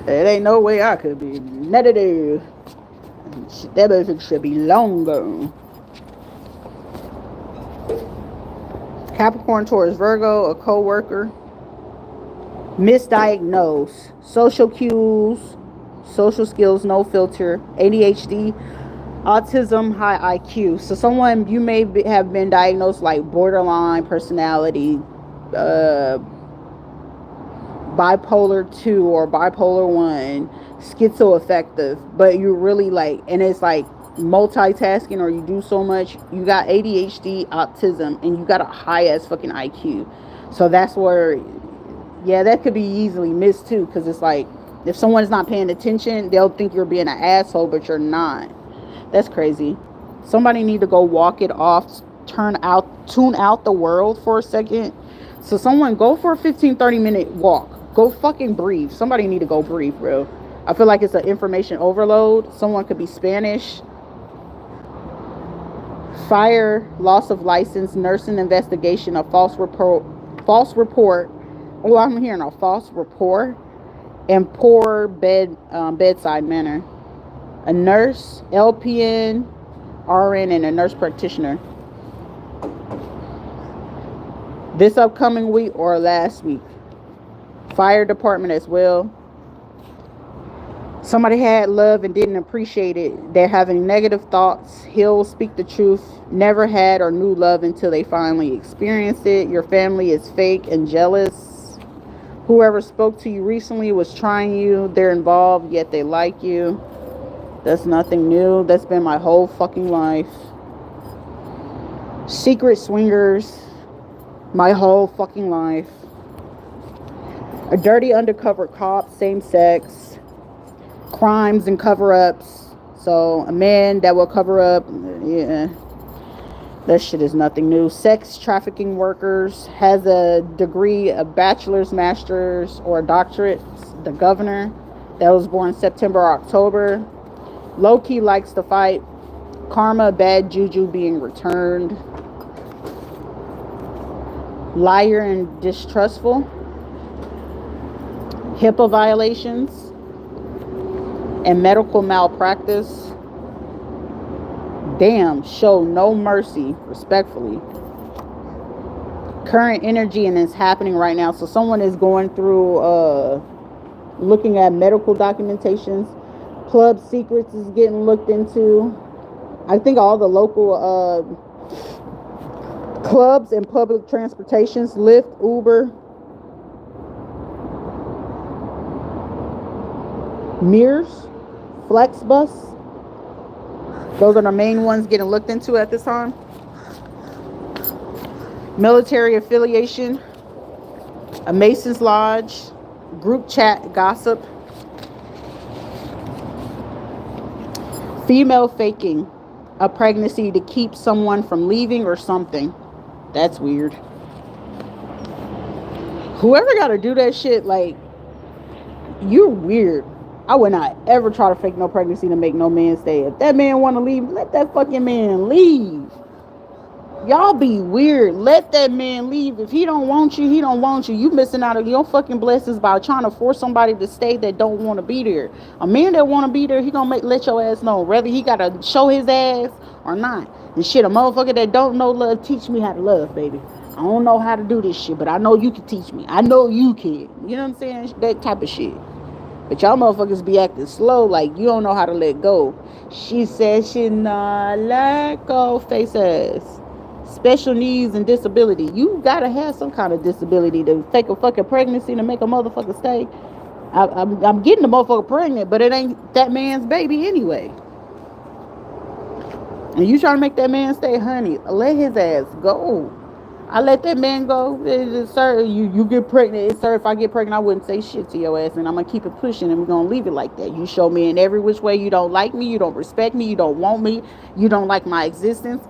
It ain't no way I could be. Negative. That motherfucker should be long gone. Capricorn, Taurus, Virgo, a co-worker. Misdiagnosed. Social cues, social skills, no filter. ADHD, autism, high IQ. So someone, you may have been diagnosed like borderline personality, bipolar 2 or bipolar 1, schizoaffective, but you really like, and it's like multitasking, or you do so much. You got ADHD, autism, and you got a high ass fucking IQ. So that's where, yeah, that could be easily missed too, because it's like, if someone's not paying attention, they'll think you're being an asshole, but you're not. That's crazy. Somebody need to go walk it off, tune out the world for a second. So someone go for a 15-30 minute walk. Go fucking breathe. Somebody need to go breathe, bro. I feel like it's an information overload. Someone could be Spanish. Fire, loss of license, nursing investigation, a false report. Oh, I'm hearing a false report. And poor bedside manner. A nurse, LPN, RN, and a nurse practitioner. This upcoming week or last week. Fire department as well. Somebody had love and didn't appreciate it. They're having negative thoughts. He'll speak the truth. Never had or knew love until they finally experienced it. Your family is fake and jealous. Whoever spoke to you recently was trying you. They're involved, yet they like you. That's nothing new. That's been my whole fucking life. Secret swingers. My whole fucking life. A dirty undercover cop, same sex. Crimes and cover-ups. So a man that will cover up, yeah, that shit is nothing new. Sex trafficking workers, has a degree, a bachelor's, master's, or a doctorate. The governor that was born September or October. Low-key likes to fight. Karma, bad juju being returned. Liar and distrustful. HIPAA violations. And medical malpractice. Damn, show no mercy, respectfully. Current energy, and it's happening right now. So someone is going through looking at medical documentations. Club secrets is getting looked into. I think all the local clubs and public transportations, Lyft, Uber, Mirrors, Flexbus. Those are the main ones getting looked into at this time. Military affiliation, a Mason's Lodge, group chat gossip, female faking a pregnancy to keep someone from leaving or something. That's weird. Whoever got to do that shit, like, you're weird. I would not ever try to fake no pregnancy to make no man stay. If that man want to leave, let that fucking man leave. Y'all be weird. Let that man leave. If he don't want you, he don't want you. You missing out on your fucking blessings by trying to force somebody to stay that don't want to be there. A man that want to be there, he gonna let your ass know whether he gotta show his ass or not. And shit, a motherfucker that don't know love, teach me how to love, baby. I don't know how to do this shit, but I know you can teach me. I know you can. You know what I'm saying? That type of shit. But y'all motherfuckers be acting slow like you don't know how to let go. She said she not let go, face ass. Special needs and disability. You gotta have some kind of disability to take a fucking pregnancy to make a motherfucker stay. I'm getting the motherfucker pregnant, but it ain't that man's baby anyway. And you trying to make that man stay, honey, let his ass go. I let that man go. Sir, you get pregnant. Sir, if I get pregnant, I wouldn't say shit to your ass. And I'm going to keep it pushing and we're going to leave it like that. You show me in every which way you don't like me. You don't respect me. You don't want me. You don't like my existence.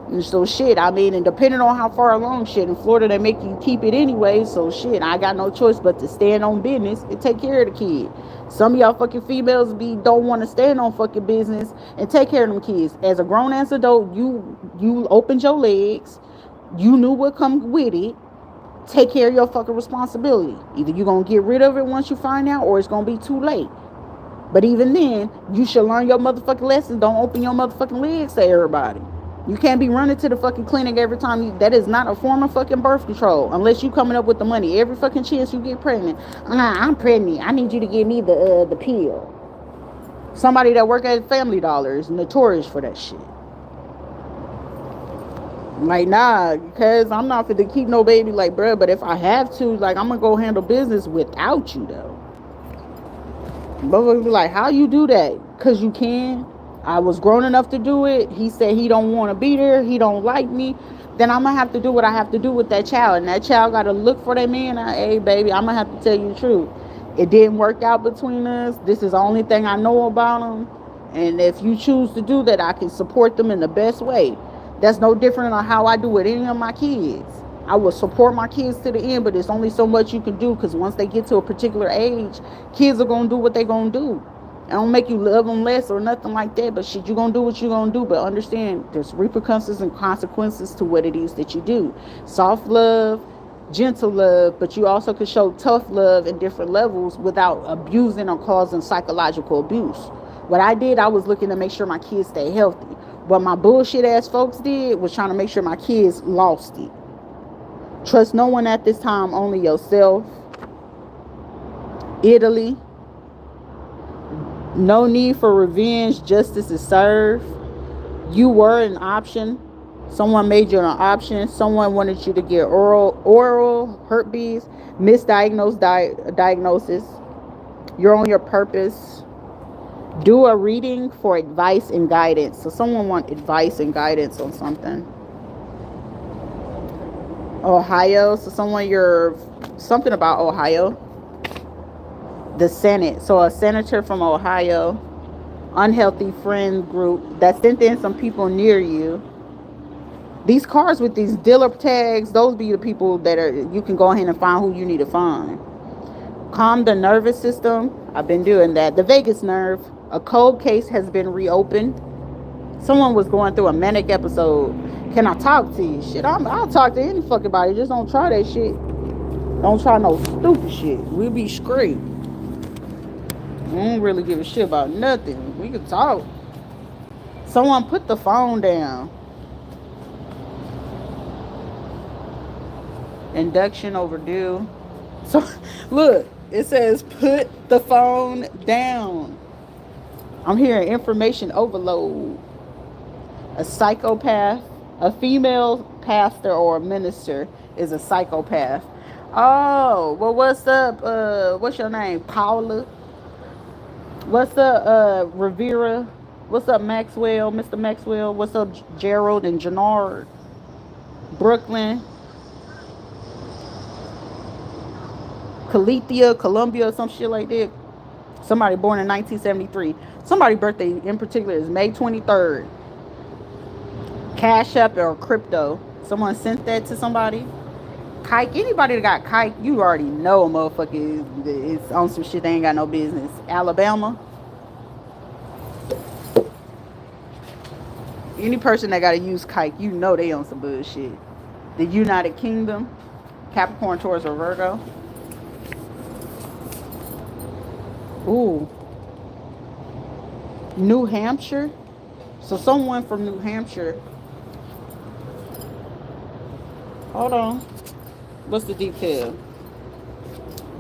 And so shit, I mean, and depending on how far along shit, in Florida, they make you keep it anyway. So shit, I got no choice but to stand on business and take care of the kid. Some of y'all fucking females don't want to stand on fucking business and take care of them kids. As a grown ass adult, you opened your legs. You knew what come with it. Take care of your fucking responsibility. Either you're going to get rid of it once you find out or it's going to be too late. But even then, you should learn your motherfucking lessons. Don't open your motherfucking legs to everybody. You can't be running to the fucking clinic every time. That is not a form of fucking birth control. Unless you coming up with the money. Every fucking chance you get pregnant. I'm pregnant. I need you to give me the pill. Somebody that work at Family Dollar is notorious for that shit. Like, nah, because I'm not fit to keep no baby, like, bruh. But if I have to, like, I'm gonna go handle business without you, though. But be like, how you do that? Because you can. I was grown enough to do it. He said he don't want to be there. He don't like me. Then I'm gonna have to do what I have to do with that child. And that child got to look for that man. Hey, baby, I'm gonna have to tell you the truth. It didn't work out between us. This is the only thing I know about him. And if you choose to do that, I can support them in the best way. That's no different than how I do with any of my kids. I will support my kids to the end, but there's only so much you can do because once they get to a particular age, kids are going to do what they're going to do. I don't make you love them less or nothing like that, but shit, you're going to do what you're going to do. But understand there's repercussions and consequences to what it is that you do. Soft love, gentle love, but you also can show tough love in different levels without abusing or causing psychological abuse. What I did, I was looking to make sure my kids stay healthy. What my bullshit ass folks did was trying to make sure my kids lost it. Trust no one at this time, only yourself. Italy. No need for revenge, justice is served. You were an option. Someone made you an option. Someone wanted you to get oral herpes, misdiagnosed diagnosis. You're on your purpose. Do a reading for advice and guidance. So someone want advice and guidance on something. Ohio. So something about Ohio. The Senate. So a senator from Ohio. Unhealthy friend group that sent in some people near you. These cards with these dealer tags, those be the people that you can go ahead and find who you need to find. Calm the nervous system. I've been doing that. The vagus nerve. A cold case has been reopened. Someone was going through a manic episode. Can I talk to you? Shit, I'll talk to any fucking body. Just don't try that shit. Don't try no stupid shit. We'll be straight. I don't really give a shit about nothing. We can talk. Someone put the phone down. Induction overdue. So, look. It says put the phone down. I'm hearing information overload. A psychopath, a female pastor or a minister is a psychopath. Oh, well, what's up? What's your name? Paula? What's up, Rivera? What's up, Maxwell? Mr. Maxwell? What's up, Gerald and Jannard? Brooklyn? Calethea, Columbia, some shit like that. Somebody born in 1973. Somebody's birthday in particular is May 23rd. Cash App or crypto. Someone sent that to somebody. Kike. Anybody that got Kike, you already know a motherfucker is on some shit they ain't got no business. Alabama. Any person that got to use kike, you know they on some bullshit. The United Kingdom, Capricorn, Taurus, or Virgo. Ooh, New Hampshire. So someone from New Hampshire. Hold on. What's the detail?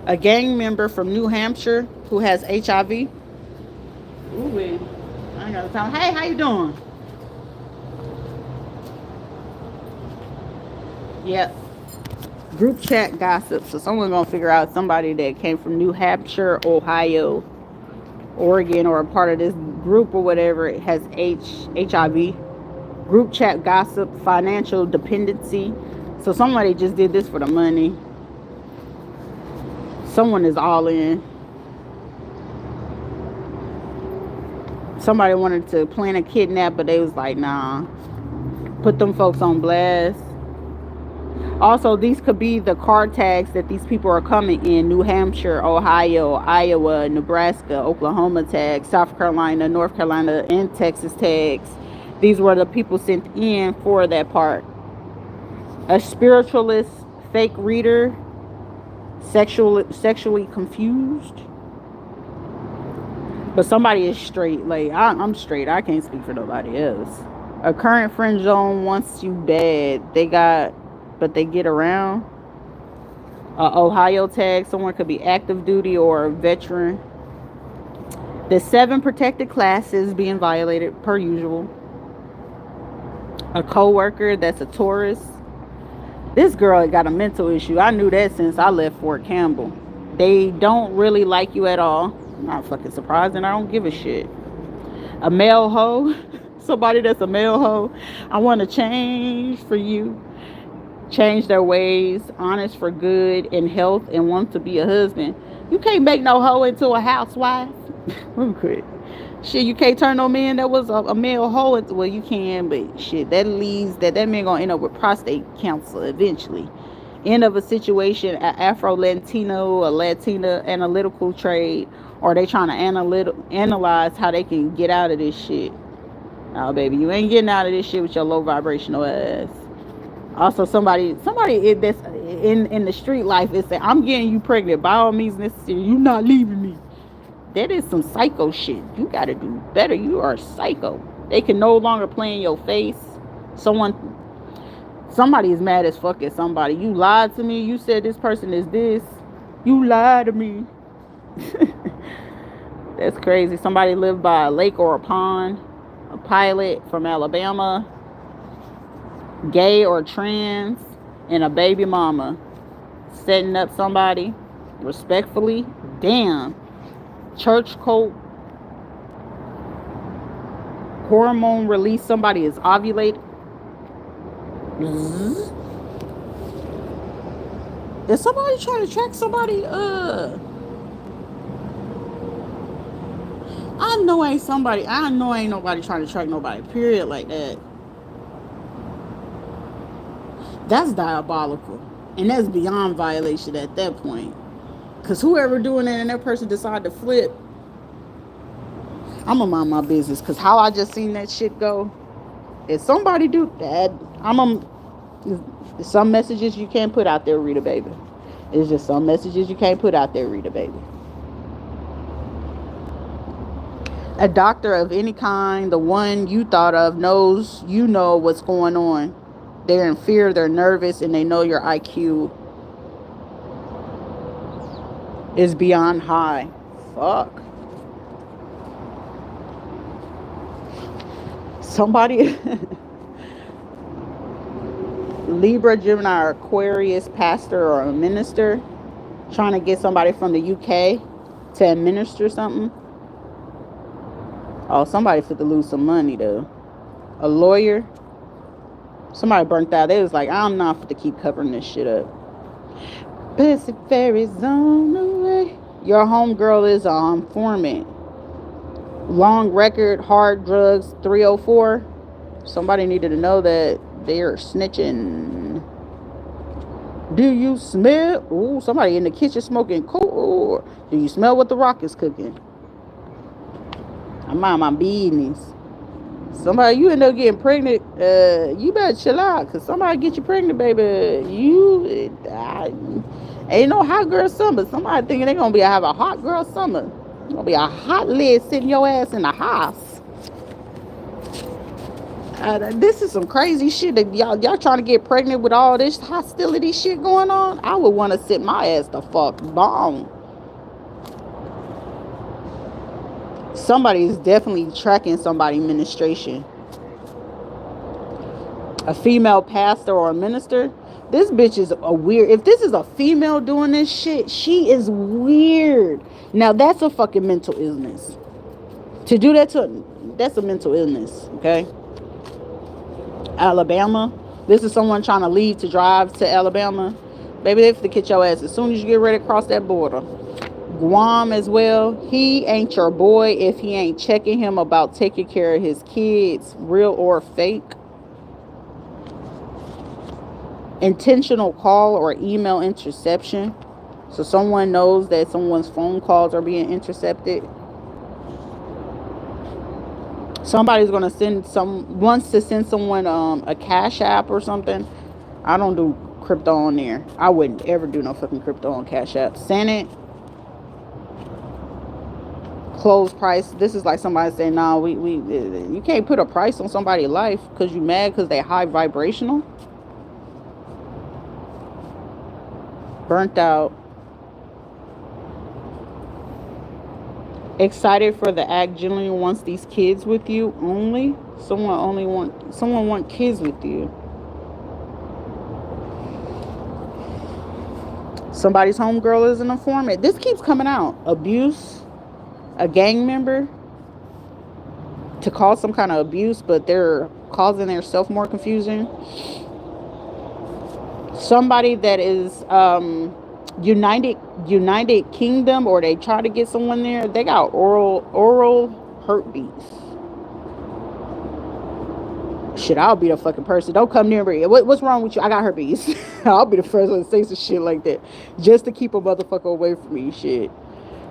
A gang member from New Hampshire who has HIV. Ooh, wait. I ain't got to tell. Hey, how you doing? Yep. Group chat gossip. So someone's gonna figure out somebody that came from New Hampshire, Ohio, Oregon, or a part of this group or whatever has HIV. Group chat gossip, financial dependency. So somebody just did this for the money. Someone is all in. Somebody wanted to plan a kidnap, but they was like, nah. Put them folks on blast. Also, these could be the car tags that these people are coming in. New Hampshire, Ohio, Iowa, Nebraska, Oklahoma tags, South Carolina, North Carolina, and Texas tags. These were the people sent in for that part. A spiritualist, fake reader, sexually confused. But somebody is straight. Like, I'm straight. I can't speak for nobody else. A current friend zone wants you bad. But they get around. Ohio tag. Someone could be active duty or a veteran. The 7 protected classes being violated per usual. A co-worker that's a Taurus. This girl got a mental issue. I knew that since I left Fort Campbell. They don't really like you at all. I'm not fucking surprised, and I don't give a shit. A male hoe. Somebody that's a male hoe. I want to change for you. Change their ways, honest for good and health, and want to be a husband. You can't make no hoe into a housewife. Shit, you can't turn no man that was a male hoe into, well, you can, but shit, that leads that man gonna end up with prostate cancer eventually. End of a situation, an Afro-Latino, a Latina analytical trade, or they trying to analyze how they can get out of this shit. Oh, baby, you ain't getting out of this shit with your low vibrational ass. Also, somebody that's in the street life is saying, I'm getting you pregnant by all means necessary. You not leaving me. That is some psycho shit. You got to do better. You are psycho. They can no longer play in your face. Somebody is mad as fuck at somebody. You lied to me. You said this person is this. You lied to me. That's crazy. Somebody lived by a lake or a pond. A pilot from Alabama. Gay or trans. And a baby mama. Setting up somebody. Respectfully. Damn. Church cult. Hormone release. Somebody is ovulating. Is somebody trying to track somebody? I know ain't nobody trying to track nobody, period, like that. That's diabolical. And that's beyond violation at that point. Because whoever doing that and that person decide to flip, I'm going to mind my business. Because how I just seen that shit go, if somebody do that, some messages you can't put out there, Rita, baby. It's just some messages you can't put out there, Rita, baby. A doctor of any kind, the one you thought of, knows you know what's going on. They're in fear, they're nervous, and they know your IQ is beyond high. Fuck. Somebody... Libra, Gemini, or Aquarius, pastor or a minister, trying to get somebody from the UK to administer something. Oh, somebody fit to lose some money though. A lawyer. Somebody burnt out. They was like, I'm not fit to keep covering this shit up. Pacific Ferry's on the way. Your homegirl is on informant. Long record, hard drugs, 304. Somebody needed to know that they are snitching. Do you smell? Ooh, somebody in the kitchen smoking cool. Do you smell what the Rock is cooking? I mind my business. Somebody, you end up getting pregnant, you better chill out, because somebody get you pregnant, baby. Ain't no hot girl summer. Somebody thinking they going to have a hot girl summer. Going to be a hot lid sitting your ass in the house. This is some crazy shit that y'all trying to get pregnant with all this hostility shit going on. I would want to sit my ass the fuck bomb. Somebody is definitely tracking somebody's ministration. A female pastor or a minister. This bitch is a weird. If this is a female doing this shit, she is weird. Now that's a fucking mental illness. To do that that's a mental illness. Okay. Alabama. This is someone trying to leave to drive to Alabama. Baby, they have to get your ass as soon as you get ready to cross that border. Guam as well. He ain't your boy if he ain't checking him about taking care of his kids, real or fake. Intentional call or email interception. So someone knows that someone's phone calls are being intercepted. Somebody's gonna wants to send someone a cash app or something. I don't do crypto on there. I wouldn't ever do no fucking crypto on Cash App. Senate. Close price. This is like somebody saying, nah, you can't put a price on somebody's life because you mad because they high vibrational. Burnt out. Excited for the act. Generally wants these kids with you only. Someone want kids with you. Somebody's homegirl is an informant. This keeps coming out. Abuse. A gang member. To cause some kind of abuse, but they're causing themselves more confusion. Somebody that is United Kingdom, or they try to get someone there. They got oral herpes. Shit, I'll be the fucking person. Don't come near me. What's wrong with you? I got herpes. I'll be the first one to say some shit like that, just to keep a motherfucker away from me. Shit,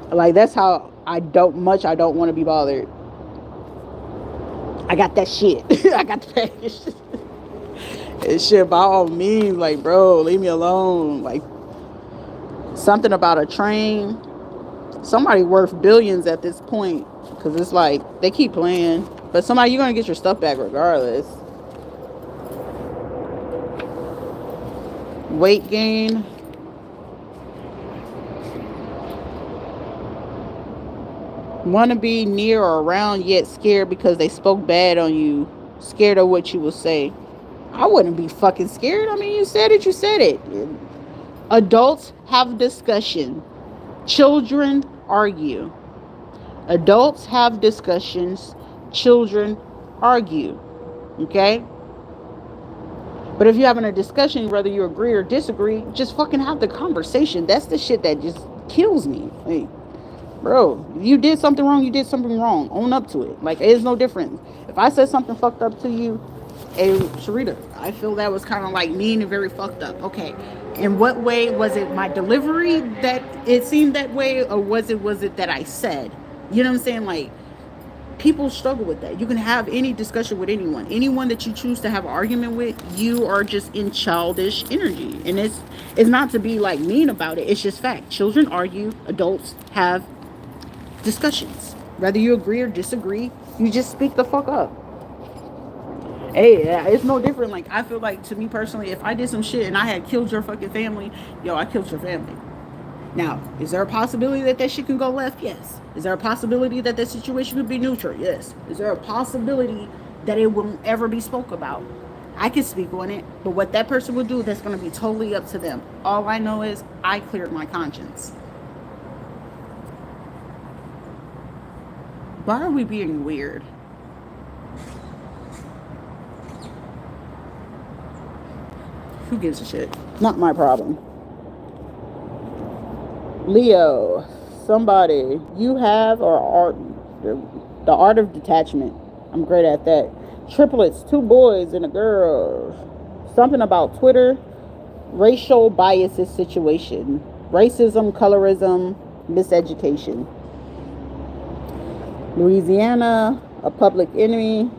like that's how I don't want to be bothered. I got that shit. I got that shit. And shit, by all means, like, bro, leave me alone. Like, something about a train. Somebody worth billions at this point, because it's like they keep playing. But somebody, you're gonna get your stuff back regardless. Weight gain. Want to be near or around yet scared because they spoke bad on you. Scared of what you will say. I wouldn't be fucking scared. I mean, you said it. Adults have discussion. Children argue. Adults have discussions. Children argue. Okay? But if you're having a discussion, whether you agree or disagree, just fucking have the conversation. That's the shit that just kills me. Like, bro, you did something wrong, own up to it. Like, it's no different. If I said something fucked up to you, hey, Rita, I feel that was kind of like mean and very fucked up. Okay, in what way? Was it my delivery that it seemed that way, or was it that I said? You know what I'm saying? Like, people struggle with that. You can have any discussion with anyone that you choose to have an argument with. You are just in childish energy, and it's not to be like mean about it. It's just fact. Children argue, adults have discussions. Whether you agree or disagree, you just speak the fuck up. Hey, it's no different. Like, I feel like, to me personally, if I did some shit and I had killed your fucking family, I killed your family. Now, is there a possibility that shit can go left? Yes. Is there a possibility that situation could be neutral? Yes. Is there a possibility that it won't ever be spoke about? I can speak on it, but what that person would do, that's going to be totally up to them. All I know is I cleared my conscience. Why are we being weird? Who gives a shit? Not my problem. Leo, somebody, you have or are the art of detachment. I'm great at that. Triplets, 2 boys and a girl. Something about Twitter. Racial biases situation. Racism, colorism, miseducation. Louisiana, a public enemy.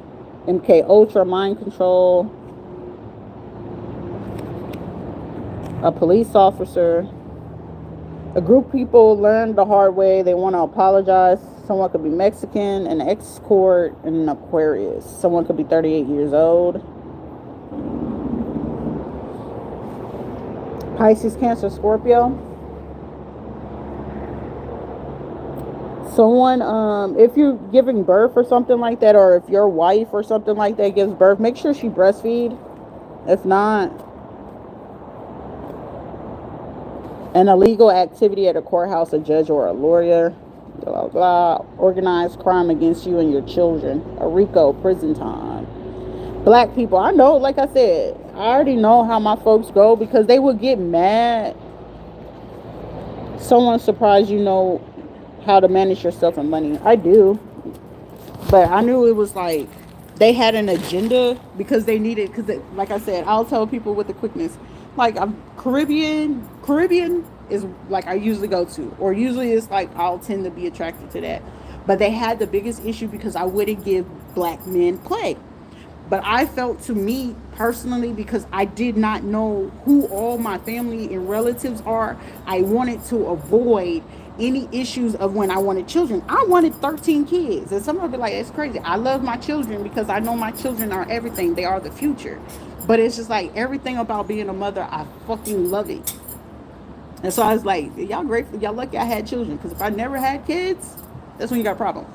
MK Ultra, mind control, a police officer. A group of people learned the hard way. They want to apologize. Someone could be Mexican, an escort, and an Aquarius. Someone could be 38 years old. Pisces, Cancer, Scorpio. Someone, if you're giving birth or something like that, or if your wife or something like that gives birth, make sure she breastfeed. If not, an illegal activity at a courthouse, a judge or a lawyer, blah, blah, organized crime against you and your children, a RICO, prison time. Black people, I know, like I said, I already know how my folks go because they would get mad. Someone surprised you know how to manage yourself and money. I do. But I knew it was like they had an agenda because they needed, because like I said, I'll tell people with the quickness, like I'm Caribbean is like I usually go to, or usually it's like I'll tend to be attracted to that. But they had the biggest issue because I wouldn't give black men play. But I felt, to me personally, because I did not know who all my family and relatives are, I wanted to avoid any issues of when I wanted children. I wanted 13 kids. And somebody be like, it's crazy. I love my children because I know my children are everything. They are the future. But it's just like everything about being a mother, I fucking love it. And so I was like, y'all grateful, y'all lucky I had children. Because if I never had kids, that's when you got a problem.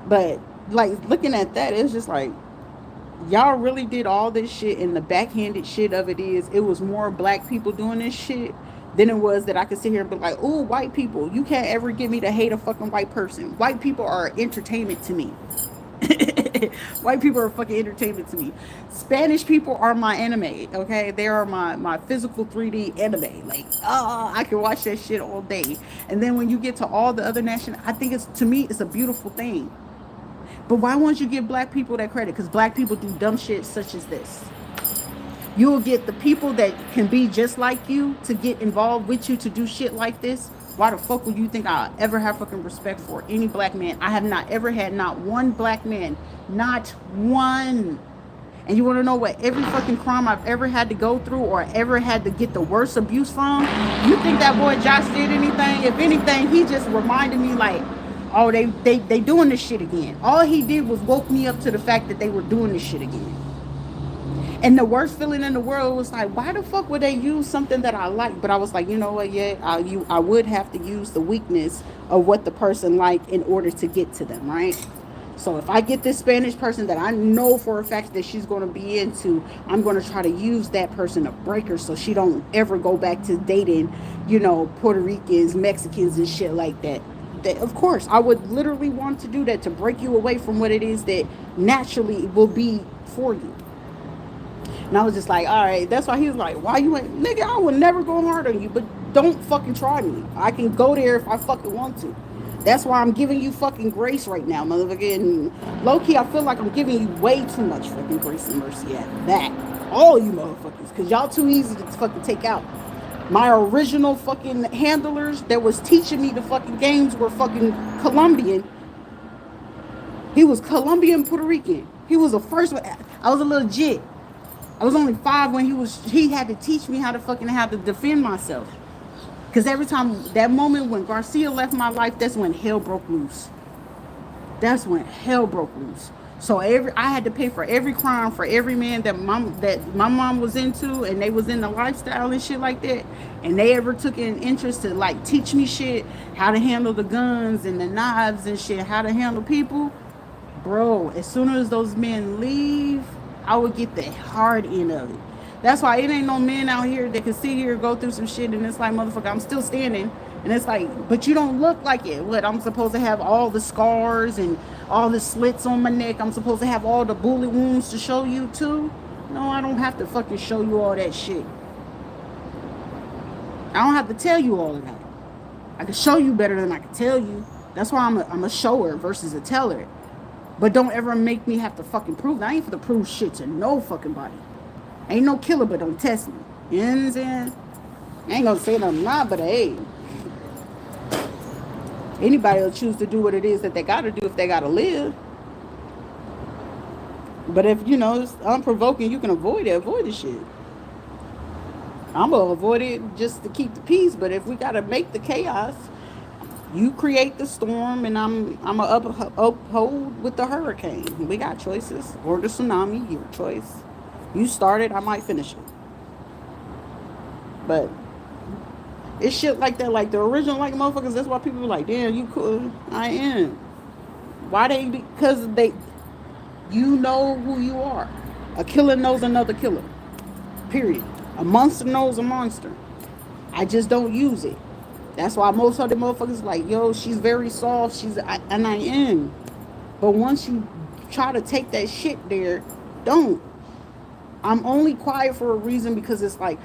But like looking at that, it's just like, y'all really did all this shit, and the backhanded shit of it is it was more black people doing this shit than it was that I could sit here and be like, oh, white people, you can't ever get me to hate a fucking white person. White people are entertainment to me. White people are fucking entertainment to me. Spanish people are my anime, okay? They are my physical 3D anime. Like, I can watch that shit all day. And then when you get to all the other nations, I think it's, to me, it's a beautiful thing. But why won't you give black people that credit? Because black people do dumb shit such as this. You'll get the people that can be just like you to get involved with you to do shit like this. Why the fuck would you think I'll ever have fucking respect for any black man? I have not ever had not one black man. Not one. And you want to know what every fucking crime I've ever had to go through or ever had to get the worst abuse from? You think that boy Josh did anything? If anything, he just reminded me like, oh, they doing this shit again. All he did was woke me up to the fact that they were doing this shit again. And the worst feeling in the world was like, why the fuck would they use something that I like? But I was like, you know what, yeah, I would have to use the weakness of what the person like in order to get to them, right? So if I get this Spanish person that I know for a fact that she's going to be into, I'm going to try to use that person to break her so she don't ever go back to dating, you know, Puerto Ricans, Mexicans and shit like that. That, of course, I would literally want to do that to break you away from what it is that naturally will be for you. And I was just like, all right, that's why he was like, why you ain't, nigga, I would never go hard on you, but don't fucking try me. I can go there if I fucking want to. That's why I'm giving you fucking grace right now, motherfucker. And low-key, I feel like I'm giving you way too much fucking grace and mercy at that. All you motherfuckers, because y'all too easy to fucking take out. My original fucking handlers that was teaching me the fucking games were fucking Colombian. He was Colombian Puerto Rican. He was the first one. I was a little jit. I was only 5 when he had to teach me how to defend myself. Because every time, that moment when Garcia left my life, that's when hell broke loose. That's when hell broke loose. So I had to pay for every crime for every man that my mom was into, and they was in the lifestyle and shit like that. And they ever took an interest to like teach me shit, how to handle the guns and the knives and shit, how to handle people. Bro, as soon as those men leave, I would get the hard end of it. That's why it ain't no men out here that can sit here and go through some shit and it's like, motherfucker, I'm still standing. And it's like, but you don't look like it. What, I'm supposed to have all the scars and all the slits on my neck? I'm supposed to have all the bullet wounds to show you too? No, I don't have to fucking show you all that shit. I don't have to tell you all of that. I can show you better than I can tell you. That's why I'm a shower versus a teller. But don't ever make me have to fucking prove that. I ain't for to prove shit to no fucking body. Ain't no killer, but don't test me. You know what I'm saying? I ain't gonna say nothing wrong, but hey, anybody will choose to do what it is that they gotta do if they gotta live. But if you know it's unprovoking, you can avoid it. Avoid the shit. I'm gonna avoid it just to keep the peace. But if we gotta make the chaos, you create the storm, and I'm a uphold with the hurricane. We got choices, or the tsunami. Your choice. You started, I might finish it. But it's shit like that, like the original like motherfuckers. That's why people be like, damn, you cool. I am. Why they? Because they, you know who you are. A killer knows another killer. Period. A monster knows a monster. I just don't use it. That's why most other motherfuckers like, yo, she's very soft. And I am. But once you try to take that shit there, don't. I'm only quiet for a reason, because it's like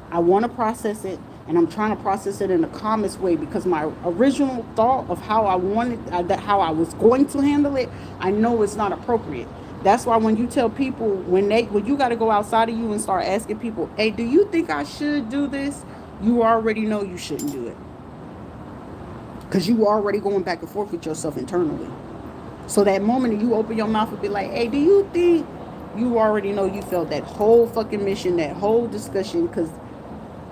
I want to process it, and I'm trying to process it in the calmest way, because my original thought of how I wanted how I was going to handle it, I know it's not appropriate. That's why when you tell people, when you got to go outside of you and start asking people, hey, do you think I should do this? You already know you shouldn't do it, because you already going back and forth with yourself internally. So that moment you open your mouth and be like, hey, do you think, you already know you felt that whole fucking mission, that whole discussion, because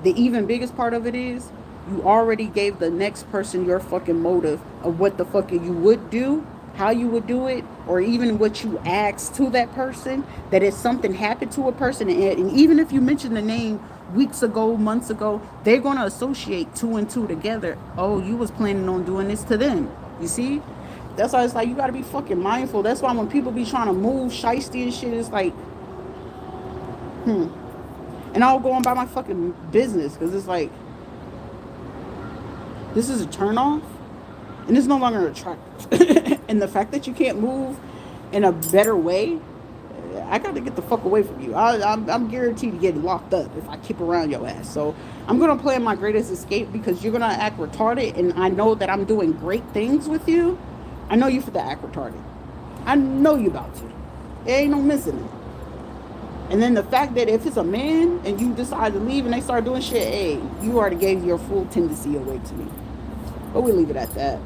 the even biggest part of it is you already gave the next person your fucking motive of what the fuck you would do, how you would do it, or even what you asked to that person. That if something happened to a person, and even if you mention the name weeks ago, months ago, they're going to associate two and two together. Oh, you was planning on doing this to them. You see? That's why it's like you got to be fucking mindful. That's why when people be trying to move shiesty and shit, it's like, and I'll go on by my fucking business, because it's like, this is a turn off, and it's no longer attractive. And the fact that you can't move in a better way, I got to get the fuck away from you. I'm guaranteed to get locked up if I keep around your ass. So I'm going to play my greatest escape, because you're going to act retarded, and I know that I'm doing great things with you. I know you for the act retarded. I know you about to. There ain't no missing it. And then the fact that if it's a man and you decide to leave and they start doing shit, hey, you already gave your full tendency away to me. But we leave it at that.